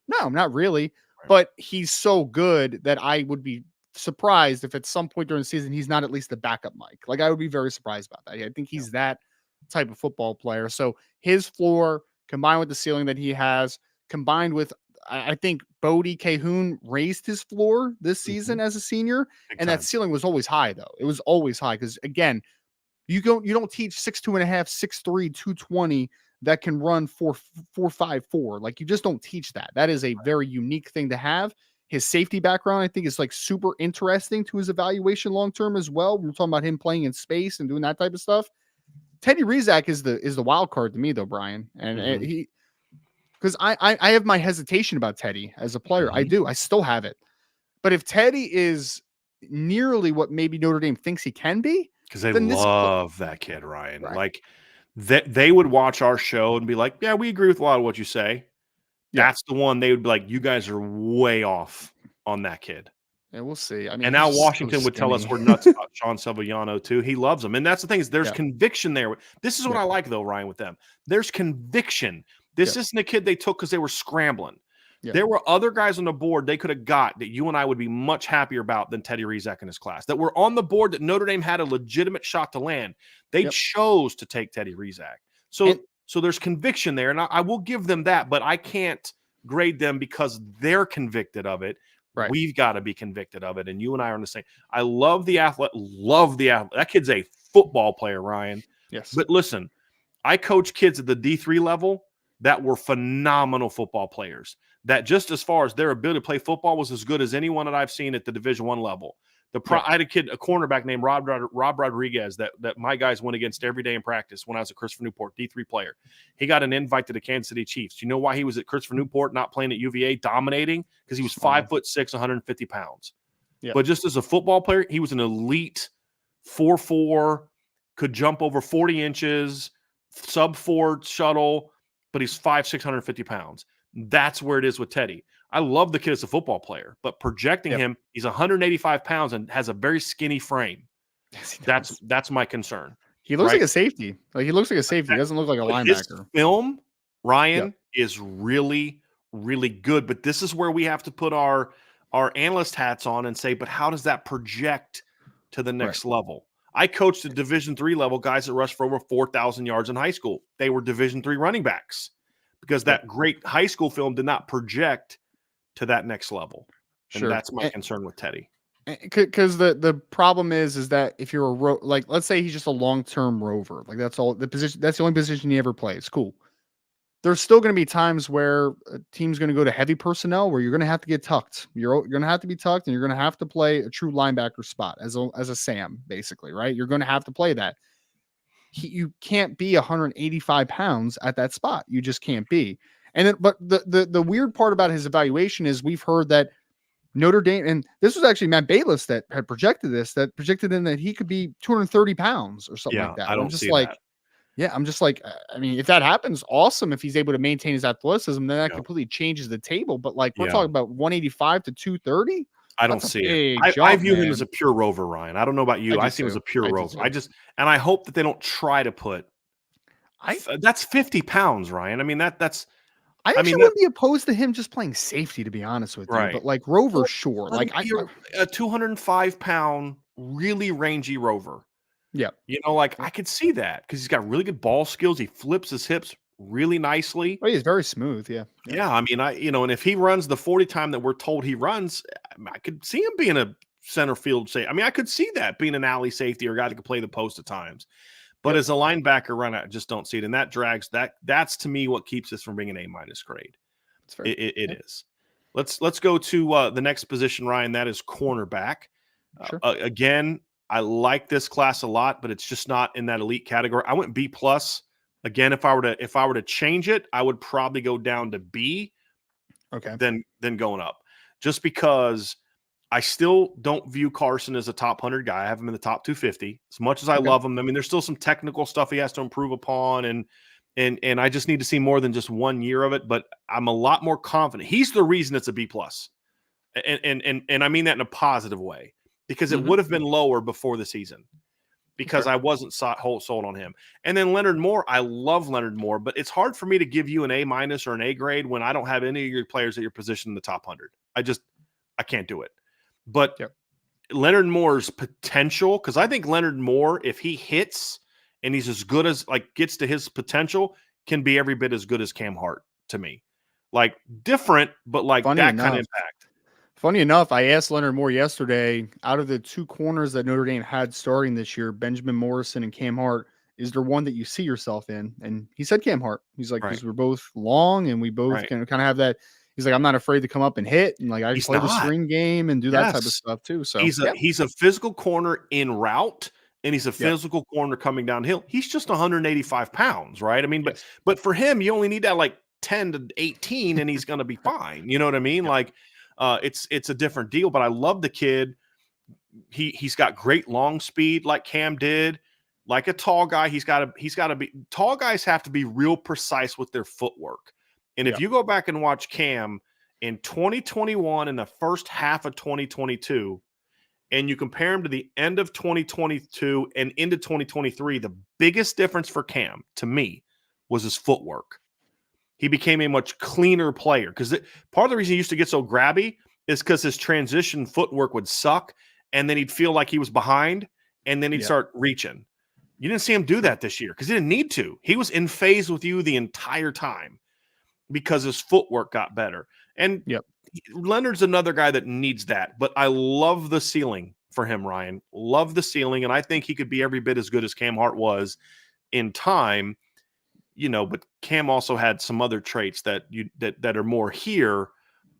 No, not really. Right. But he's so good that I would be surprised if at some point during the season he's not at least the backup Mike. Like I would be very surprised about that. I think he's that type of football player. So his floor combined with the ceiling that he has, combined with I think Bodie Cahoon raised his floor this season as a senior, Big and time. that ceiling was always high though. It was always high because again, you don't teach 6'2.5", 6'3", 220 that can run 4.54. Like you just don't teach that. That is a very unique thing to have. His safety background, I think, is like super interesting to his evaluation long term as well. We're talking about him playing in space and doing that type of stuff. Teddy Rizak is the wild card to me though, Brian, and he because I have my hesitation about Teddy as a player. I do. I still have it. But if Teddy is nearly what maybe Notre Dame thinks he can be, because they then love that kid, Ryan. Right. Like they would watch our show and be like, "Yeah, we agree with a lot of what you say." Yeah. That's the one they would be like, "You guys are way off on that kid." Yeah, we'll see. I mean, And now he's so Washington would tell us skinny. we're nuts about Sean Sevillano too. He loves him, and that's the thing is there's Yeah. conviction there. This is what Yeah. I like though, Ryan, with them. There's conviction. This isn't a kid they took because they were scrambling. Yeah. There were other guys on the board they could have got that you and I would be much happier about than Teddy Rizak in his class. That were on the board that Notre Dame had a legitimate shot to land. They chose to take Teddy Rizak. So there's conviction there, and I will give them that, but I can't grade them because they're convicted of it. Right. We've got to be convicted of it, and you and I are on the same. I love the athlete. Love the athlete. That kid's a football player, Ryan. Yes. But listen, I coach kids at the D3 level that were phenomenal football players. That just as far as their ability to play football was as good as anyone that I've seen at the Division I level. I had a cornerback named Rob Rodriguez that my guys went against every day in practice when I was at Christopher Newport, D3 player. He got an invite to the Kansas City Chiefs. You know why he was at Christopher Newport, not playing at UVA, dominating? Because he was 5'6", 150 pounds. Yep. But just as a football player, he was an elite 4'4", could jump over 40 inches, sub-4 shuttle, but he's 5'6", 150 pounds. That's where it is with Teddy. I love the kid as a football player, but projecting him, he's 185 pounds and has a very skinny frame. Yes, that's my concern. He looks like a safety. Like he looks like a safety. He doesn't look like a linebacker. His film, Ryan, is really, really good. But this is where we have to put our analyst hats on and say, but how does that project to the next level? I coached at Division III level guys that rushed for over 4,000 yards in high school. They were Division III running backs because that great high school film did not project to that next level. And that's my concern with Teddy. Because the problem is that if you're like, let's say he's just a long-term rover, like that's all the position, that's the only position he ever plays. Cool. there's still going to be times where a team's going to go to heavy personnel where you're going to have to get tucked. You're going to have to be tucked, and you're going to have to play a true linebacker spot as a Sam, basically, right? You're going to have to play that. You can't be 185 pounds at that spot. You just can't be. And then, but the weird part about his evaluation is we've heard that Notre Dame, and this was actually Matt Bayless that had projected this, that projected in that he could be 230 pounds or something Yeah, like that. I And I'm don't just see like, that. yeah, I'm just like, I mean, if that happens, awesome. If he's able to maintain his athleticism, then that Yeah, completely changes the table. But like, we're yeah. talking about 185 to 230. I don't That's a see it. big I jump, view him as man. a pure rover, Ryan. I don't know about I you. I do see him as a too. pure I do rover. I too. just and I hope that they don't try to put I that's 50 pounds, Ryan. I mean that's I I mean actually that wouldn't be opposed to him just playing safety, to be honest with you. right. But like Rover, Or sure. let him Like I, be a 205-pound, really rangy rover. yeah, Like yeah. I could see that because he's got really good ball skills. He flips his hips really nicely. Oh, he's very smooth. Yeah, yeah. Yeah, I mean, and if he runs the 40 time that we're told he runs, I could see him being a center field safety. I mean, I could see that being an alley safety or a guy that could play the post at times. But Yep, as a linebacker run, I just don't see it. And that drags that's to me what keeps this from being an A- grade. it's fair. It Yep, is. Let's go to the next position, Ryan. That is cornerback. sure. Again, I like this class a lot, but it's just not in that elite category. I went B plus. Again, if I were to change it, I would probably go down to B Okay. than going up, just because I still don't view Carson as a top 100 guy. I have him in the top 250. As much as I Okay. love him, I mean, there's still some technical stuff he has to improve upon, and I just need to see more than just 1 year of it. But I'm a lot more confident. He's the reason it's a B plus, and I mean that in a positive way, because it Mm-hmm. would have been lower before the season because Fair. I wasn't sold on him. And then Leonard Moore, I love Leonard Moore, but it's hard for me to give you an A- or an A grade when I don't have any of your players at your position in the top 100. I can't do it. But Yep. Leonard Moore's potential, because I think Leonard Moore, if he hits and he's as good as gets to his potential, can be every bit as good as Cam Hart to me. Like different, but like Funny that kind of enough. impact. Funny enough, I asked Leonard Moore yesterday, out of the two corners that Notre Dame had starting this year, Benjamin Morrison and Cam Hart, is there one that you see yourself in? And he said Cam Hart. He's like, Right. because we're both long and we both Right. can kind of have that. He's like, I'm not afraid to come up and hit, and like I can He's play the not. screen game and do that type of Yes. stuff too. So He's a yeah, he's a physical corner in route, and he's a yep, physical corner coming downhill. He's just 185 pounds, right? I mean, but yes, but for him, you only need that like 10 to 18, and he's going to be fine. You know what I mean? yep, Like, it's a different deal. But I love the kid. He's got great long speed, like Cam did. Like a tall guy, he's got to be. Tall guys have to be real precise with their footwork. And if yep, you go back and watch Cam in 2021 and the first half of 2022, and you compare him to the end of 2022 and into 2023, the biggest difference for Cam to me was his footwork. He became a much cleaner player because part of the reason he used to get so grabby is because his transition footwork would suck, and then he'd feel like he was behind, and then he'd yep, start reaching. You didn't see him do sure, that this year because he didn't need to. He was in phase with you the entire time because his footwork got better. And yep, Leonard's another guy that needs that, but I love the ceiling for him, Ryan. Love the ceiling, and I think he could be every bit as good as Cam Hart was in time. But Cam also had some other traits that are more here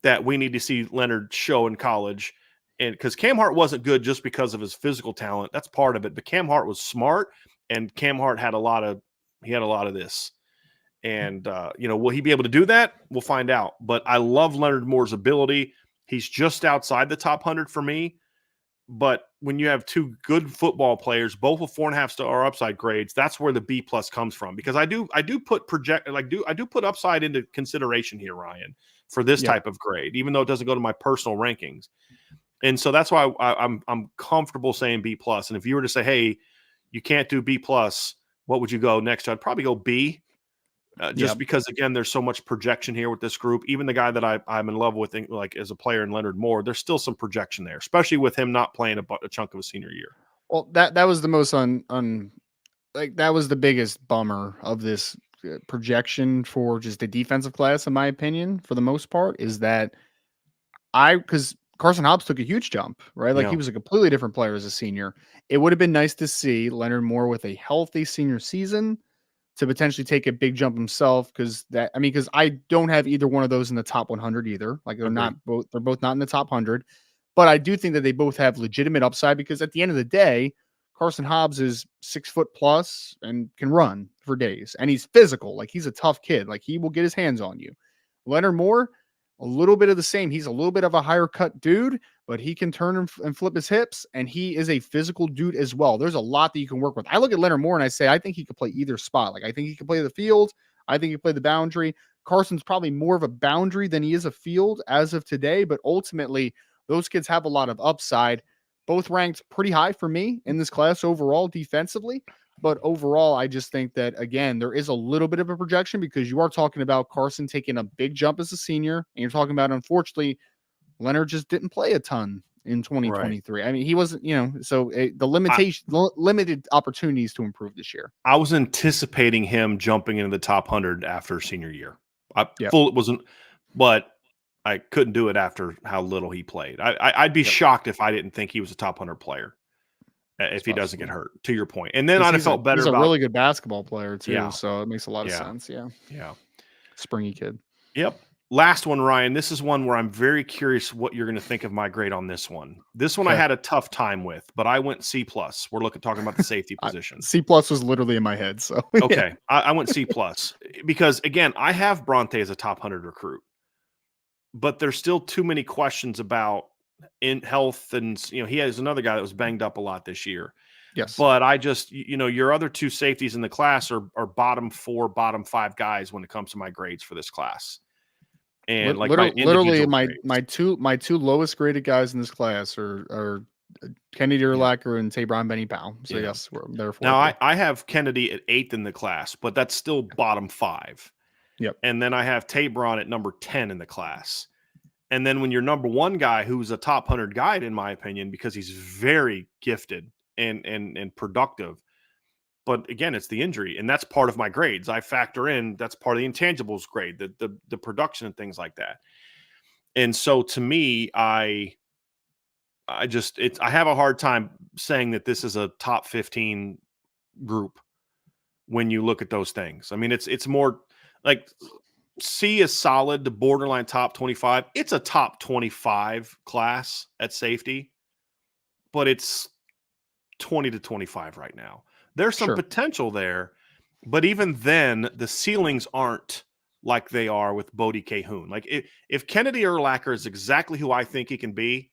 that we need to see Leonard show in college. And because Cam Hart wasn't good just because of his physical talent, that's part of it. But Cam Hart was smart, and Cam Hart had a lot of this. And will he be able to do that? We'll find out. But I love Leonard Moore's ability. He's just outside the top 100 for me. But when you have two good football players, both with 4.5-star upside grades, that's where the B plus comes from. Because I do put I do put upside into consideration here, Ryan, for this yep, type of grade, even though it doesn't go to my personal rankings. And so that's why I'm comfortable saying B plus. And if you were to say, hey, you can't do B plus, what would you go next to? I'd probably go B. Just yep. because, again, there's so much projection here with this group. Even the guy that I'm in love with, like as a player in Leonard Moore, there's still some projection there, especially with him not playing a chunk of a senior year. Well, that was the most like that was the biggest bummer of this projection for just the defensive class, in my opinion, for the most part, is that because Carson Hobbs took a huge jump, right? Like he Yeah, was a completely different player as a senior. It would have been nice to see Leonard Moore with a healthy senior season to potentially take a big jump himself. Because I don't have either one of those in the top 100 either. Like they're both not in the top 100. But I do think that they both have legitimate upside because at the end of the day, Carson Hobbs is 6 foot plus and can run for days. And he's physical. Like he's a tough kid. Like he will get his hands on you. Leonard Moore, a little bit of the same. He's a little bit of a higher cut dude, but he can turn and flip his hips. And he is a physical dude as well. There's a lot that you can work with. I look at Leonard Moore and I say, I think he could play either spot. Like I think he could play the field. I think he could play the boundary. Carson's probably more of a boundary than he is a field as of today, but ultimately those kids have a lot of upside. Both ranked pretty high for me in this class overall defensively. But overall, I just think that, again, there is a little bit of a projection because you are talking about Carson taking a big jump as a senior. And you're talking about, unfortunately, Leonard just didn't play a ton in 2023. Right. I mean, he wasn't, so limited opportunities to improve this year. I was anticipating him jumping into the top 100 after senior year. But I couldn't do it after how little he played. I'd be shocked if I didn't think he was a top 100 player if he doesn't get hurt, to your point. And then I'd have felt better he's about... He's a really good basketball player, too, so it makes a lot of sense. Yeah. Springy kid. Yep. Last one, Ryan. This is one where I'm very curious what you're going to think of my grade on this one. This one I had a tough time with, but I went C+. We're talking about the safety position. C+ was literally in my head, so... Okay. I went C+. Because, again, I have Bronte as a top 100 recruit. But there's still too many questions about in health. And, he has another guy that was banged up a lot this year. Yes. But I just, your other two safeties in the class are bottom 4, bottom 5 guys when it comes to my grades for this class. And literally my two lowest graded guys in this class are Kennedy Urlacher and Tabron Benny Powell. So yes, they're now I have Kennedy at 8th in the class, but that's still bottom 5. Yep. And then I have Tabron at number 10 in the class. And then when your number 1 guy, who's a top 100 guy, in my opinion, because he's very gifted and productive. But again, it's the injury, and that's part of my grades. I factor in that's part of the intangibles grade, the production and things like that. And so to me, I have a hard time saying that this is a top 15 group when you look at those things. I mean, it's more like C is solid to borderline top 25. It's a top 25 class at safety, but it's 20 to 25 right now. There's some potential there, but even then, the ceilings aren't like they are with Bodie Cahoon. Like if Kennedy Urlacher is exactly who I think he can be,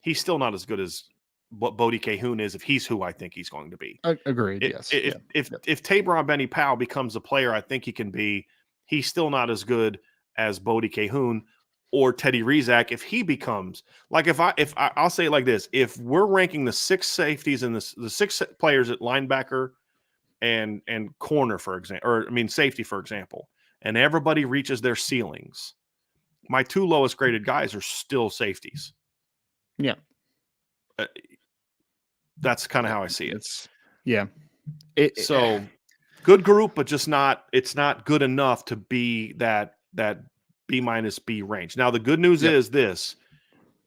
he's still not as good as what Bodie Cahoon is if he's who I think he's going to be. Agreed, yes. If Tabron Benny Powell becomes the player I think he can be, he's still not as good as Bodie Cahoon or Teddy Rizak if he becomes like I'll say it like this: if we're ranking the 6 safeties and the 6 players at linebacker and corner, for example, or safety, for example, and everybody reaches their ceilings, my 2 lowest graded guys are still safeties. Yeah, that's kind of how I see it. So good group, but just not. It's not good enough to be that B- B range. Now, the good news is this: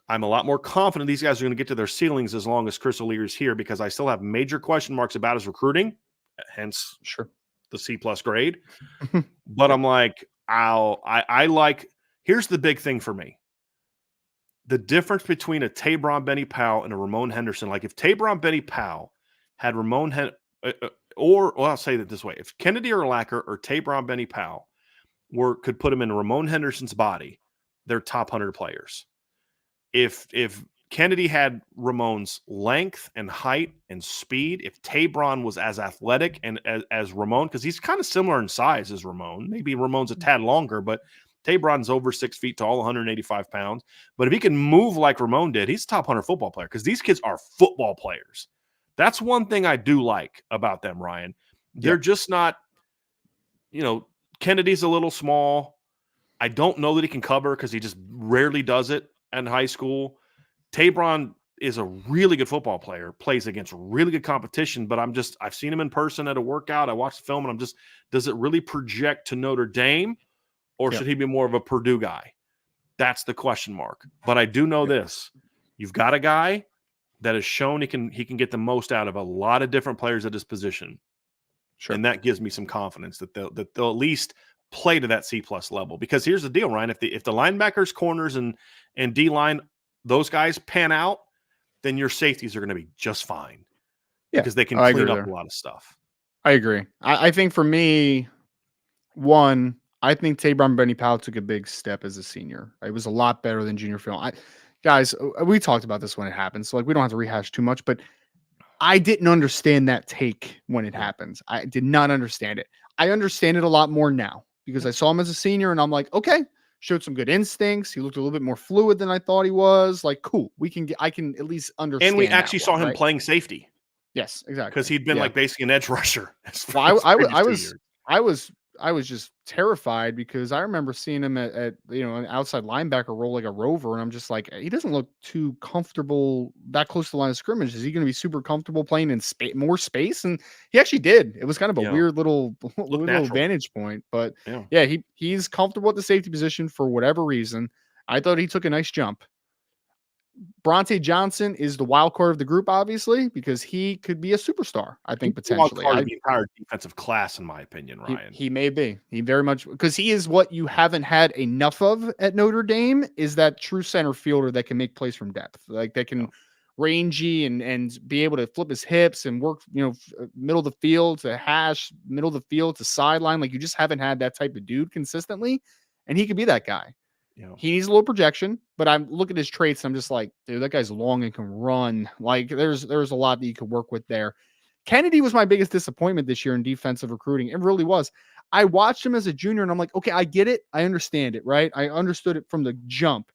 I'm a lot more confident these guys are going to get to their ceilings as long as Chris O'Leary is here, because I still have major question marks about his recruiting, hence the C+ grade. But I'm like, I like. Here's the big thing for me: the difference between a Tabron Benny Powell and a Ramon Henderson. Like if Tabron Benny Powell had Ramon I'll say that this way: if Kennedy Urlacher or Tabron Benny Powell could put him in Ramon Henderson's body, they're top 100 players. If Kennedy had Ramon's length and height and speed, if Tabron was as athletic and as Ramon, because he's kind of similar in size as Ramon, maybe Ramon's a tad longer, but Tabron's over 6 feet tall, 185 pounds. But if he can move like Ramon did, he's a top 100 football player, because these kids are football players. That's one thing I do like about them, Ryan. They're just not, Kennedy's a little small. I don't know that he can cover because he just rarely does it in high school. Tabron is a really good football player, plays against really good competition, but I've seen him in person at a workout. I watched the film and does it really project to Notre Dame, or should he be more of a Purdue guy? That's the question mark. But I do know this: you've got a guy that has shown he can get the most out of a lot of different players at his position. Sure. And that gives me some confidence that they'll at least play to that C+ level. Because here's the deal, Ryan. If the linebackers, corners, and D line, those guys pan out, then your safeties are going to be just fine. Yeah, Because they can I clean agree up there. a lot of stuff. I agree. I think for me, one, I think Tabron Benny Powell took a big step as a senior. It was a lot better than junior film. Guys, we talked about this when it happened, so like we don't have to rehash too much, but I didn't understand that take when it happens. I did not understand it. I understand it a lot more now because I saw him as a senior and I'm like, okay, showed some good instincts. He looked a little bit more fluid than I thought he was. Like, cool. I can at least understand. And we that actually one, saw him right? playing safety. Yes, exactly. Because he'd been like basically an edge rusher. Well, Years. I was just terrified because I remember seeing him at an outside linebacker role like a rover, and I'm just like, he doesn't look too comfortable that close to the line of scrimmage. Is he going to be super comfortable playing in more space? And he actually did. It was kind of a weird little vantage point, but yeah, he's comfortable at the safety position for whatever reason. I thought he took a nice jump. Bronte Johnson is the wild card of the group, obviously, because he could be a superstar. I think potentially. Wild card of the entire defensive class, in my opinion, Ryan. He may be. He very much because he is what you haven't had enough of at Notre Dame is that true center fielder that can make plays from depth, like that can rangy and be able to flip his hips and work, middle of the field to hash, middle of the field to sideline. Like you just haven't had that type of dude consistently, and he could be that guy. He needs a little projection, but I'm looking at his traits. And I'm just like, dude, that guy's long and can run. Like there's a lot that you could work with there. Kennedy was my biggest disappointment this year in defensive recruiting. It really was. I watched him as a junior and I'm like, okay, I get it. I understand it, right? I understood it from the jump.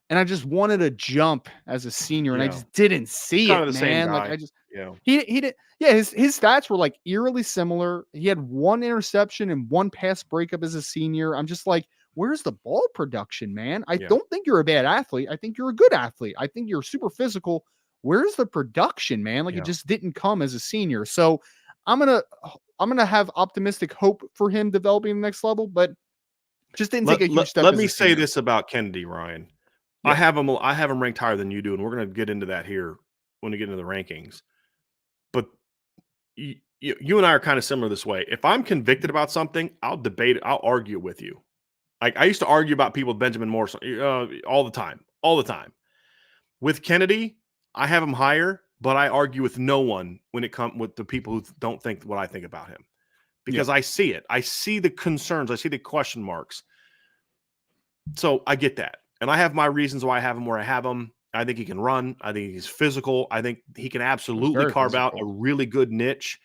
And I just wanted a jump as a senior and I just didn't see kind it, of the man. same guy. Like I just he did. Yeah, his stats were like eerily similar. He had one interception and one pass breakup as a senior. I'm just like, where's the ball production, man? I don't think you're a bad athlete. I think you're a good athlete. I think you're super physical. Where's the production, man? Like it just didn't come as a senior. So I'm gonna have optimistic hope for him developing the next level, but just didn't take a huge step. Let me say this about Kennedy, Ryan. Yeah. I have him ranked higher than you do, and we're going to get into that here when we get into the rankings. But you and I are kind of similar this way. If I'm convicted about something, I'll debate it. I'll argue with you. Like I used to argue about people with Benjamin Morrison all the time. With Kennedy, I have him higher, but I argue with no one when it comes with the people who don't think what I think about him. Because I see it. I see the concerns. I see the question marks. So I get that. And I have my reasons why I have him where I have him. I think he can run. I think he's physical. I think he can absolutely carve out a really good niche.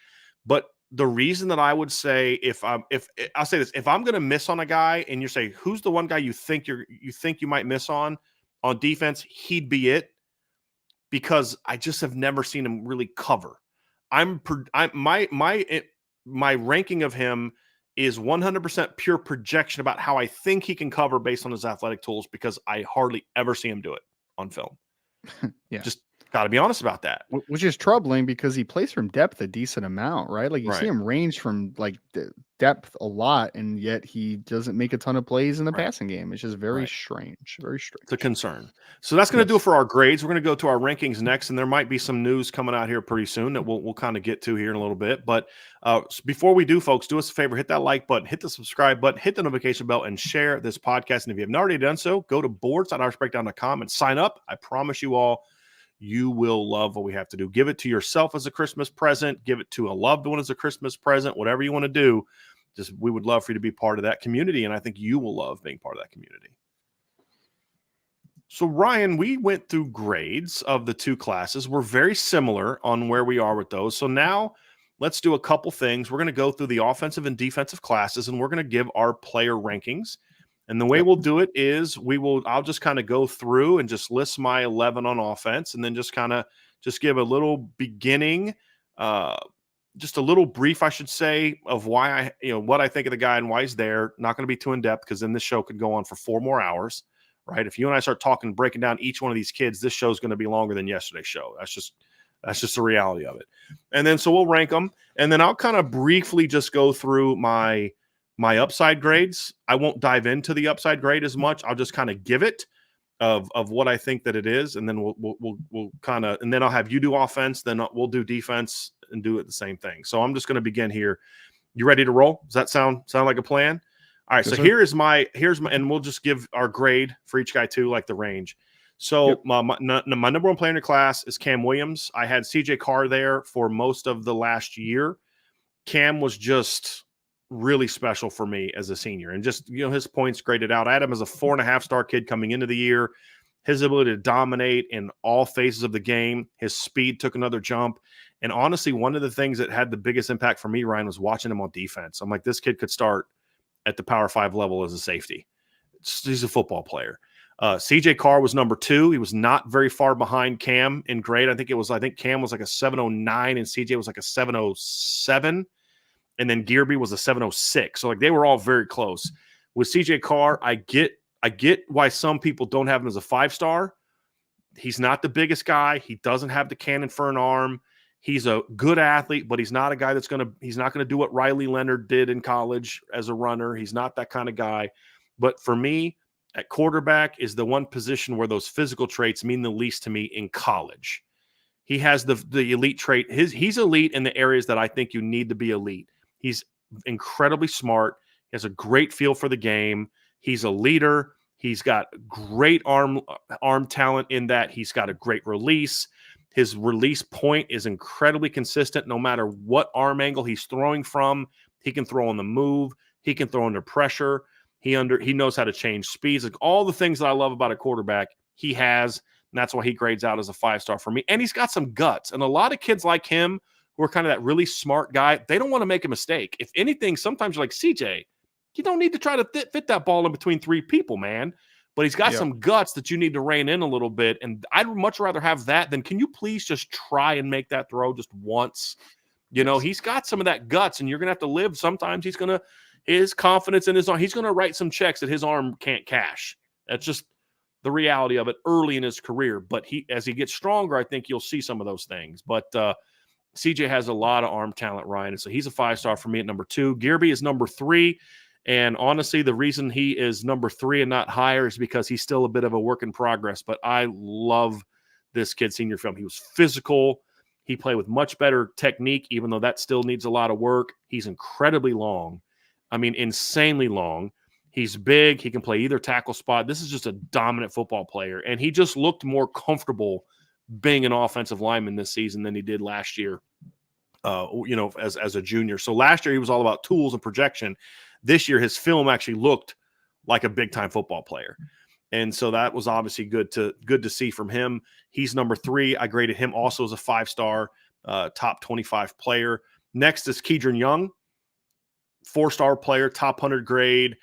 But the reason that I would say if I'll say this, if I'm going to miss on a guy and you say, who's the one guy you think you might miss on defense, he'd be it. Because I just have never seen him really cover. My ranking of him is 100% pure projection about how I think he can cover based on his athletic tools because I hardly ever see him do it on film. Just got to be honest about that. Which is troubling because he plays from depth a decent amount, right? Like you see him range from like depth a lot, and yet he doesn't make a ton of plays in the passing game. It's just very strange. Very strange. It's a concern. So that's going to do it for our grades. We're going to go to our rankings next, and there might be some news coming out here pretty soon that we'll kind of get to here in a little bit. But before we do, folks, do us a favor, hit that like button, hit the subscribe button, hit the notification bell, and share this podcast. And if you have not already done so, go to boards.irishbreakdown.com and sign up. I promise you all, you will love what we have to do. Give it to yourself as a Christmas present. Give it to a loved one as a Christmas present. Whatever you want to do, just we would love for you to be part of that community, and I think you will love being part of that community. So, Ryan, we went through grades of the two classes. We're very similar on where we are with those. So now let's do a couple things. We're going to go through the offensive and defensive classes, and we're going to give our player rankings. And the way we'll do it is I'll just kind of go through and just list my 11 on offense and then just give a little beginning, just a little brief, I should say, of why what I think of the guy and why he's there. Not going to be too in depth because then this show could go on for 4 more hours, right? If you and I start breaking down each one of these kids, this show is going to be longer than yesterday's show. That's just the reality of it. And then, so we'll rank them and then I'll kind of briefly just go through my upside grades. I won't dive into the upside grade as much. I'll just kind of give it of what I think that it is. And then we'll kind of, and then I'll have you do offense. Then we'll do defense and do it the same thing. So I'm just going to begin here. You ready to roll? Does that sound like a plan? All right. Yes, So sir. here's my, and we'll just give our grade for each guy too, like the range. So Yep. my number one player in the class is Cam Williams. I had CJ Carr there for most of the last year. Cam was just really special for me as a senior, and just, his points graded out. I had him as a 4.5-star kid coming into the year. His ability to dominate in all phases of the game, his speed took another jump. And honestly, one of the things that had the biggest impact for me, Ryan, was watching him on defense. I'm like, this kid could start at the Power 5 level as a safety. He's a football player. CJ Carr was number 2. He was not very far behind Cam in grade. I think Cam was like a 709 and CJ was like a 707. And then Gearby was a 706. So like they were all very close. With CJ Carr, I get why some people don't have him as a 5-star. He's not the biggest guy. He doesn't have the cannon for an arm. He's a good athlete, but he's not a guy he's not going to do what Riley Leonard did in college as a runner. He's not that kind of guy. But for me, at quarterback is the one position where those physical traits mean the least to me in college. He has the elite trait. He's elite in the areas that I think you need to be elite. He's incredibly smart. He has a great feel for the game. He's a leader. He's got great arm talent in that he's got a great release. His release point is incredibly consistent no matter what arm angle he's throwing from. He can throw on the move. He can throw under pressure. He knows how to change speeds. Like all the things that I love about a quarterback, he has, and that's why he grades out as a 5-star for me. And he's got some guts. And a lot of kids like him who are kind of that really smart guy, they don't want to make a mistake. If anything, sometimes you're like, CJ, you don't need to try to fit that ball in between 3 people, man. But he's got some guts that you need to rein in a little bit. And I'd much rather have that than, can you please just try and make that throw just once? He's got some of that guts, and you're going to have to live. Sometimes his confidence in his arm, he's going to write some checks that his arm can't cash. That's just the reality of it early in his career. But as he gets stronger, I think you'll see some of those things. But CJ has a lot of arm talent, Ryan. And so he's a 5-star for me at number 2. Gearby is number 3. And honestly, the reason he is number 3 and not higher is because he's still a bit of a work in progress. But I love this kid's senior film. He was physical. He played with much better technique, even though that still needs a lot of work. He's incredibly long. I mean, insanely long. He's big. He can play either tackle spot. This is just a dominant football player. And he just looked more comfortable being an offensive lineman this season than he did last year, as a junior. So last year he was all about tools and projection. This year his film actually looked like a big-time football player. And so that was obviously good to see from him. He's number 3. I graded him also as a 5-star, top 25 player. Next is Kedron Young, 4-star player, top 100 grade.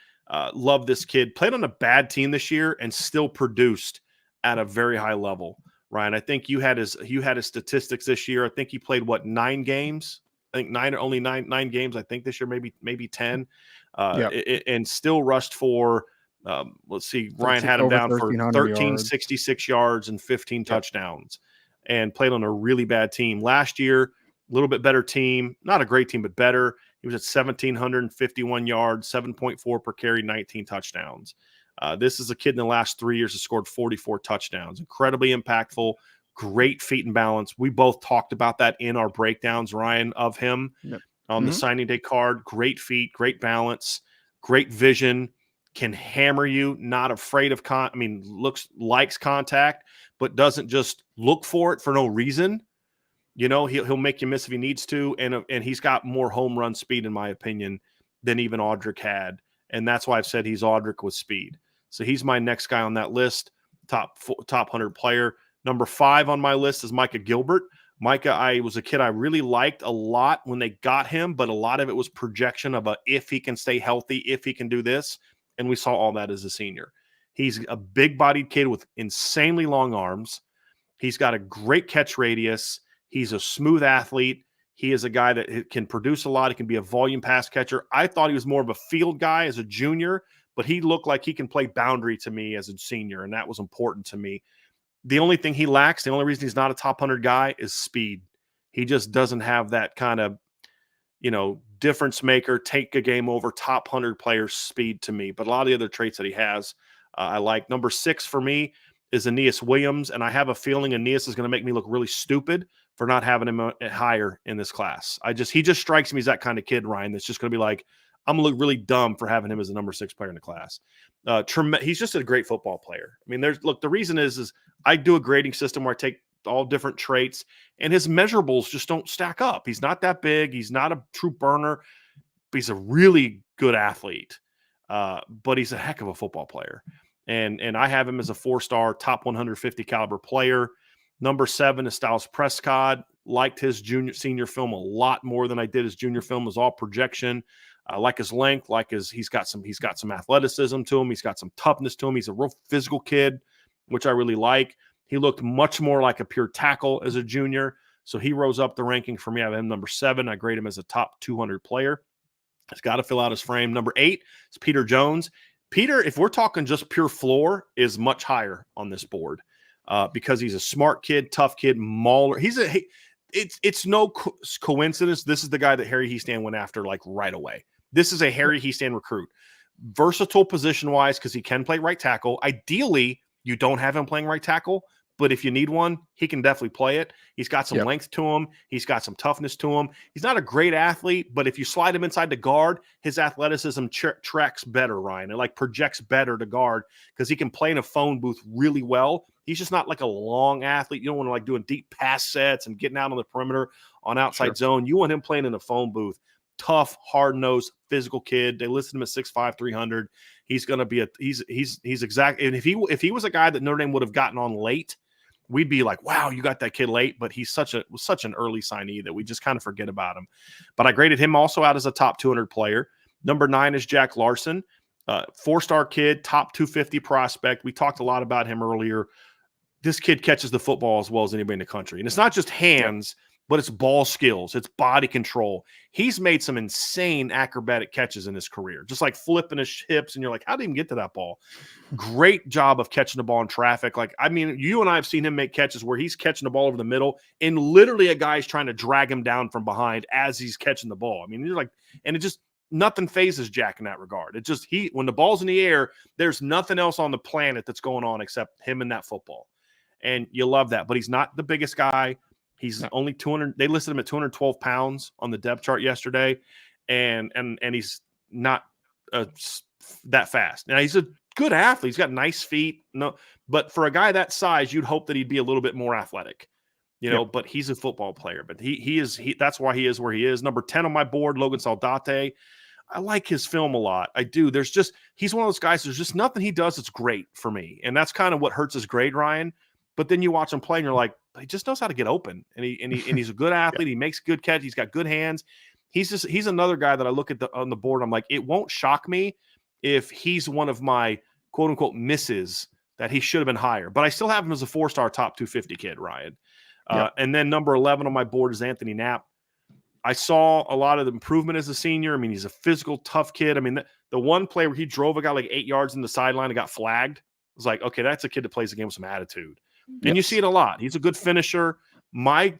Love this kid. Played on a bad team this year and still produced at a very high level. Ryan, I think you had his statistics this year. I think he played 9 games. I think only nine games. I think this year maybe 10. And still rushed for. Let's see. Ryan had him down for 1,366 yards and 15 touchdowns, and played on a really bad team last year. A little bit better team, not a great team, but better. He was at 1,751 yards, 7.4 per carry, 19 touchdowns. This is a kid in the last 3 years who scored 44 touchdowns. Incredibly impactful, great feet and balance. We both talked about that in our breakdowns, Ryan, of him on the signing day card. Great feet, great balance, great vision, can hammer you, not afraid of likes contact, but doesn't just look for it for no reason. He'll make you miss if he needs to, and he's got more home run speed, in my opinion, than even Audric had. And that's why I've said he's Audric with speed. So he's my next guy on that list, top 100 player. Number 5 on my list is Micah Gilbert. Micah, was a kid I really liked a lot when they got him, but a lot of it was projection of if he can stay healthy, if he can do this. And we saw all that as a senior. He's a big-bodied kid with insanely long arms. He's got a great catch radius. He's a smooth athlete. He is a guy that can produce a lot. He can be a volume pass catcher. I thought he was more of a field guy as a junior, but he looked like he can play boundary to me as a senior, and that was important to me. The only thing he lacks, the only reason he's not a top 100 guy is speed. He just doesn't have that kind of, difference maker, take a game over, top 100 player speed to me. But a lot of the other traits that he has, I like. Number 6 for me is Aeneas Williams, and I have a feeling Aeneas is going to make me look really stupid for not having him higher in this class. He just strikes me as that kind of kid, Ryan, that's just going to be like, I'm going to look really dumb for having him as the number 6 player in the class. He's just a great football player. I mean, the reason is I do a grading system where I take all different traits, and his measurables just don't stack up. He's not that big. He's not a true burner. But he's a really good athlete. But he's a heck of a football player. And I have him as a 4-star, top 150 caliber player. Number 7 is Styles Prescott. Liked his senior film a lot more than I did his junior film. It was all projection. I like his length, he's got some athleticism to him. He's got some toughness to him. He's a real physical kid, which I really like. He looked much more like a pure tackle as a junior. So he rose up the ranking for me. I have him number 7. I grade him as a top 200 player. He's got to fill out his frame. Number 8 is Peter Jones. Peter, if we're talking just pure floor, is much higher on this board because he's a smart kid, tough kid, mauler. It's no coincidence. This is the guy that Harry Hiestand went after like right away. This is a Harry Hiestand recruit. Versatile position-wise because he can play right tackle. Ideally, you don't have him playing right tackle, but if you need one, he can definitely play it. He's got some length to him. He's got some toughness to him. He's not a great athlete, but if you slide him inside the guard, his athleticism tracks better, Ryan. It like projects better to guard because he can play in a phone booth really well. He's just not like a long athlete. You don't want to like doing deep pass sets and getting out on the perimeter on outside zone. You want him playing in a phone booth. Tough, hard-nosed, physical kid. They listed him at 6'5", 300. He's going to be he's exact. And if he was a guy that Notre Dame would have gotten on late, we'd be like, wow, you got that kid late. But he's such an early signee that we just kind of forget about him. But I graded him also out as a top 200 player. Number 9 is Jack Larson, 4-star kid, top 250 prospect. We talked a lot about him earlier. This kid catches the football as well as anybody in the country. And it's not just hands, but it's ball skills. It's body control. He's made some insane acrobatic catches in his career, just like flipping his hips. And you're like, how did he even get to that ball? Great job of catching the ball in traffic. Like, I mean, you and I have seen him make catches where he's catching the ball over the middle and literally a guy's trying to drag him down from behind as he's catching the ball. I mean, you're like, and it just, nothing phases Jack in that regard. It just, when the ball's in the air, there's nothing else on the planet that's going on except him and that football. And you love that, but he's not the biggest guy. He's only 200. They listed him at 212 pounds on the depth chart yesterday, and he's not that fast. Now he's a good athlete. He's got nice feet. No, but for a guy that size, you'd hope that he'd be a little bit more athletic, you know. But he's a football player. But he is. That's why he is where he is. Number 10 on my board, Logan Saldate. I like his film a lot. I do. He's one of those guys. There's just nothing he does that's great for me, and that's kind of what hurts his grade, Ryan. But then you watch him play, and you're like, he just knows how to get open, and he's a good athlete. He makes good catch. He's got good hands. He's another guy that I look at on the board. I'm like, it won't shock me if he's one of my quote unquote misses that he should have been higher. But I still have him as a 4-star top 250 kid, Ryan. And then number 11 on my board is Anthony Knapp. I saw a lot of the improvement as a senior. I mean, he's a physical, tough kid. I mean, the one play where he drove a guy like 8 yards in the sideline and got flagged, I was like, okay, that's a kid that plays the game with some attitude. And you see it a lot. He's a good finisher. I'm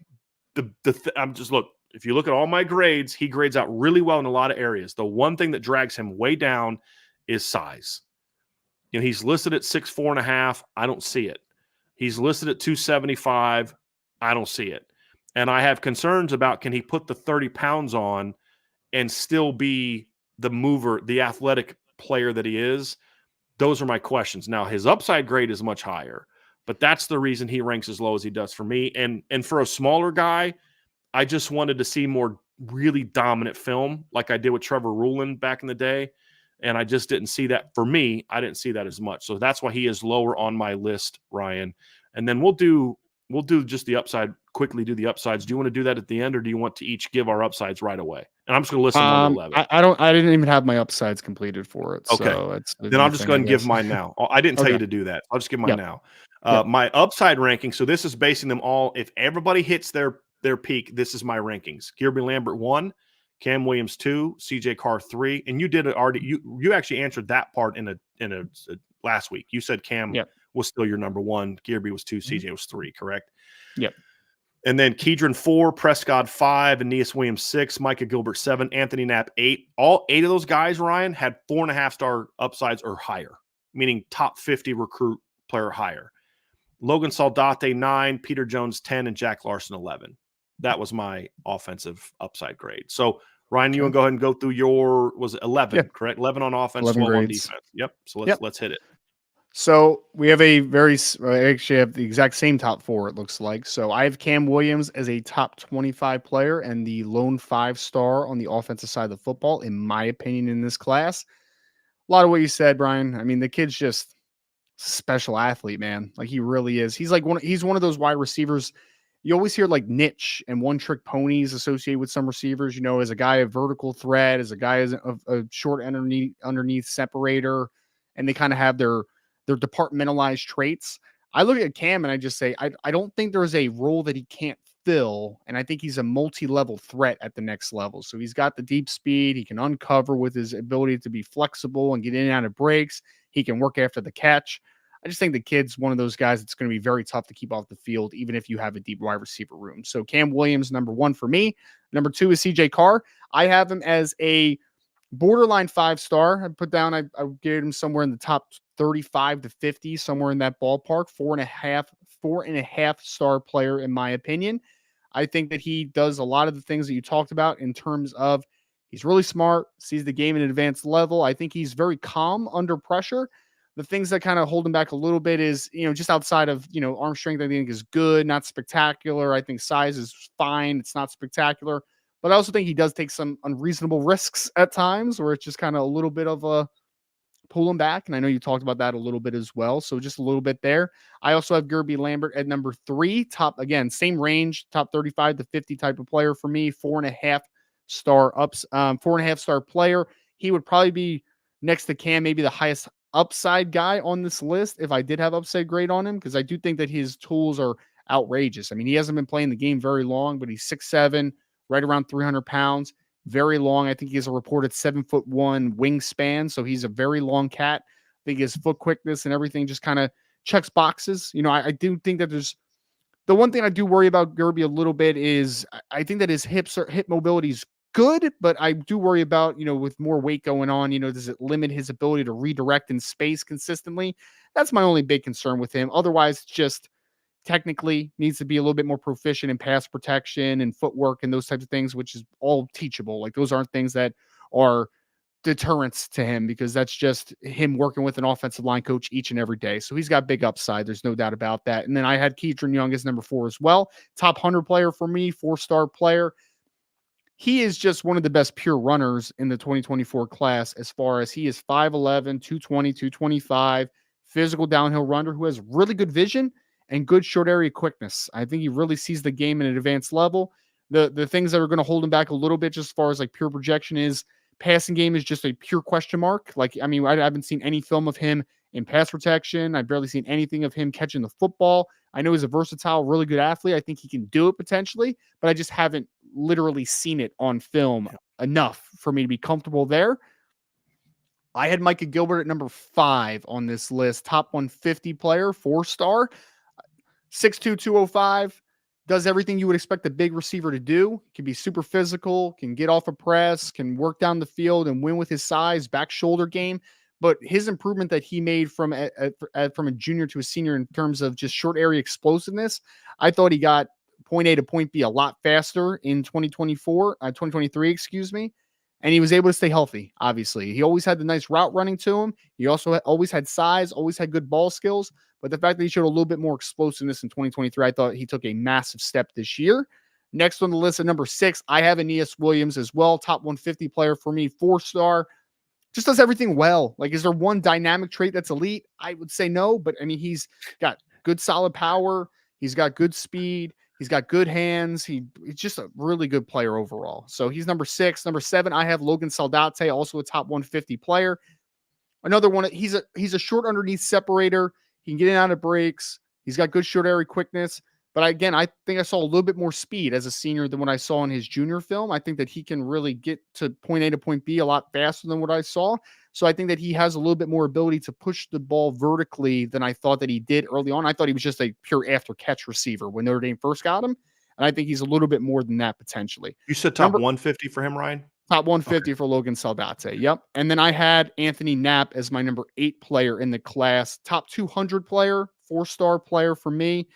just look. If you look at all my grades, he grades out really well in a lot of areas. The one thing that drags him way down is size. You know, he's listed at 6'4.5". I don't see it. He's listed at 275. I don't see it. And I have concerns about, can he put the 30 pounds on and still be the mover, the athletic player that he is? Those are my questions. Now, his upside grade is much higher. But that's the reason he ranks as low as he does for me. And for a smaller guy, I just wanted to see more really dominant film like I did with Trevor Rulin back in the day. And I just didn't see that. For me, I didn't see that as much. So that's why he is lower on my list, Ryan. And then we'll do just the upside, quickly do the upsides. Do you want to do that at the end, or do you want to each give our upsides right away? And I'm just going to listen 1 to 11. I didn't even have my upsides completed for it. Okay. So then I'll just go ahead and give mine now. I didn't tell you to do that. I'll just give mine now. My upside ranking. So this is basing them all. If everybody hits their peak, this is my rankings. Gilbert Lambert 1, Cam Williams 2, CJ Carr 3, and you did it already. You actually answered that part in a last week. You said Cam was still your number 1, Gilbert was 2, CJ was 3, correct? Yep. And then Kedron 4, Prescott 5, Aeneas Williams 6, Micah Gilbert 7, Anthony Knapp 8. All 8 of those guys, Ryan, had 4.5-star upsides or higher, meaning top 50 recruit player higher. Logan Saldate 9, Peter Jones 10, and Jack Larson 11. that was my offensive upside grade. So Ryan, you Okay. want to go ahead and go through your, was it 11, Yeah. correct? 11 on offense, 11 12 on grades. defense. Yep. So Yep. let's hit it. So we have a I actually have the exact same top four, it looks like. So I have Cam Williams as a top 25 player and the lone 5-star on the offensive side of the football, in my opinion, in this class. A lot of what you said, Brian. I mean, the kid's just special athlete, man. Like he really is. He's one of those wide receivers. You always hear like niche and one trick ponies associated with some receivers, as a guy of vertical threat, as a guy as a short underneath separator, and they kind of have their departmentalized traits. I look at Cam and I just say, I don't think there's a role that he can't fill. And I think he's a multi-level threat at the next level. So he's got the deep speed. He can uncover with his ability to be flexible and get in and out of breaks. He can work after the catch. I just think the kid's one of those guys that's going to be very tough to keep off the field, even if you have a deep wide receiver room. So Cam Williams, number one for me. Number two is CJ Carr. I have him as a borderline 5-star. I gave him somewhere in the top 35 to 50, somewhere in that ballpark. 4.5 star player, in my opinion. I think that he does a lot of the things that you talked about in terms of he's really smart, sees the game at an advanced level. I think he's very calm under pressure. The things that kind of hold him back a little bit is, just outside of, arm strength, I think is good, not spectacular. I think size is fine. It's not spectacular. But I also think he does take some unreasonable risks at times where it's just kind of a little bit of a pull him back. And I know you talked about that a little bit as well. So just a little bit there. I also have Gerby Lambert at number 3, top, again, same range, top 35 to 50 type of player for me, 4.5 star player. He would probably be next to Cam, maybe the highest upside guy on this list if I did have upside grade on him, because I do think that his tools are outrageous. I mean, he hasn't been playing the game very long, but he's 6'7", right around 300 pounds. Very long. I think he has a reported 7'1" wingspan. So he's a very long cat. I think his foot quickness and everything just kind of checks boxes. I do think that there's the one thing I do worry about Gerby a little bit is I think that his hip mobility is good, but I do worry about, with more weight going on, does it limit his ability to redirect in space consistently? That's my only big concern with him. Otherwise, just technically needs to be a little bit more proficient in pass protection and footwork and those types of things, which is all teachable. Like those aren't things that are deterrents to him, because that's just him working with an offensive line coach each and every day. So he's got big upside. There's no doubt about that. And then I had Keatron Young as number 4 as well. Top 100 player for me, 4-star player. He is just one of the best pure runners in the 2024 class, as far as he is 5'11", 220, 225, physical downhill runner who has really good vision and good short area quickness. I think he really sees the game at an advanced level. The things that are going to hold him back a little bit, just as far as like pure projection, is passing game is just a pure question mark. Like, I mean, I haven't seen any film of him in pass protection. I've barely seen anything of him catching the football. I know he's a versatile, really good athlete. I think he can do it potentially, but I just haven't literally seen it on film enough for me to be comfortable there. I had Micah Gilbert at number 5 on this list, top 150 player, 4-star, 6'2", 205, does everything you would expect a big receiver to do. Can be super physical, can get off a press, can work down the field and win with his size, back shoulder game. But his improvement that he made from a junior to a senior in terms of just short area explosiveness, I thought he got point A to point B a lot faster in 2023, excuse me. And he was able to stay healthy, obviously. He always had the nice route running to him. He also always had size, always had good ball skills. But the fact that he showed a little bit more explosiveness in 2023, I thought he took a massive step this year. Next on the list at number 6, I have Aeneas Williams as well. Top 150 player for me, 4-star. Just does everything well. Like, is there one dynamic trait that's elite? I would say no, but I mean, he's got good solid power. He's got good speed. He's got good hands. He's just a really good player overall. So he's number 6. Number 7, I have Logan Saldate, also a top 150 player. Another one, he's a short underneath separator. He can get in and out of breaks. He's got good short area quickness. But again, I think I saw a little bit more speed as a senior than what I saw in his junior film. I think that he can really get to point A to point B a lot faster than what I saw. So I think that he has a little bit more ability to push the ball vertically than I thought that he did early on. I thought he was just a pure after catch receiver when Notre Dame first got him. And I think he's a little bit more than that potentially. You said top 150 for him, Ryan? Top 150 for Logan Saldate. Yep. And then I had Anthony Knapp as my number 8 player in the class. Top 200 player, 4-star player for me.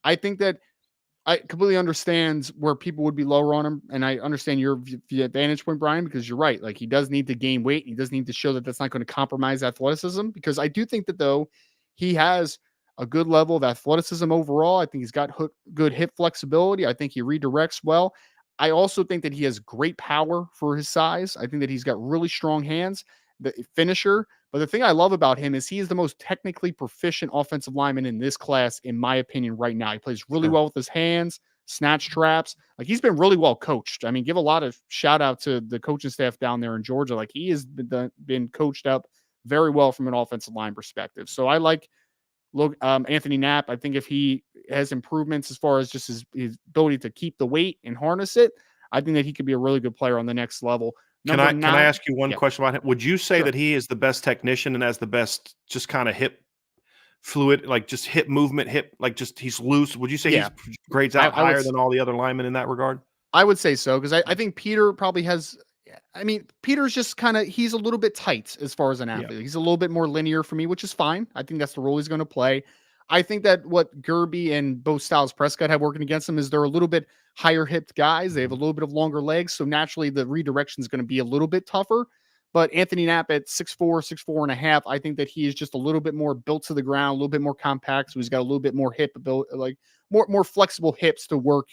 I think that I completely understand where people would be lower on him, and I understand your vantage point, Brian, because you're right. Like he does need to gain weight. He does need to show that that's not going to compromise athleticism. Because I do think that though he has a good level of athleticism overall. I think he's got good hip flexibility. I think he redirects well. I also think that he has great power for his size. I think that he's got really strong hands, the finisher. But the thing I love about him is he is the most technically proficient offensive lineman in this class, in my opinion, right now. He plays really Sure. well with his hands, snatch traps. Like he's been really well coached. I mean, give a lot of shout out to the coaching staff down there in Georgia. Like he has been coached up very well from an offensive line perspective. So I like look Anthony Knapp. I think if he has improvements as far as just his ability to keep the weight and harness it, I think that he could be a really good player on the next level. Can Number I nine, ask you one yeah, question about him? Would you say sure, that he is the best technician and has the best just kind of hip fluid, like just hip movement, hip like just he's loose? Would you say yeah. he's grades I, out I would higher than all the other linemen in that regard? I would say so because I think Peter probably has. I mean, Peter's just kind of he's a little bit tight as far as an Yeah. athlete. He's a little bit more linear for me, which is fine. I think that's the role he's going to play. I think that what Gerby and both Styles Prescott have working against them is they're a little bit higher hipped guys. They have a Mhm. little bit of longer legs, so naturally the redirection is going to be a little bit tougher. But Anthony Knapp at 6'4", 6'4.5", I think that he is just a little bit more built to the ground, a little bit more compact. So he's got a little bit more hip ability, like more flexible hips to work,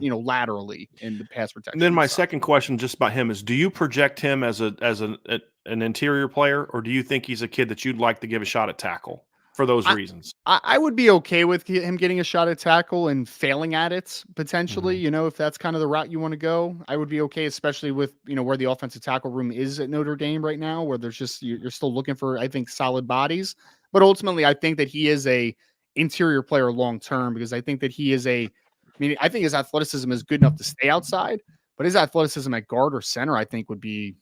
laterally in the pass And then protection my side. second question just about him is, do you project him as an interior player, or do you think he's a kid that you'd like to give a shot at tackle for those I reasons? I would be okay with him getting a shot at tackle and failing at it potentially. Mhm. If that's kind of the route you want to go, I would be okay, especially with where the offensive tackle room is at Notre Dame right now, where there's just you're still looking for I think solid bodies. But ultimately, I think that he is a interior player long term because I think that he is a. I mean, I think his athleticism is good enough to stay outside, but his athleticism at guard or center, I think, would be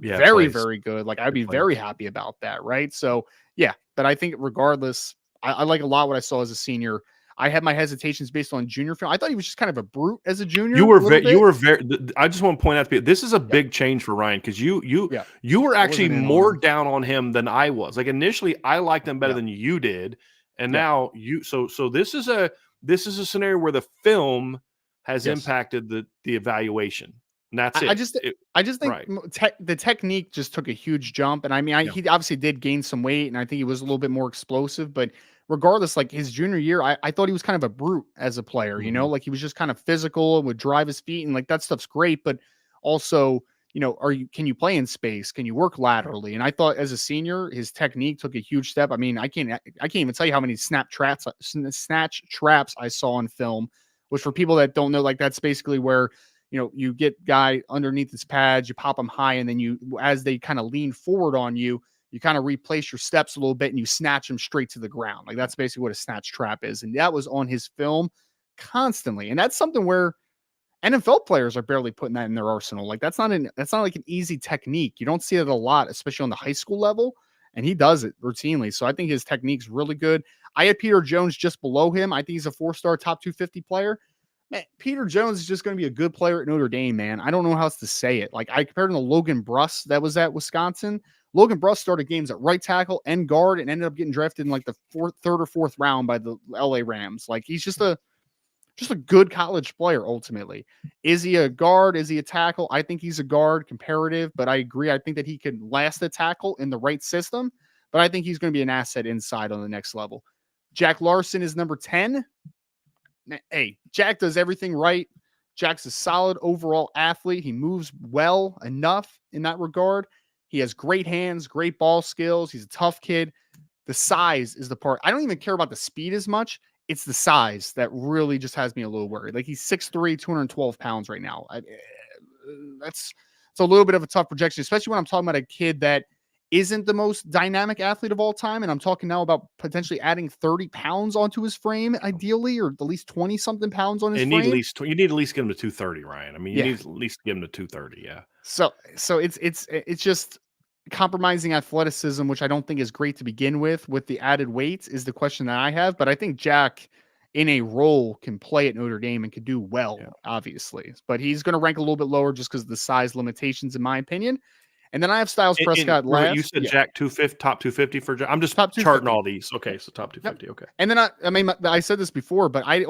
Yeah, very, plays. very good. Like I'd It be plays. very happy about that, right? So yeah, but I think regardless, I like a lot what I saw as a senior. I had my hesitations based on junior film. I thought he was just kind of a brute as a junior, a little You bit. were very I just want to point out to you, this is a Yep, big change for Ryan because yeah. you were I actually wasn't in on more him. down on him than I was. Like initially, I liked him better Yep, than you did, and yep, now so this is a scenario where the film has yes. impacted the evaluation, and that's I, I it. just It I just think right. the technique just took a huge jump, and I mean, Yeah. he obviously did gain some weight, and I think he was a little bit more explosive. But regardless, like his junior year, I thought he was kind of a brute as a player. Mhm. Like he was just kind of physical and would drive his feet, and like that stuff's great. But also, can you play in space? Can you work laterally? And I thought as a senior, his technique took a huge step. I mean, I can't even tell you how many snatch traps I saw in film. Which for people that don't know, like that's basically where you get guy underneath his pads, you pop them high, and then as they kind of lean forward on you, you kind of replace your steps a little bit and you snatch them straight to the ground. Like that's basically what a snatch trap is. And that was on his film constantly. And that's something where NFL players are barely putting that in their arsenal. Like that's not like an easy technique. You don't see it a lot, especially on the high school level. And he does it routinely. So I think his technique's really good. I had Peter Jones just below him. I think he's a 4-star top 250 player. Man, Peter Jones is just going to be a good player at Notre Dame, man. I don't know how else to say it. Like I compared him to Logan Bruss that was at Wisconsin. Logan Bruss started games at right tackle and guard and ended up getting drafted in like the third or fourth round by the LA Rams. Like he's just a good college player ultimately. Is he a guard? Is he a tackle? I think he's a guard comparative, but I agree. I think that he could last a tackle in the right system, but I think he's going to be an asset inside on the next level. Jack Larson is number 10. Hey, Jack does everything right. Jack's a solid overall athlete. He moves well enough in that regard. He has great hands, great ball skills. He's a tough kid. The size is the part. I don't even care about the speed as much. It's the size that really just has me a little worried. Like he's 6'3", 212 pounds right now. That's it's a little bit of a tough projection, especially when I'm talking about a kid that isn't the most dynamic athlete of all time. And I'm talking now about potentially adding 30 pounds onto his frame, ideally, or at least 20 something pounds on his And need at frame. least you need at least get him to 230, Ryan. I mean, you Yeah. need at least get him to 230, yeah. So it's just compromising athleticism, which I don't think is great to begin with the added weight is the question that I have. But I think Jack in a role can play at Notre Dame and could do Yeah. well, obviously. But he's going to rank a little bit lower just because of the size limitations, in my opinion. And then I have Styles And Prescott you last. said Yeah, Jack 250, top 250 for Jack. I'm just top charting 250. all these. Okay, so top Yep. 250. Okay. And then I mean, I said this before, but I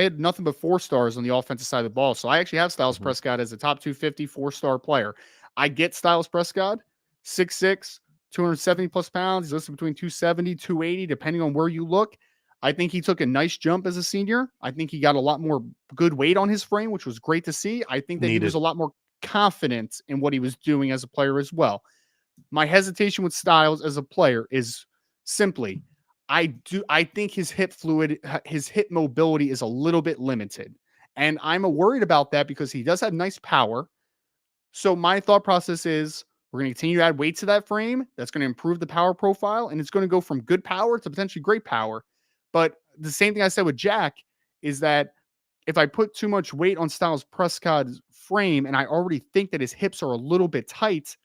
had nothing but 4 stars on the offensive side of the ball. So I actually have Styles Mhm. Prescott as a top 250 4-star player. I get Styles Prescott, 6'6", 270 plus pounds. He's listed between 270, 280, depending on where you look. I think he took a nice jump as a senior. I think he got a lot more good weight on his frame, which was great to see. I think that he was Needed. a lot more confident in what he was doing as a player as well. My hesitation with Styles as a player is simply I think his hip mobility is a little bit limited. And I'm worried about that because he does have nice power. So my thought process is we're going to continue to add weight to that frame. That's going to improve the power profile and it's going to go from good power to potentially great power. But the same thing I said with Jack is that if I put too much weight on Styles Prescott's frame and I already think that his hips are a little bit tight,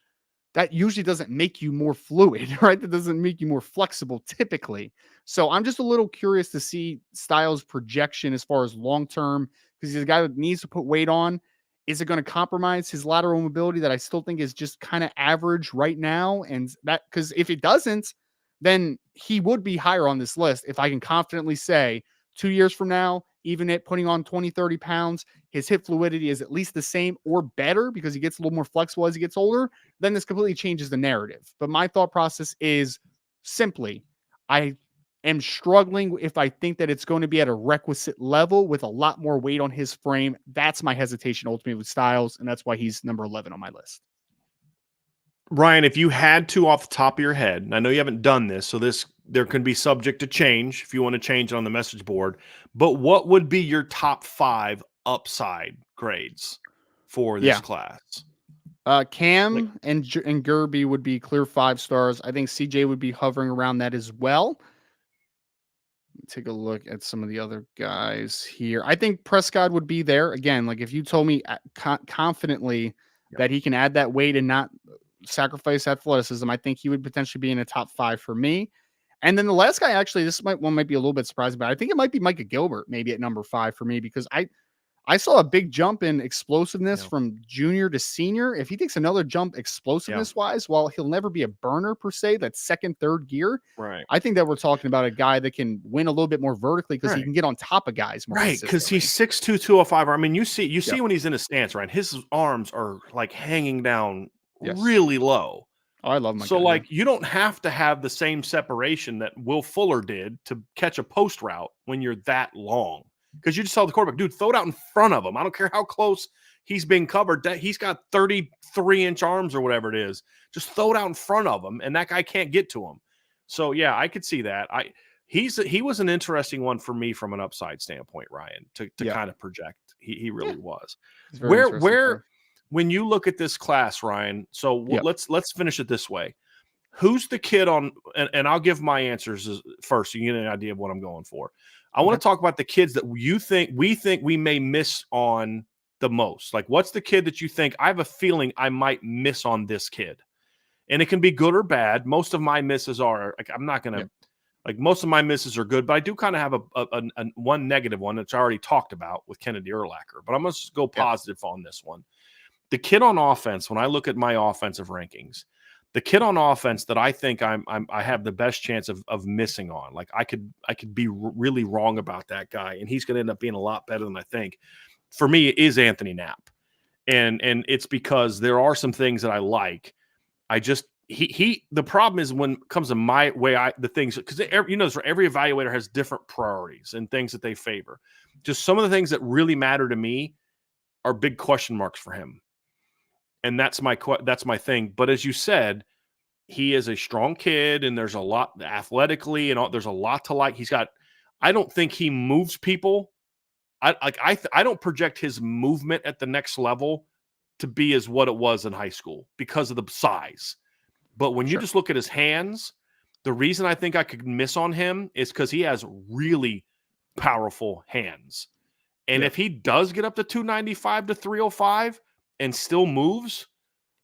that usually doesn't make you more fluid, right? That doesn't make you more flexible typically. So I'm just a little curious to see Styles' projection as far as long term, because he's a guy that needs to put weight on. Is it going to compromise his lateral mobility that I still think is just kind of average right now? And that, because if it doesn't, then he would be higher on this list if I can confidently say 2 years from now, even at putting on 20, 30 pounds, his hip fluidity is at least the same or better because he gets a little more flexible as he gets older, then this completely changes the narrative. But my thought process is simply, I am struggling if I think that it's going to be at a requisite level with a lot more weight on his frame. That's my hesitation ultimately with Styles, and that's why he's number 11 on my list. Ryan, if you had to off the top of your head, and I know you haven't done this, so there can be subject to change if you want to change it on the message board, but what would be your top 5 upside grades for this Yeah. class? Like, Cam and Gerby would be clear 5 stars. I think CJ would be hovering around that as well. Take a look at some of the other guys here. I think Prescott would be there again. Like if you told me confidently yeah. that he can add that weight and not sacrifice athleticism, I think he would potentially be in a top 5 for me. And then the last guy, actually, might be a little bit surprising, but I think it might be Micah Gilbert, maybe at number 5 for me, because I saw a big jump in explosiveness Yeah. from junior to senior. If he takes another jump explosiveness wise, while he'll never be a burner per se, that second, third gear, Right. I think that we're talking about a guy that can win a little bit more vertically because he Right. can get on top of guys more Right, because he's consistently. 6'2", 205. I mean, you see Yep. when he's in a stance, right? His arms are like hanging down Yes. really low. Oh, I love So, Micah. Yeah. like, you don't have to have the same separation that Will Fuller did to catch a post route when you're that long. Because you just saw the quarterback, dude, throw it out in front of him. I don't care how close he's being covered. That he's got 33-inch arms or whatever it is. Just throw it out in front of him, and that guy can't get to him. So, yeah, I could see that. He was an interesting one for me from an upside standpoint, Ryan, to kind of project. He really was. He's very interesting player. When you look at this class, Ryan, so Yep. let's finish it this way. Who's the kid on, and I'll give my answers first so you get an idea of what I'm going for. I want to talk about the kids that we think we may miss on the most. Like, what's the kid that you think, I have a feeling I might miss on this kid? And it can be good or bad. Most of my misses are, like, I'm not going to, like, most of my misses are good, but I do kind of have a one negative one that's I already talked about with Kennedy Urlacher. But I'm going to go positive on this one. The kid on offense, when I look at my offensive rankings, the kid on offense that I think I have the best chance of missing on, like I could be really wrong about that guy, and he's going to end up being a lot better than I think. For me, it is Anthony Knapp, and it's because there are some things that I like. I just the problem is when it comes to my way, the things, because every evaluator has different priorities and things that they favor. Just some of the things that really matter to me are big question marks for him. And that's my thing. But as you said, he is a strong kid, and there's a lot athletically, and there's a lot to like. I don't think he moves people. I don't project his movement at the next level to be as what it was in high school because of the size. But when you just look at his hands, the reason I think I could miss on him is because he has really powerful hands. And if he does get up to 295 to 305 and still moves,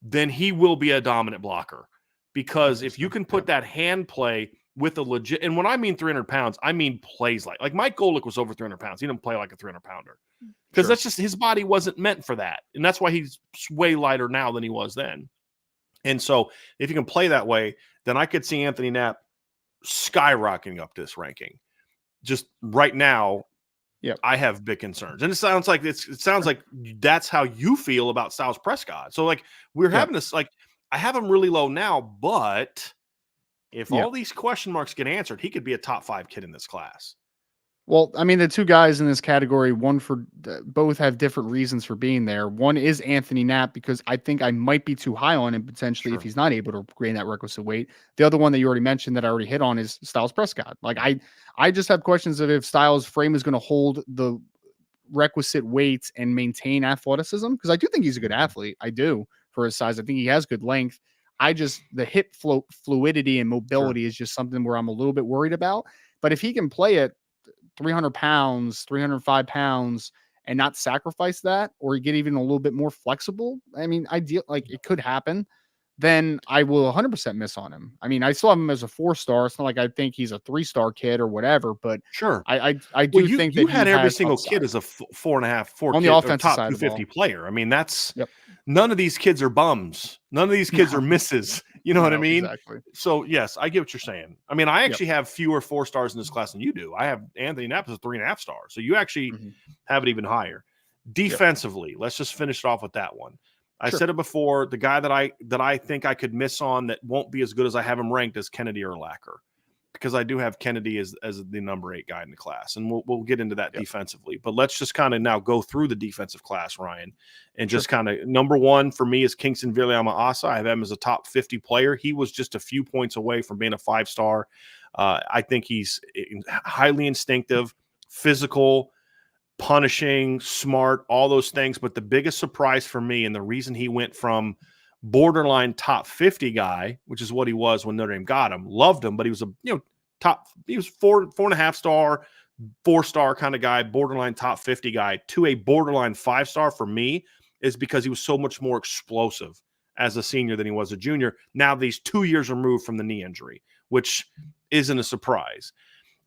then he will be a dominant blocker. Because if you can put that hand play with a legit, and when I mean 300 pounds, I mean plays like Mike Golick was over 300 pounds. He didn't play like a 300-pounder because that's just his body wasn't meant for that. And that's why he's way lighter now than he was then. And so if you can play that way, then I could see Anthony Knapp skyrocketing up this ranking. Just right now, Yep. I have big concerns. And it sounds like that's how you feel about Styles Prescott. So like we're Yep. having this, like I have him really low now, but if Yeah. all these question marks get answered, he could be a top 5 kid in this class. Well, I mean, the two guys in this category, both have different reasons for being there. One is Anthony Knapp because I think I might be too high on him potentially if Sure. he's not able to gain that requisite weight. The other one that you already mentioned that I already hit on is Styles Prescott. Like I just have questions of if Styles' frame is going to hold the requisite weight and maintain athleticism because I do think he's a good athlete. I do for his size. I think he has good length. The hip fluidity and Sure. mobility is just something where I'm a little bit worried about. But if he can play it 300 pounds, 305 pounds, and not sacrifice that or get even a little bit more flexible, I mean, ideal, like it could happen, then I will 100% miss on him. I mean, I still have him as a 4-star. It's not like I think he's a 3-star kid or whatever, but Sure. I Well, do think you that he had every has single kid upside as a 4.5, 4 on the kid or offensive top side of the 250 ball. player. I mean, that's Yep. none of these kids are bums. None of these kids are No, misses. You know what I no, mean? exactly. So yes, I get what you're saying. I mean, I Yep. actually have fewer 4 stars in this class than you do. I have Anthony Knapp as a 3.5 star. So you actually Mhm. have it even higher. Yep. Defensively, let's just finish it off with that one. I Sure. said it before. The guy that I think I could miss on that won't be as good as I have him ranked is Kennedy Urlacher, because I do have Kennedy as the number 8 guy in the class, and we'll get into that Yep. defensively. But let's just kind of now go through the defensive class, Ryan, and Sure. just kind of number 1 for me is Kingston Viliama-Asa. I have him as a top 50 player. He was just a few points away from being a 5-star. I think he's highly instinctive, physical, punishing, smart, all those things. But the biggest surprise for me, and the reason he went from borderline top 50 guy, which is what he was when Notre Dame got him, loved him, but he was he was 4.5 star, 4-star kind of guy, borderline top 50 guy, to a borderline 5-star for me is because he was so much more explosive as a senior than he was a junior. Now these 2 years removed from the knee injury, which isn't a surprise.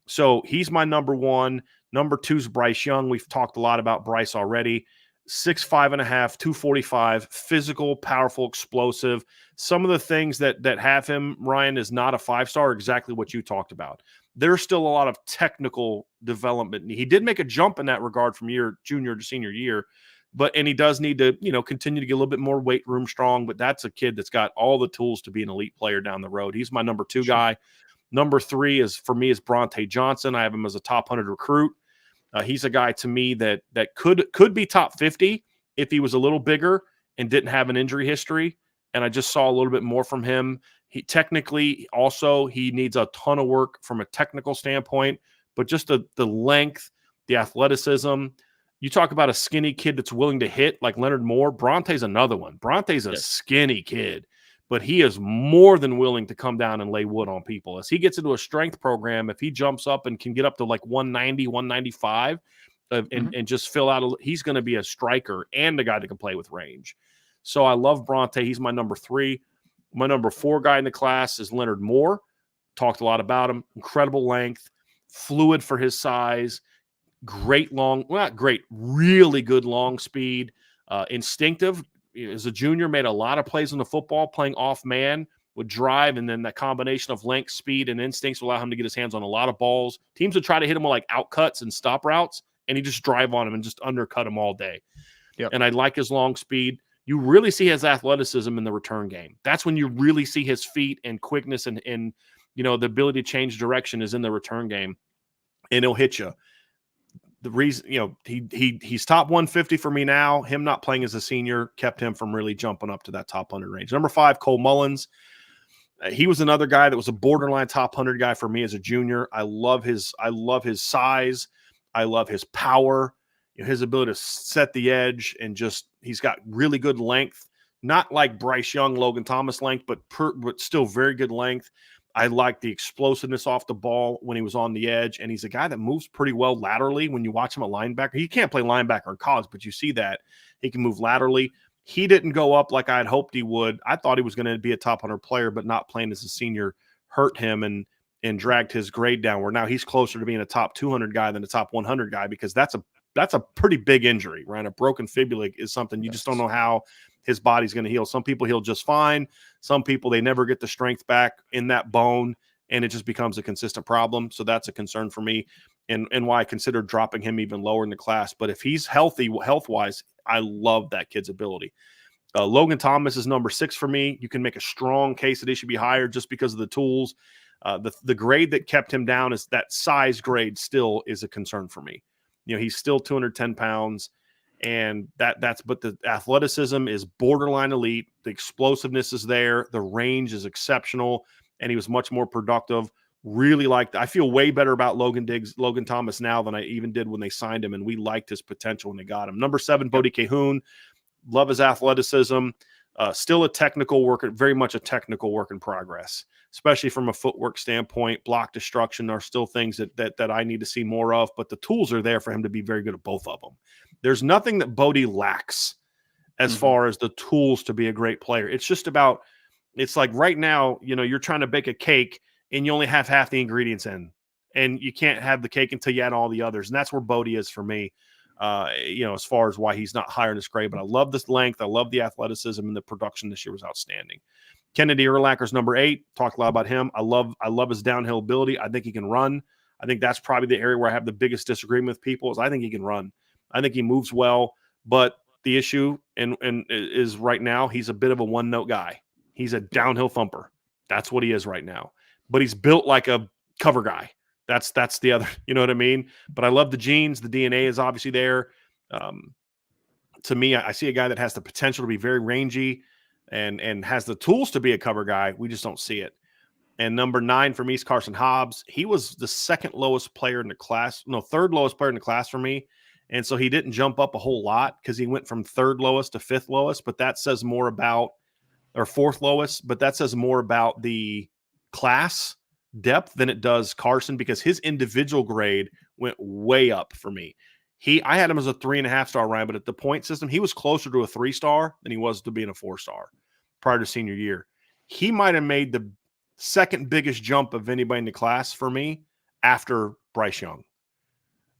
So he's my number 1. Number 2 is Bryce Young. We've talked a lot about Bryce already. 6'5.5", 245, physical, powerful, explosive. Some of the things that have him, Ryan, is not a 5-star, exactly what you talked about. There's still a lot of technical development. He did make a jump in that regard from junior to senior year, and he does need to, continue to get a little bit more weight room strong. But that's a kid that's got all the tools to be an elite player down the road. He's my number 2 Sure. guy. Number 3 is Bronte Johnson. I have him as a top 100 recruit. He's a guy to me that could be top 50 if he was a little bigger and didn't have an injury history. And I just saw a little bit more from him. He technically also he needs a ton of work from a technical standpoint, but just the length, the athleticism. You talk about a skinny kid that's willing to hit like Leonard Moore. Bronte's another one. Bronte's a Yes. skinny kid, but he is more than willing to come down and lay wood on people. As he gets into a strength program, if he jumps up and can get up to like 190, 195, and just fill out, he's going to be a striker and a guy that can play with range. So I love Bronte. He's my number 3. My number 4 guy in the class is Leonard Moore. Talked a lot about him. Incredible length, fluid for his size, not great, really good long speed, instinctive. As a junior, made a lot of plays on the football, playing off man, would drive, and then that combination of length, speed, and instincts will allow him to get his hands on a lot of balls. Teams would try to hit him with like out cuts and stop routes, and he just drive on him and just undercut him all day. Yep. And I like his long speed. You really see his athleticism in the return game. That's when you really see his feet and quickness and the ability to change direction is in the return game, and he'll hit you. The reason, he's top 150 for me now. Him not playing as a senior kept him from really jumping up to that top 100 range. Number 5, Cole Mullins. He was another guy that was a borderline top 100 guy for me as a junior. I love his size. I love his power, his ability to set the edge, and just he's got really good length. Not like Bryce Young, Logan Thomas length, but still very good length. I like the explosiveness off the ball when he was on the edge, and he's a guy that moves pretty well laterally when you watch him at linebacker. He can't play linebacker in college, but you see that he can move laterally. He didn't go up like I had hoped he would. I thought he was going to be a top 100 player, but not playing as a senior hurt him and dragged his grade down, where now he's closer to being a top 200 guy than a top 100 guy, because that's a pretty big injury, right? A broken fibula is something you just don't know how his body's going to heal. Some people heal just fine. Some people, they never get the strength back in that bone, and it just becomes a consistent problem. So that's a concern for me, and why I consider dropping him even lower in the class. But if he's healthy, health-wise, I love that kid's ability. Logan Thomas is number 6 for me. You can make a strong case that he should be higher just because of the tools. The grade that kept him down is that size grade still is a concern for me. He's still 210 pounds, and but the athleticism is borderline elite. The explosiveness is there. The range is exceptional, and he was much more productive. Really liked. I feel way better about Logan Thomas now than I even did when they signed him, and we liked his potential when they got him. Number 7, Bodie Cahoon. Love his athleticism. Still a technical work, very much a technical work in progress, especially from a footwork standpoint. Block destruction are still things that I need to see more of, but the tools are there for him to be very good at both of them. There's nothing that Bodie lacks as far as the tools to be a great player. It's just about, it's like right now, you're trying to bake a cake and you only have half the ingredients in, and you can't have the cake until you add all the others. And that's where Bodie is for me. As far as why he's not higher in this grade, but I love this length. I love the athleticism, and the production this year was outstanding. Kennedy Urlacher's number 8. Talked a lot about him. I love his downhill ability. I think he can run. I think that's probably the area where I have the biggest disagreement with people is I think he can run. I think he moves well, but the issue and is right now he's a bit of a one-note guy. He's a downhill thumper. That's what he is right now. But he's built like a cover guy. That's the other, you know what I mean? But I love the genes. The DNA is obviously there. To me, I see a guy that has the potential to be very rangy and has the tools to be a cover guy. We just don't see it. And number 9 for me is Carson Hobbs. He was the second lowest player in the class. No, third lowest player in the class for me. And so he didn't jump up a whole lot because he went from third lowest to fifth lowest. But that says more about, or fourth lowest, but that says more about the class depth than it does Carson, because his individual grade went way up for me. I had him as a 3.5-star, Ryan, but at the point system, he was closer to a 3-star than he was to being a 4-star prior to senior year. He might have made the second biggest jump of anybody in the class for me after Bryce Young.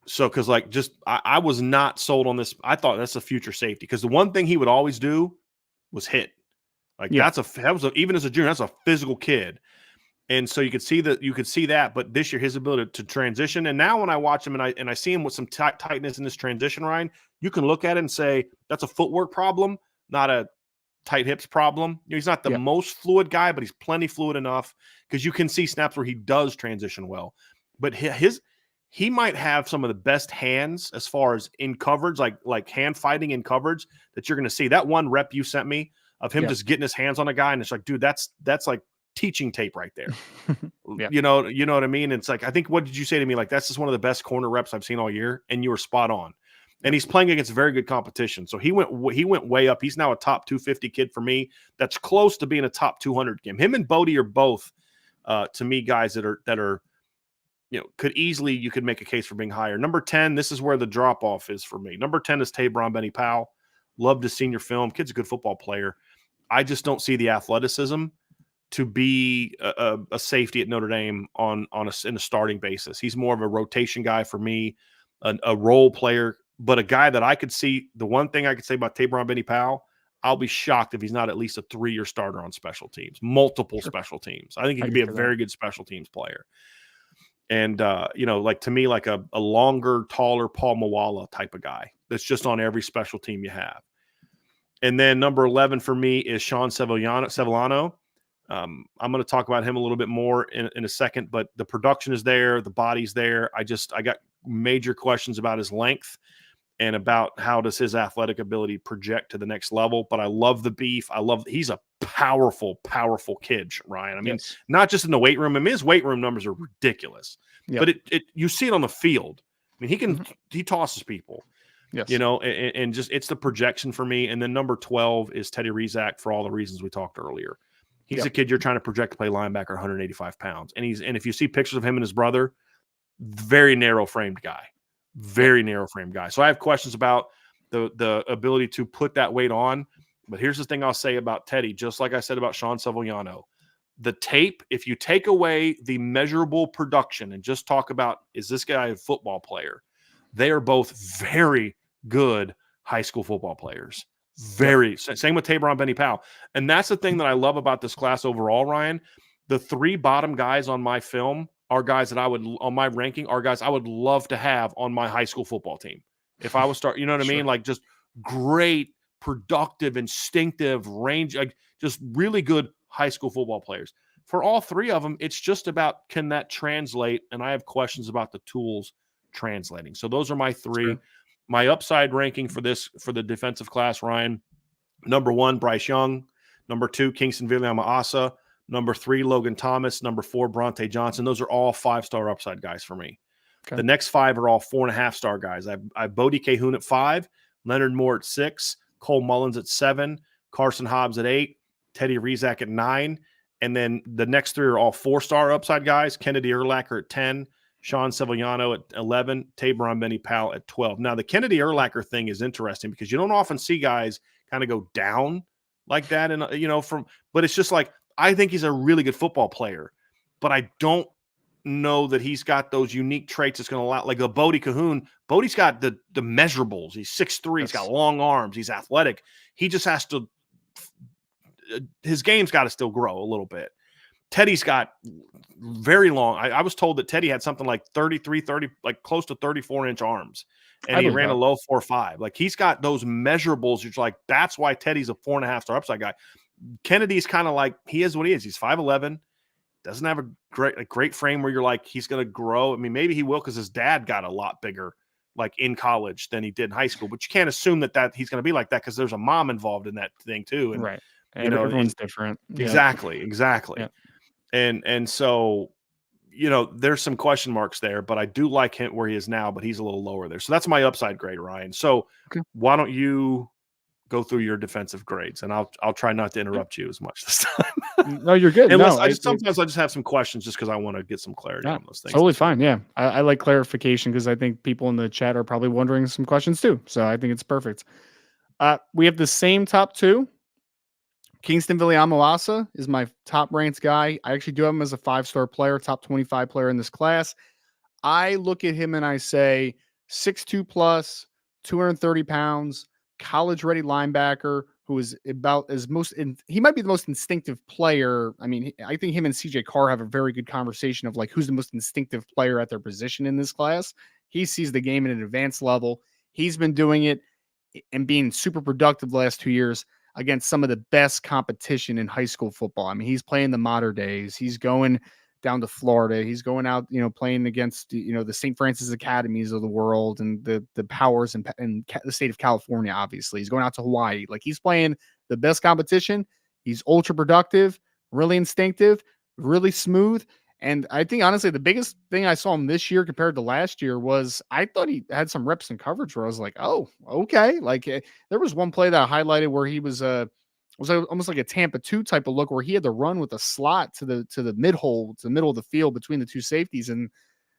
So, because I was not sold on this. I thought that's a future safety, because the one thing he would always do was hit. Even as a junior, that's a physical kid. And so you could see that, but this year his ability to transition, and now when I watch him and I see him with some tightness in this transition, Ryan, you can look at it and say that's a footwork problem, not a tight hips problem. He's not the most fluid guy, but he's plenty fluid enough, because you can see snaps where he does transition well. But he might have some of the best hands as far as in coverage, like hand fighting in coverage that you're going to see. That one rep you sent me of him just getting his hands on a guy, and it's like, dude, that's like teaching tape right there. You know what I mean? It's like, I think, what did you say to me? Like, that's just one of the best corner reps I've seen all year. And you were spot on. And he's playing against very good competition. So he went way up. He's now a top 250 kid for me. That's close to being a top 200 kid. Him and Bodie are both, to me, guys that are, could easily, you could make a case for being higher. Number 10, this is where the drop off is for me. Number 10 is Tabron Benny Powell. Loved his senior film. Kid's a good football player. I just don't see the athleticism to be a safety at Notre Dame in a starting basis. He's more of a rotation guy for me, a role player, but a guy that I could see. The one thing I could say about Tabron Benny Powell, I'll be shocked if he's not at least a 3-year starter on special teams, multiple special teams. I think he could be a very good special teams player. And, to me, like a longer, taller Paul Mawala type of guy that's just on every special team you have. And then number 11 for me is Sean Sevillano. I'm going to talk about him a little bit more in a second, but the production is there. The body's there. I got major questions about his length and about how does his athletic ability project to the next level. But I love the beef. He's a powerful, powerful kid, Ryan. I mean, not just in the weight room. I mean, his weight room numbers are ridiculous, but you see it on the field. I mean, he tosses people. Yes. And just, it's the projection for me. And then number 12 is Teddy Rizak, for all the reasons we talked earlier. He's a kid you're trying to project to play linebacker, 185 pounds. And if you see pictures of him and his brother, very narrow framed guy. So I have questions about the ability to put that weight on. But here's the thing I'll say about Teddy, just like I said about Sean Sevillano. The tape, if you take away the measurable production and just talk about, is this guy a football player? They are both very good high school football players. Yep. Same with Tabor on Benny Powell. And that's the thing that I love about this class overall, Ryan. The 3 bottom guys on my film are guys that on my ranking are guys I would love to have on my high school football team. If I was you know what I Sure. mean? Like just great, productive, instinctive range, like just really good high school football players. For all 3 of them, it's just about can that translate? And I have questions about the tools translating. So those are my 3. Sure. My upside ranking for the defensive class, Ryan. Number 1, Bryce Young. Number 2, Kingston Viliama-Asa. Number 3, Logan Thomas. Number 4, Bronte Johnson. Those are all 5-star upside guys for me. Okay. The next 5 are all 4.5-star guys. I have Bodie Cahoon at 5, Leonard Moore at 6, Cole Mullins at 7, Carson Hobbs at 8, Teddy Rizak at 9. And then the next 3 are all 4-star upside guys. Kennedy Urlacher at 10, Sean Sevillano at 11, Tabor Benny Powell at 12. Now, the Kennedy Urlacher thing is interesting because you don't often see guys kind of go down like that. And, but it's just like, I think he's a really good football player, but I don't know that he's got those unique traits that's going to allow, like a Bodie Cahoon. Bodie's got the measurables. He's 6'3", Yes. he's got long arms, he's athletic. He just has to, his game's got to still grow a little bit. Teddy's got very long. I was told that Teddy had something like 30, like close to 34-inch arms, and he ran a low 4.5. Like he's got those measurables. You're like, that's why Teddy's a 4.5-star upside guy. Kennedy's kind of like, he is what he is. He's 5'11", doesn't have a great frame where you're like, he's going to grow. I mean, maybe he will because his dad got a lot bigger, like in college than he did in high school. But you can't assume that he's going to be like that because there's a mom involved in that thing too. And right. Everyone's different. Exactly. Yep. And so, there's some question marks there, but I do like him where he is now, but he's a little lower there. So that's my upside grade, Ryan. So Why don't you go through your defensive grades, and I'll try not to interrupt you as much this time. No, you're good. Sometimes I just have some questions just because I want to get some clarity on those things. Totally fine. Yeah. I like clarification because I think people in the chat are probably wondering some questions too. So I think it's perfect. We have the same top 2. Kingston Viliama-Asa is my top ranked guy. I actually do have him as a 5-star player, top 25 player in this class. I look at him and I say 6'2 plus, 230 pounds, college ready linebacker who is about as he might be the most instinctive player. I mean, I think him and CJ Carr have a very good conversation of like who's the most instinctive player at their position in this class. He sees the game at an advanced level. He's been doing it and being super productive the last 2 years against some of the best competition in high school football. I mean, he's playing the Mater Days. He's going down to Florida. He's going out, playing against, the St. Francis Academies of the world and the powers in the state of California, obviously. He's going out to Hawaii. Like, he's playing the best competition. He's ultra productive, really instinctive, really smooth. And I think, honestly, the biggest thing I saw him this year compared to last year was I thought he had some reps and coverage where I was like, oh, okay. Like, there was one play that I highlighted where he was almost like a Tampa 2 type of look where he had to run with a slot to the mid-hole, to the middle of the field between the 2 safeties. And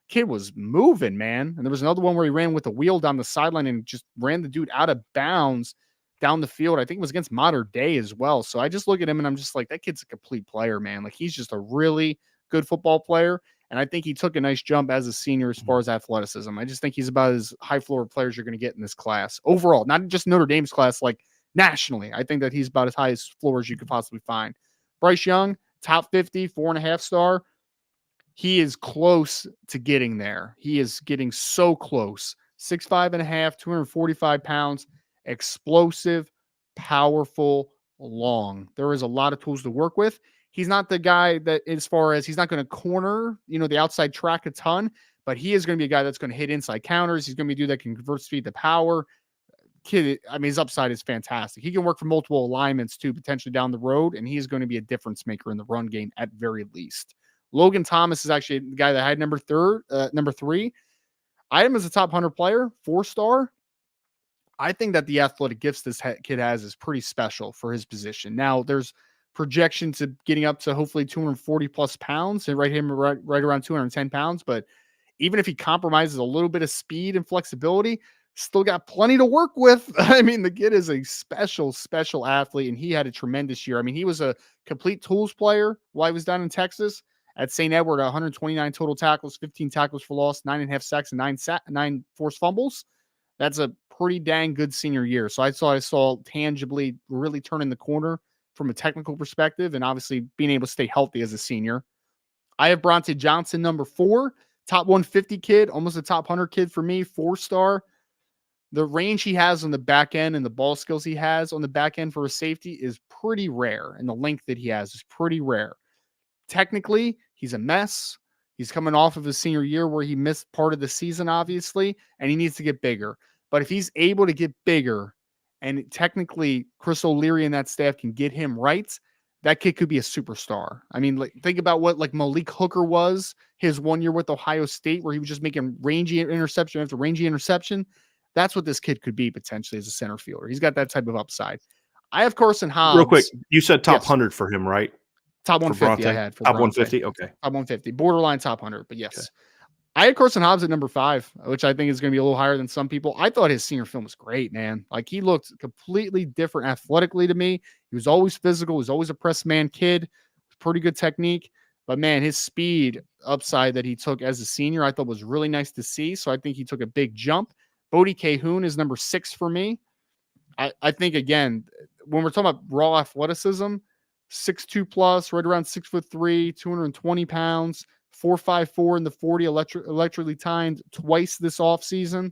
kid was moving, man. And there was another one where he ran with a wheel down the sideline and just ran the dude out of bounds down the field. I think it was against Mater Day as well. So I just look at him and I'm just like, that kid's a complete player, man. Like, he's just a really good football player. And I think he took a nice jump as a senior as far as athleticism. I just think he's about as high floor players you're going to get in this class overall, not just Notre Dame's class, like nationally. I think that he's about as high as floor as you could possibly find. Bryce Young, top 50, 4.5-star. He is close to getting there. He is getting so close. 6'5.5", 245 pounds, explosive, powerful, long. There is a lot of tools to work with. He's not the guy that, as far as he's not going to corner, the outside track a ton, but he is going to be a guy that's going to hit inside counters. He's going to be a dude that can convert speed to power. Kid, I mean, his upside is fantastic. He can work for multiple alignments too, potentially down the road, and he's going to be a difference maker in the run game at very least. Logan Thomas is actually the guy that I had number 3. I had him as a top 100 player, 4-star. I think that the athletic gifts this kid has is pretty special for his position. Now, there's projection to getting up to hopefully 240 plus pounds and right around 210 pounds. But even if he compromises a little bit of speed and flexibility, still got plenty to work with. I mean, the kid is a special athlete, and he had a tremendous year. I mean, he was a complete tools player while he was down in Texas at St. Edward, 129 total tackles, 15 tackles for loss, 9.5 sacks, and 9 forced fumbles. That's a pretty dang good senior year. So I saw tangibly really turning the corner from a technical perspective and obviously being able to stay healthy as a senior. I have Bronte Johnson, number 4, top 150 kid, almost a top 100 kid for me, 4-star. The range he has on the back end and the ball skills he has on the back end for a safety is pretty rare, and the length that he has is pretty rare. Technically, he's a mess. He's coming off of his senior year where he missed part of the season, obviously, and he needs to get bigger. But if he's able to get bigger and technically Chris O'Leary and that staff can get him right, that kid could be a superstar. I mean, like, think about what like Malik Hooker was his 1 year with Ohio State, where he was just making rangy interception after rangy interception. That's what this kid could be potentially as a center fielder. He's got that type of upside. I have Carson Hobbs. Real quick, you said top Yes. 100 for him, right? Top For 150 I Bronte? had for Top Bronte. 150? Okay. Top 150. Borderline top 100, but yes. Okay. I had Carson Hobbs at number 5, which I think is going to be a little higher than some people. I thought his senior film was great, man. Like, he looked completely different athletically to me. He was always physical. He was always a press man kid. Pretty good technique. But, man, his speed upside that he took as a senior I thought was really nice to see. So I think he took a big jump. Bodie Cahoon is number 6 for me. I think, again, when we're talking about raw athleticism, 6'2 plus, right around 6'3", 220 pounds, 4.54 in the 40, electrically timed twice this offseason.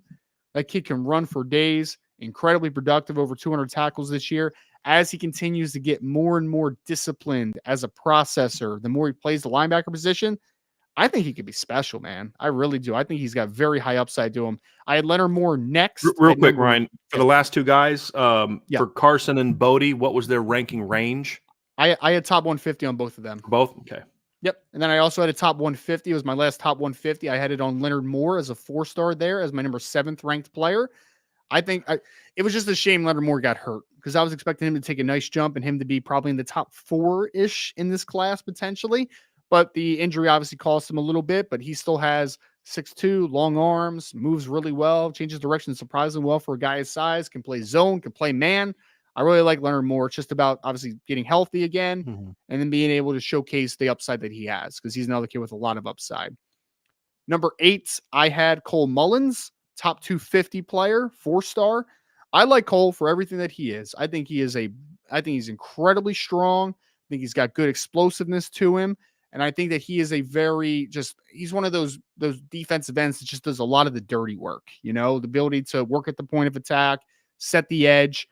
That kid can run for days, incredibly productive, over 200 tackles this year. As he continues to get more and more disciplined as a processor, the more he plays the linebacker position, I think he could be special, man. I really do. I think he's got very high upside to him. I had Leonard Moore next. Real quick, Ryan, for the last two guys, for Carson and Bodie, what was their ranking range? I had top 150 on both of them. Both? Okay. Yep. And then I also had a top 150. It was my last top 150. I had it on Leonard Moore as a 4-star there as my number 7th ranked player. I think it was just a shame Leonard Moore got hurt because I was expecting him to take a nice jump and him to be probably in the top 4-ish in this class potentially. But the injury obviously cost him a little bit, but he still has 6'2", long arms, moves really well, changes direction surprisingly well for a guy his size, can play zone, can play man. I really like Leonard Moore. It's just about obviously getting healthy again and then being able to showcase the upside that he has because he's another kid with a lot of upside. Number 8, I had Cole Mullins, top 250 player, 4-star. I like Cole for everything that he is. I think he's incredibly strong. I think he's got good explosiveness to him. And I think that he is he's one of those defensive ends that just does a lot of the dirty work, the ability to work at the point of attack, set the edge.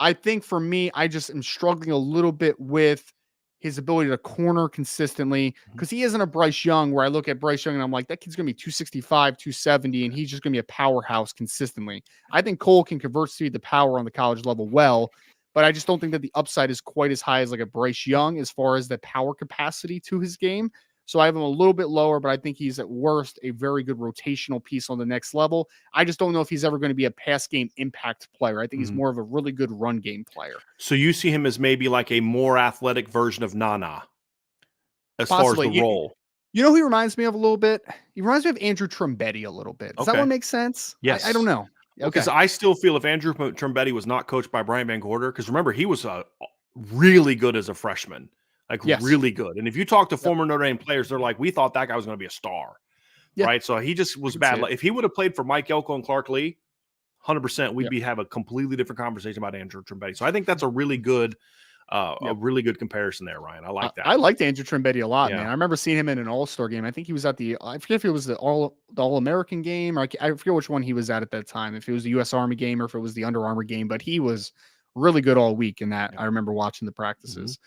I think for me, I just am struggling a little bit with his ability to corner consistently because he isn't a Bryce Young where I look at Bryce Young and I'm like, that kid's going to be 265, 270, and he's just going to be a powerhouse consistently. I think Cole can convert speed to power on the college level well, but I just don't think that the upside is quite as high as like a Bryce Young as far as the power capacity to his game. So I have him a little bit lower, but I think he's at worst a very good rotational piece on the next level. I just don't know if he's ever going to be a pass game impact player. I think he's more of a really good run game player. So you see him as maybe like a more athletic version of Nana as Possibly. far as the role. You know who he reminds me of a little bit? He reminds me of Andrew Trumbetti a little bit. Does that one make sense? Yes. I don't know. Because I still feel if Andrew Trumbetti was not coached by Brian Van Gorder, because remember, he was really good as a freshman. Really good. And if you talk to former Notre Dame players, they're like, we thought that guy was going to be a star. Right? So he just was bad. If he would have played for Mike Elko and Clark Lee, 100%, we'd have a completely different conversation about Andrew Trumbetti. So I think that's a really good comparison there, Ryan. I like that. I liked Andrew Trumbetti a lot, man. I remember seeing him in an All-Star game. I think he was at I forget if it was the All-American game, or I forget which one he was at that time, if it was the U.S. Army game or if it was the Under Armour game, but he was really good all week in that. I remember watching the practices.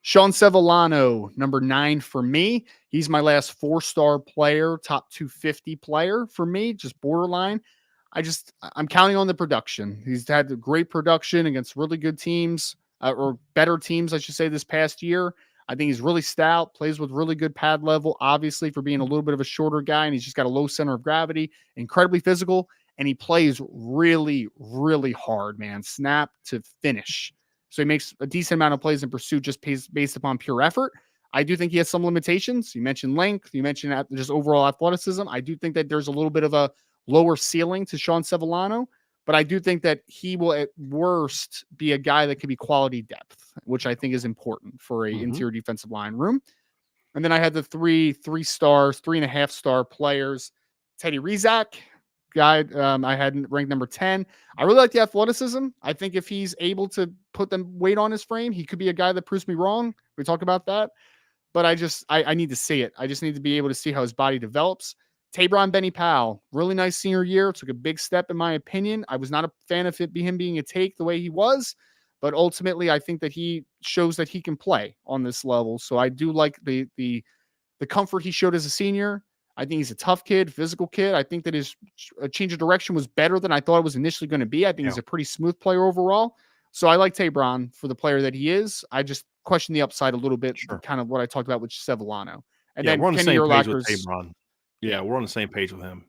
Sean Sevillano, number 9 for me. He's my last 4-star player, top 250 player for me, just borderline. I'm counting on the production. He's had great production against really good teams, or better teams, I should say, this past year. I think he's really stout, plays with really good pad level, obviously, for being a little bit of a shorter guy, and he's just got a low center of gravity, incredibly physical, and he plays really, really hard, man, snap to finish. So he makes a decent amount of plays in pursuit just based upon pure effort. I do think he has some limitations. You mentioned length. You mentioned just overall athleticism. I do think that there's a little bit of a lower ceiling to Sean Sevillano, but I do think that he will at worst be a guy that could be quality depth, which I think is important for a interior defensive line room. And then I had the 3 3-stars, 3.5-star players. Teddy Rizak, guy I had ranked number 10. I really like the athleticism. I think if he's able to put the weight on his frame, he could be a guy that proves me wrong. We talk about that. But I need to see it. I just need to be able to see how his body develops. Tabron Benny Powell, really nice senior year. Took a big step in my opinion. I was not a fan of him being a take the way he was, but ultimately I think that he shows that he can play on this level. So I do like the comfort he showed as a senior. I think he's a tough kid, physical kid. I think that his change of direction was better than I thought it was initially going to be. I think he's a pretty smooth player overall. So I like Tabron for the player that he is. I just question the upside a little bit, Sure. kind of what I talked about with Sevillano. And Yeah, then we're on the Kenny same page with Urlacher's Tabron. Yeah, we're on the same page with him.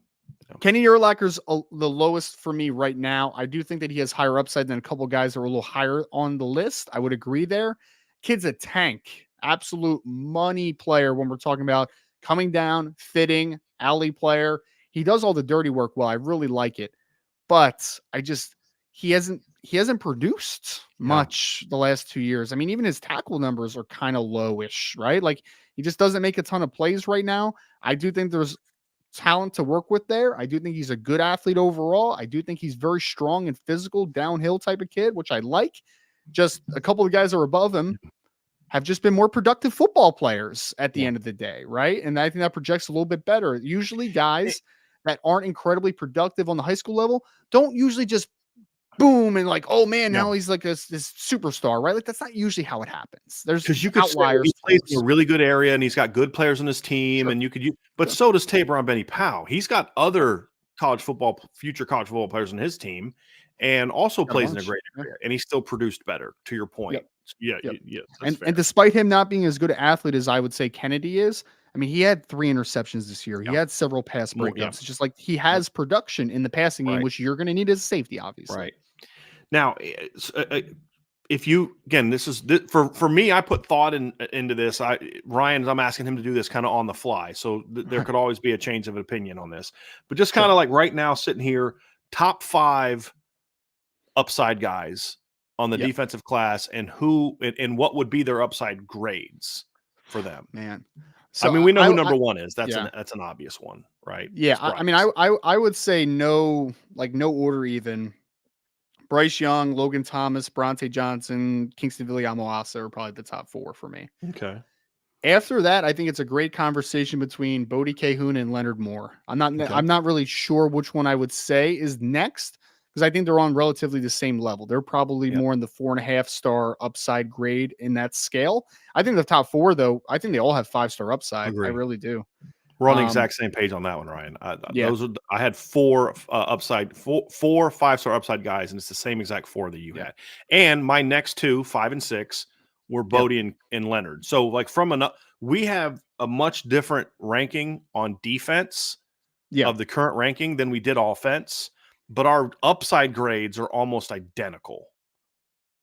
Yeah. Kenny Urlacher's the lowest for me right now. I do think that he has higher upside than a couple guys that are a little higher on the list. I would agree there. Kid's a tank, absolute money player when we're talking about coming down, fitting, alley player. He does all the dirty work well. I really like it. But he hasn't produced much the last 2 years. I mean, even his tackle numbers are kind of lowish, right? Like he just doesn't make a ton of plays right now. I do think there's talent to work with there. I do think he's a good athlete overall. I do think he's very strong and physical, downhill type of kid, which I like. Just a couple of guys that are above him have just been more productive football players at the end of the day, right? And I think that projects a little bit better. Usually guys that aren't incredibly productive on the high school level don't usually just boom and like, oh man, now he's like this superstar, right? Like that's not usually how it happens. There's because you could outliers. say he plays in a really good area and he's got good players on his team, and you could use, but so does Tabron Benny Powell. He's got other future college football players on his team, and also plays in a great area, and he still produced better. To your point, yeah, and despite him not being as good an athlete as I would say Kennedy is, I mean, he had 3 interceptions this year. He had several pass breakups. It's just like he has production in the passing game, which you're going to need as a safety, obviously. Right. Now, if you again, this is for me. I put thought into this. I'm asking him to do this kind of on the fly, so there could always be a change of opinion on this. But just kind of like right now, sitting here, top 5 upside guys on the defensive class, and who and what would be their upside grades for them, man. So I mean, we know who number 1 is. That's an obvious one, right? Yeah, I mean, I would say no order even. Bryce Young, Logan Thomas, Bronte Johnson, Kingston Viliamoasa are probably the top 4 for me. Okay. After that, I think it's a great conversation between Bodie Cahoon and Leonard Moore. I'm not really sure which one I would say is next because I think they're on relatively the same level. They're probably more in the 4.5-star upside grade in that scale. I think the top 4, though, I think they all have 5-star upside. I really do. We're on the exact same page on that one, Ryan. I had 4 upside, 4 5-star upside guys, and it's the same exact 4 that you had. And my next 2, 5 and 6, were Bodie and Leonard. So, like we have a much different ranking on defense of the current ranking than we did offense, but our upside grades are almost identical.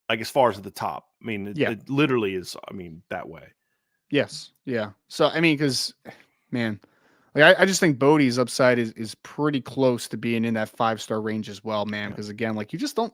Like as far as at the top, I mean, it literally is. I mean, that way. Yes. Yeah. So I mean, because man, like I just think Bodie's upside is pretty close to being in that 5-star range as well, man. Because again, like you just don't.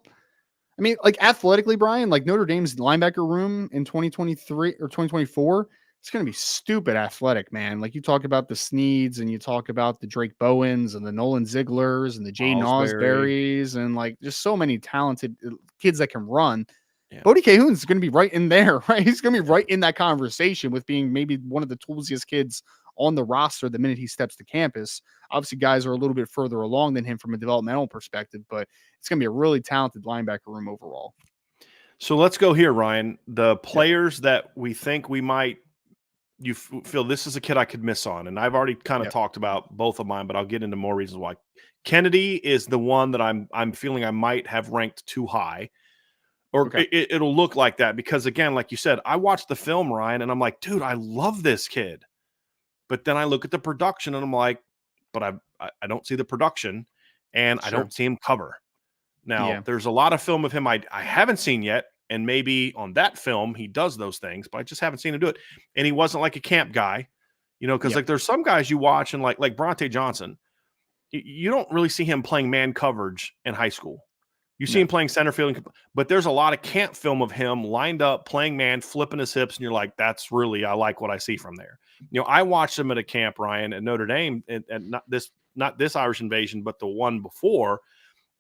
I mean, like athletically, Brian, like Notre Dame's linebacker room in 2023 or 2024, it's going to be stupid athletic, man. Like you talk about the Sneeds and you talk about the Drake Bowens and the Nolan Zieglers and the Jay Nosberries and like just so many talented kids that can run. Yeah. Bodie Cahoon's going to be right in there, right? He's going to be right in that conversation with being maybe one of the toolsiest kids on the roster the minute he steps to campus. Obviously, guys are a little bit further along than him from a developmental perspective, but it's going to be a really talented linebacker room overall. So let's go here, Ryan. The players that we think we might, you feel this is a kid I could miss on, and I've already kind of talked about both of mine, but I'll get into more reasons why. Kennedy is the one that I'm feeling I might have ranked too high. Or it'll look like that because, again, like you said, I watched the film, Ryan, and I'm like, dude, I love this kid. But then I look at the production, and I'm like, but I don't see the production, and I don't see him cover. Now, there's a lot of film of him I haven't seen yet, and maybe on that film he does those things, but I just haven't seen him do it. And he wasn't like a camp guy, because like there's some guys you watch, and like Bronte Johnson, you don't really see him playing man coverage in high school. You see him playing center field, but there's a lot of camp film of him lined up, playing man, flipping his hips, and you're like, that's really, I like what I see from there. I watched him at a camp, Ryan, at Notre Dame, and not this Irish invasion, but the one before.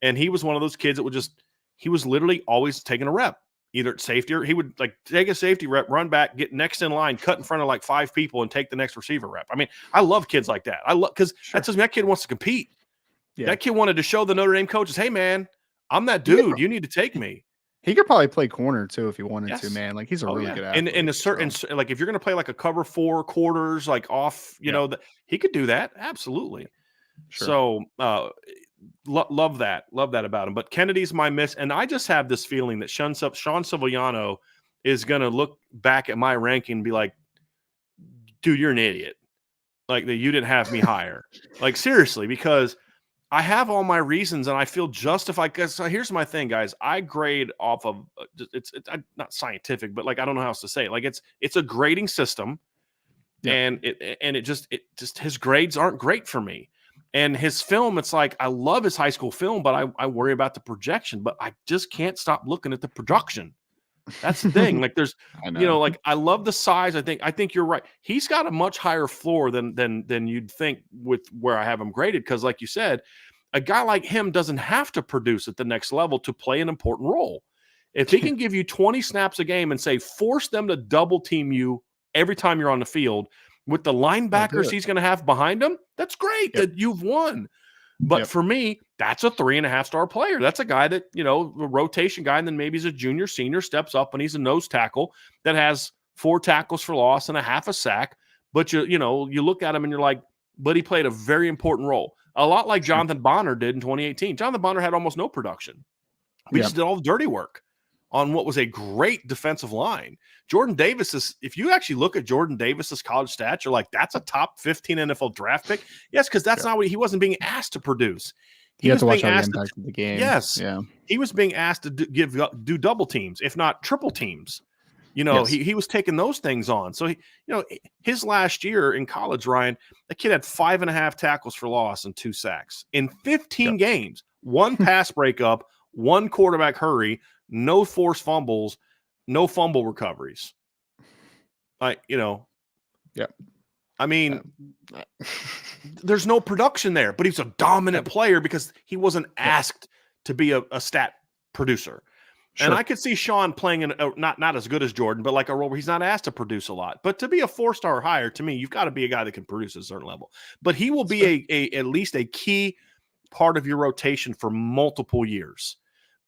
And he was one of those kids that he was literally always taking a rep, either at safety or he would like take a safety rep, run back, get next in line, cut in front of like 5 people and take the next receiver rep. I mean, I love kids like that. I love, because that tells me that kid wants to compete. Yeah. That kid wanted to show the Notre Dame coaches, hey man, I'm that dude. You need to take me. He could probably play corner too if he wanted to, man. Like he's a really good athlete. And a certain, like if you're going to play like a cover 4 quarters, like off, you know, he could do that. Absolutely. Sure. So, love that about him. But Kennedy's my miss, and I just have this feeling that Sean Silviano is going to look back at my ranking and be like, dude, you're an idiot. Like that you didn't have me higher. Like seriously, because I have all my reasons and I feel justified. Because here's my thing, guys. I grade off of it's not scientific, but like I don't know how else to say it. Like it's a grading system, and it just his grades aren't great for me. And his film, it's like I love his high school film, but I worry about the projection. But I just can't stop looking at the production. That's the thing. Like there's, like I love the size. I think you're right. He's got a much higher floor than you'd think with where I have him graded. Because like you said, a guy like him doesn't have to produce at the next level to play an important role. If he can give you 20 snaps a game and say force them to double team you every time you're on the field, with the linebackers he's going to have behind him, that's great that you've won. But for me, that's a 3.5-star player. That's a guy that, a rotation guy, and then maybe he's a junior, senior, steps up, and he's a nose tackle that has 4 tackles for loss and a half a sack. But, you look at him and you're like, but he played a very important role. A lot like Jonathan Bonner did in 2018. Jonathan Bonner had almost no production. We just did all the dirty work on what was a great defensive line. Jordan Davis is, if you actually look at Jordan Davis's college stats, you're like, that's a top 15 NFL draft pick. Yes, because that's not what he wasn't being asked to produce. He was being asked to impact the game. Yes. Yeah. He was being asked to do double teams, if not triple teams. He was taking those things on. So his last year in college, Ryan, the kid had 5.5 tackles for loss and 2 sacks in 15 games, 1 pass breakup, 1 quarterback hurry, no forced fumbles, no fumble recoveries. I mean, there's no production there, but he's a dominant player because he wasn't asked to be a stat producer. Sure. And I could see Sean playing in not as good as Jordan, but like a role where he's not asked to produce a lot. But to be a 4-star or higher, to me, you've got to be a guy that can produce at a certain level. But he will be at least a key part of your rotation for multiple years.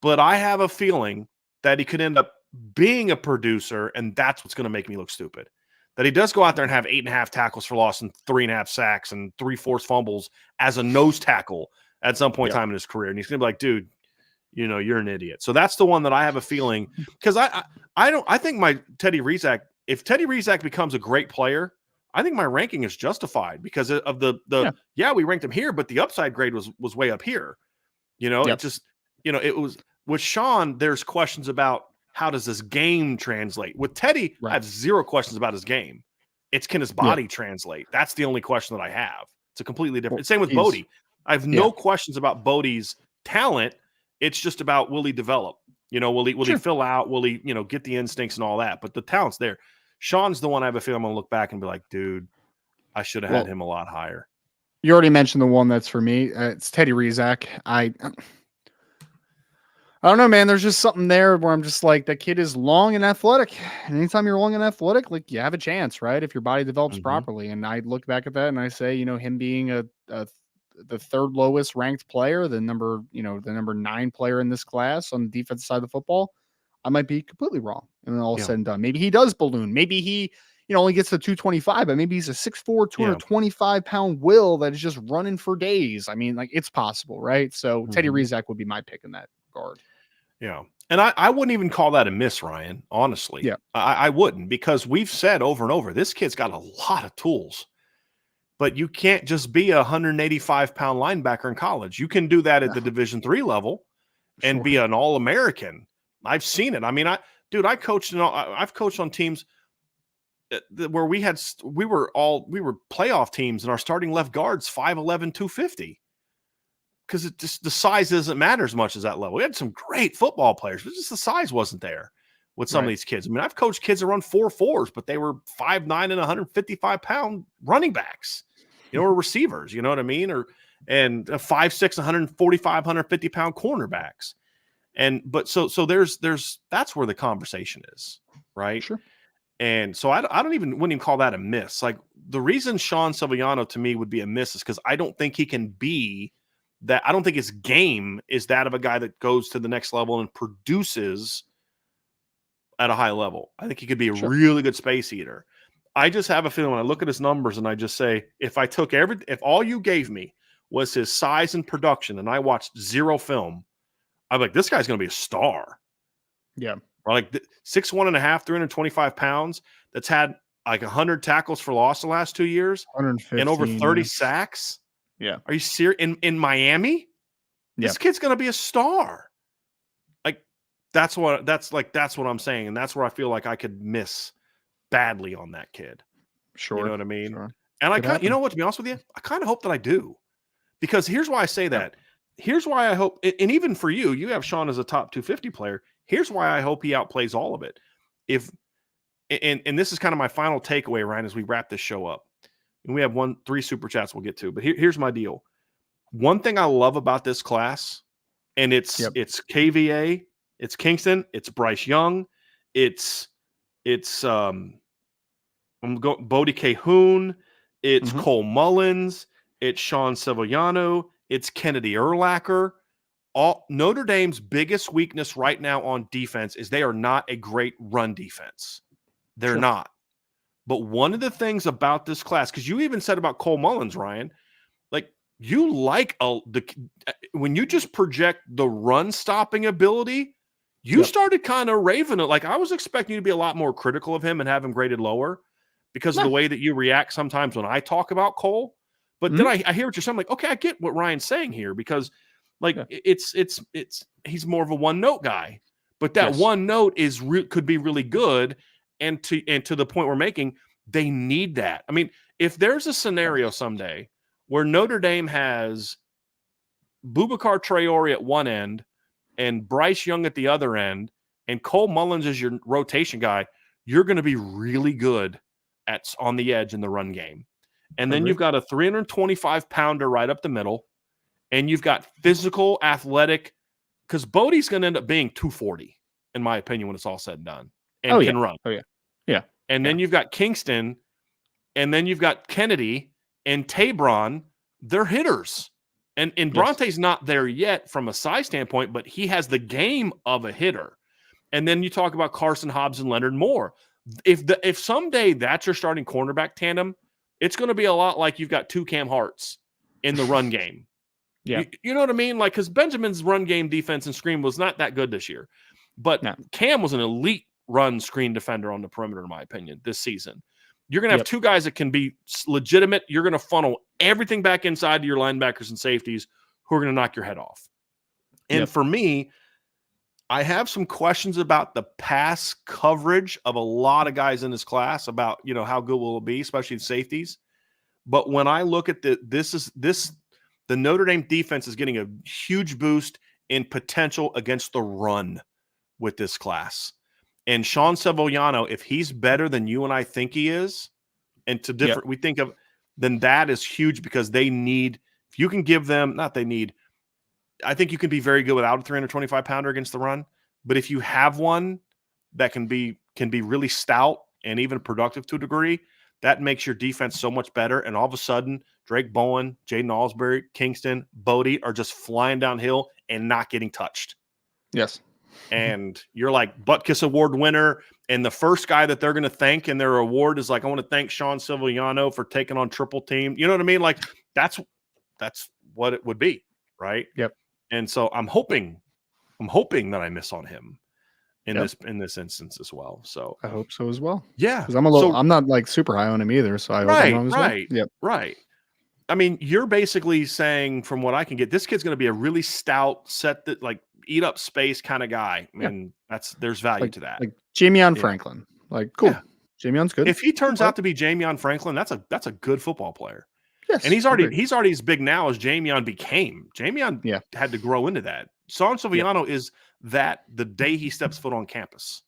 But I have a feeling that he could end up being a producer, and that's what's going to make me look stupid. That he does go out there and have 8.5 tackles for loss and 3.5 sacks and 3 forced fumbles as a nose tackle at some point in time in his career. And he's going to be like, dude, you're an idiot. So that's the one that I have a feeling, because I think my Teddy Rizak, if Teddy Rizak becomes a great player, I think my ranking is justified because of we ranked him here, but the upside grade was way up here. It just, it was with Sean, there's questions about how does this game translate. With Teddy, I have 0 questions about his game. It's can his body translate? That's the only question that I have. It's a completely different. Same with Bodie. I have no questions about Bodie's talent. It's just about will he develop? Will he fill out? Will he, get the instincts and all that? But the talent's there. Sean's the one I have a feeling I'm going to look back and be like, dude, I should have had him a lot higher. You already mentioned the one that's for me. It's Teddy Rizak. I don't know, man. There's just something there where I'm just like, that kid is long and athletic. And anytime you're long and athletic, like you have a chance, right? If your body develops properly. And I look back at that and I say, him being the 3rd lowest ranked player, the number 9 player in this class on the defensive side of the football, I might be completely wrong. And then all said and done, maybe he does balloon. Maybe he, only gets to 225, but maybe he's a 6'4", 225-pound will that is just running for days. I mean, like it's possible, right? So Teddy Rizak would be my pick in that regard. Yeah. And I wouldn't even call that a miss, Ryan, honestly. Yeah. I wouldn't, because we've said over and over, this kid's got a lot of tools. But you can't just be a 185-pound linebacker in college. You can do that at the Division III level and be an All-American. I've seen it. I mean, I've coached on teams where we were playoff teams and our starting left guard's 5'11", 250. Because it just the size doesn't matter as much as that level. We had some great football players, but just the size wasn't there with some of these kids. I mean, I've coached kids that run 4.4s, but they were 5'9" and 155-pound running backs, or receivers. You know what I mean? and 5'6", 145, 150-pound cornerbacks. But there's that's where the conversation is, right? Sure. And so I wouldn't even call that a miss. Like, the reason Sean Sevillano to me would be a miss is because I don't think he can be that. I don't think his game is that of a guy that goes to the next level and produces at a high level. I think he could be a really good space eater. I just have a feeling when I look at his numbers and I just say, if all you gave me was his size and production and I watched zero film, I'm like, this guy's going to be a star. Yeah. Or like 6'1.5", 325 pounds, that's had like 100 tackles for loss the last 2 years 115 and over 30 sacks. Yeah. Are you serious? In Miami? This kid's going to be a star. Like, that's what I'm saying. And that's where I feel like I could miss badly on that kid. Sure. You know what I mean? Sure. And you know what, to be honest with you, I kind of hope that I do. Because here's why I say that. Here's why I hope, and even for you have Sean as a top 250 player. Here's why I hope he outplays all of it. And this is kind of my final takeaway, Ryan, as we wrap this show up. And we have 3 super chats we'll get to. But here's my deal. One thing I love about this class, and it's KVA, it's Kingston, it's Bryce Young, it's Bodie Cahoon, it's Cole Mullins, it's Sean Sevillano, it's Kennedy Urlacher. Notre Dame's biggest weakness right now on defense is they are not a great run defense. They're not. But one of the things about this class, because you even said about Cole Mullins, Ryan, like, you like when you just project the run stopping ability, you started kind of raving it. Like, I was expecting you to be a lot more critical of him and have him graded lower because of the way that you react sometimes when I talk about Cole. But then I hear what you're saying. I'm like, okay, I get what Ryan's saying here, because he's more of a one note guy, but that one note could be really good. And to the point we're making, they need that. I mean, if there's a scenario someday where Notre Dame has Boubacar Traore at one end and Bryce Young at the other end, and Cole Mullins is your rotation guy, you're going to be really good on the edge in the run game. And then you've got a 325-pounder right up the middle, and you've got physical, athletic, because Bodie's going to end up being 240, in my opinion, when it's all said and done, and can run. Oh, yeah. Yeah. And then you've got Kingston, and then you've got Kennedy and Tabron. They're hitters. And Bronte's not there yet from a size standpoint, but he has the game of a hitter. And then you talk about Carson Hobbs and Leonard Moore. If someday that's your starting cornerback tandem, it's going to be a lot like you've got 2 Cam Harts in the run game. Yeah. You know what I mean? Like, because Benjamin's run game defense and screen was not that good this year. But Cam was an elite run screen defender on the perimeter, in my opinion, this season. You're going to have 2 guys that can be legitimate. You're going to funnel everything back inside to your linebackers and safeties who are going to knock your head off. And for me, I have some questions about the pass coverage of a lot of guys in this class about, how good will it be, especially in safeties. But when I look at the Notre Dame defense is getting a huge boost in potential against the run with this class. And Sean Sevillano, if he's better than you and I think he is, and we think of, then that is huge, because they need, if you can give them, I think you can be very good without a 325-pounder against the run. But if you have one that can be really stout and even productive to a degree, that makes your defense so much better. And all of a sudden, Drake Bowen, Jaden Alsbury, Kingston, Bodie are just flying downhill and not getting touched. Yes. And you're like Butkus Award winner, and the first guy that they're going to thank in their award is like, I want to thank Sean Sevillano for taking on triple team. You know what I mean? Like, that's what it would be, right? Yep. And so I'm hoping that I miss on him in this instance as well. So I hope so as well. Yeah, because I'm not like super high on him either. So I hope I'm wrong as well. Yep. Right. I mean, you're basically saying, from what I can get, this kid's going to be a really stout, eat up space kind of guy. I mean, there's value to that. Like Jamion Franklin. Like, cool. Yeah. Jamion's good. If he turns out to be Jamion Franklin, that's a good football player. Yes. And he's already as big now as Jamion became. Jamion had to grow into that. Sean Sevillano is that the day he steps foot on campus.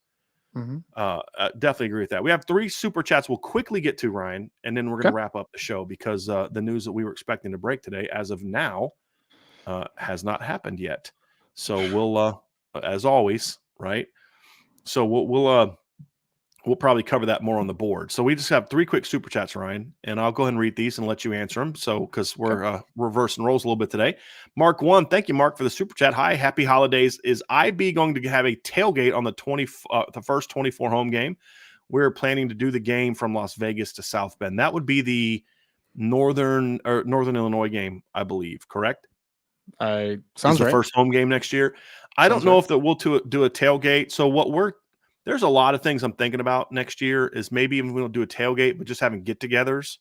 Definitely agree with that. We have 3 super chats we'll quickly get to, Ryan, and then we're going to wrap up the show because the news that we were expecting to break today, as of now, has not happened yet. So we'll, as always, right? So we'll probably cover that more on the board. So we just have 3 quick super chats, Ryan, and I'll go ahead and read these and let you answer them. So because we're reversing roles a little bit today. Mark 1, thank you, Mark, for the super chat. Hi, happy holidays. Is IB going to have a tailgate on the first 24 home game? We're planning to do the game from Las Vegas to South Bend. That would be the Northern Illinois game, I believe. Correct? Sounds the right. first home game next year. I don't know if that we'll do a tailgate. So there's a lot of things I'm thinking about next year is maybe even we don't do a tailgate, but just having get-togethers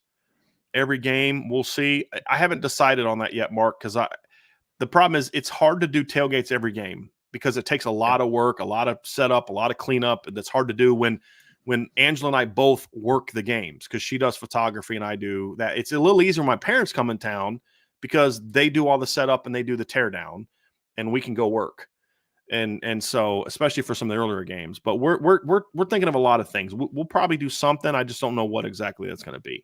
every game. We'll see. I haven't decided on that yet, Mark, because the problem is it's hard to do tailgates every game because it takes a lot of work, a lot of setup, a lot of cleanup, and that's hard to do when Angela and I both work the games because she does photography and I do that. It's a little easier when my parents come in town because they do all the setup and they do the teardown, and we can go work. And so especially for some of the earlier games, but we're thinking of a lot of things. We'll probably do something. I just don't know what exactly that's going to be.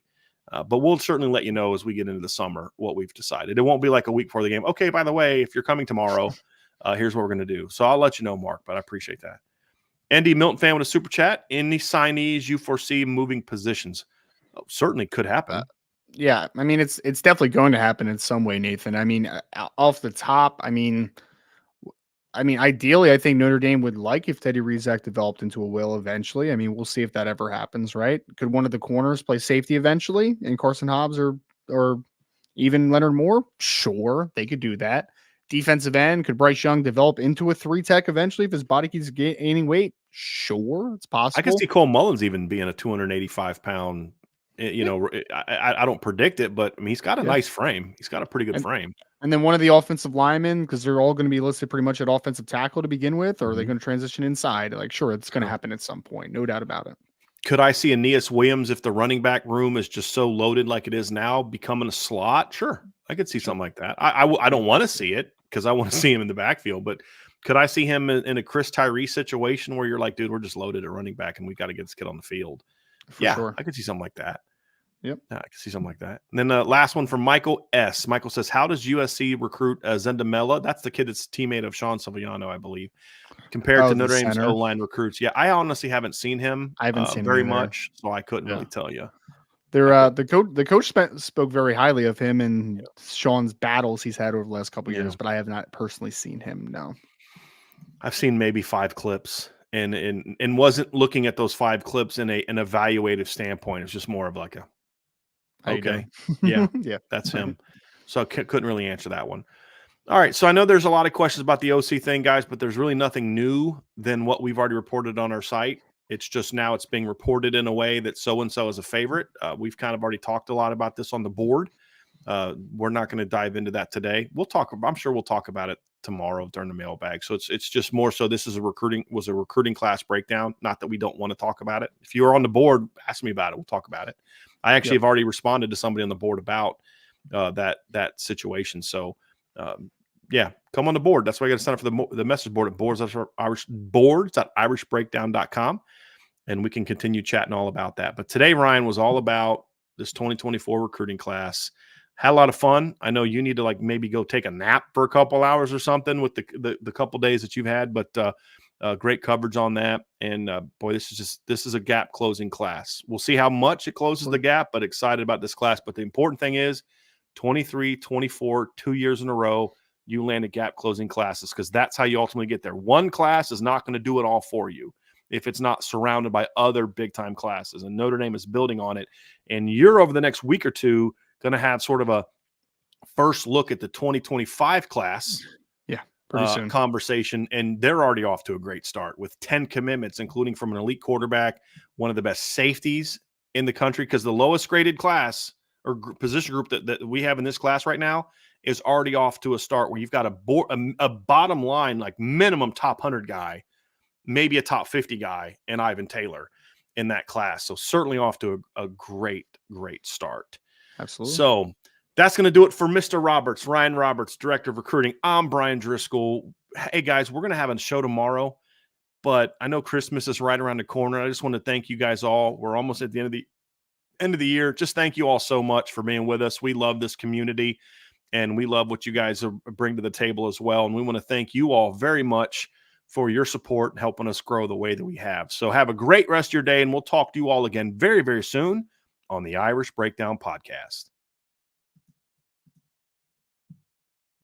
But we'll certainly let you know as we get into the summer what we've decided. It won't be like a week before the game. Okay, by the way, if you're coming tomorrow, here's what we're going to do. So I'll let you know, Mark, but I appreciate that. Andy Milton fan with a super chat. Any signees you foresee moving positions? Certainly could happen. Yeah, I mean, it's definitely going to happen in some way, Nathan. I mean, off the top, ideally, I think Notre Dame would like if Teddy Rizak developed into a will eventually. I mean, we'll see if that ever happens, right? Could one of the corners play safety eventually, and Carson Hobbs or even Leonard Moore? Sure, they could do that. Defensive end, could Bryce Young develop into a 3-tech eventually if his body keeps gaining weight? Sure, it's possible. I can see Cole Mullins even being a 285-pound. I don't predict it, but I mean, he's got a nice frame. He's got a pretty good frame. And then one of the offensive linemen, because they're all going to be listed pretty much at offensive tackle to begin with, or are they going to transition inside? Like, sure, it's going to happen at some point. No doubt about it. Could I see Aeneas Williams, if the running back room is just so loaded like it is now, becoming a slot? Sure. I could see something like that. I don't want to see it because I want to see him in the backfield, but could I see him in a Chris Tyree situation where you're like, dude, we're just loaded at running back and we got to get this kid on the field? For sure. I could see something like that. Yep. Yeah, I can see something like that. And then the last one from Michael S. Michael says, how does USC recruit Zendamela? That's the kid that's teammate of Sean Silviano, I believe, compared to Notre Dame's O-line recruits. Yeah, I honestly haven't seen him very much, so I couldn't really tell you. The coach spoke very highly of him and Sean's battles he's had over the last couple of years, but I have not personally seen him, no. I've seen maybe 5 clips and wasn't looking at those 5 clips in an evaluative standpoint. It's just more of like okay. Yeah, that's him. So I couldn't really answer that one. All right. So I know there's a lot of questions about the OC thing, guys, but there's really nothing new than what we've already reported on our site. It's just now it's being reported in a way that so-and-so is a favorite. We've kind of already talked a lot about this on the board. We're not going to dive into that today. I'm sure we'll talk about it tomorrow during the mailbag. So it's just more so this is a recruiting class breakdown. Not that we don't want to talk about it. If you are on the board, ask me about it. We'll talk about it. I actually have already responded to somebody on the board about that situation. So come on the board. That's why you got to sign up for the message board at boards.irishbreakdown.com, and we can continue chatting all about that. But today, Ryan, was all about this 2024 recruiting class. Had a lot of fun. I know you need to maybe go take a nap for a couple hours or something with the couple days that you've had, but great coverage on that. And boy, this is a gap closing class. We'll see how much it closes the gap, but excited about this class. But the important thing is 23, 24, 2 years in a row, you landed gap closing classes because that's how you ultimately get there. One class is not going to do it all for you if it's not surrounded by other big time classes. And Notre Dame is building on it. And you're over the next week or two going to have sort of a first look at the 2025 class conversation. And they're already off to a great start with 10 commitments, including from an elite quarterback, one of the best safeties in the country, because the lowest graded class or position group that we have in this class right now is already off to a start where you've got a bottom line, like minimum top 100 guy, maybe a top 50 guy, and Ivan Taylor in that class. So certainly off to a great start. Absolutely. So that's going to do it for Mr. Roberts, Ryan Roberts, Director of Recruiting. I'm Brian Driscoll. Hey, guys, we're going to have a show tomorrow. but I know Christmas is right around the corner. I just want to thank you guys all. We're almost at the end of the year. Just thank you all so much for being with us. We love this community, and we love what you guys bring to the table as well. And we want to thank you all very much for your support and helping us grow the way that we have. So have a great rest of your day, and we'll talk to you all again very, very soon on the Irish Breakdown Podcast.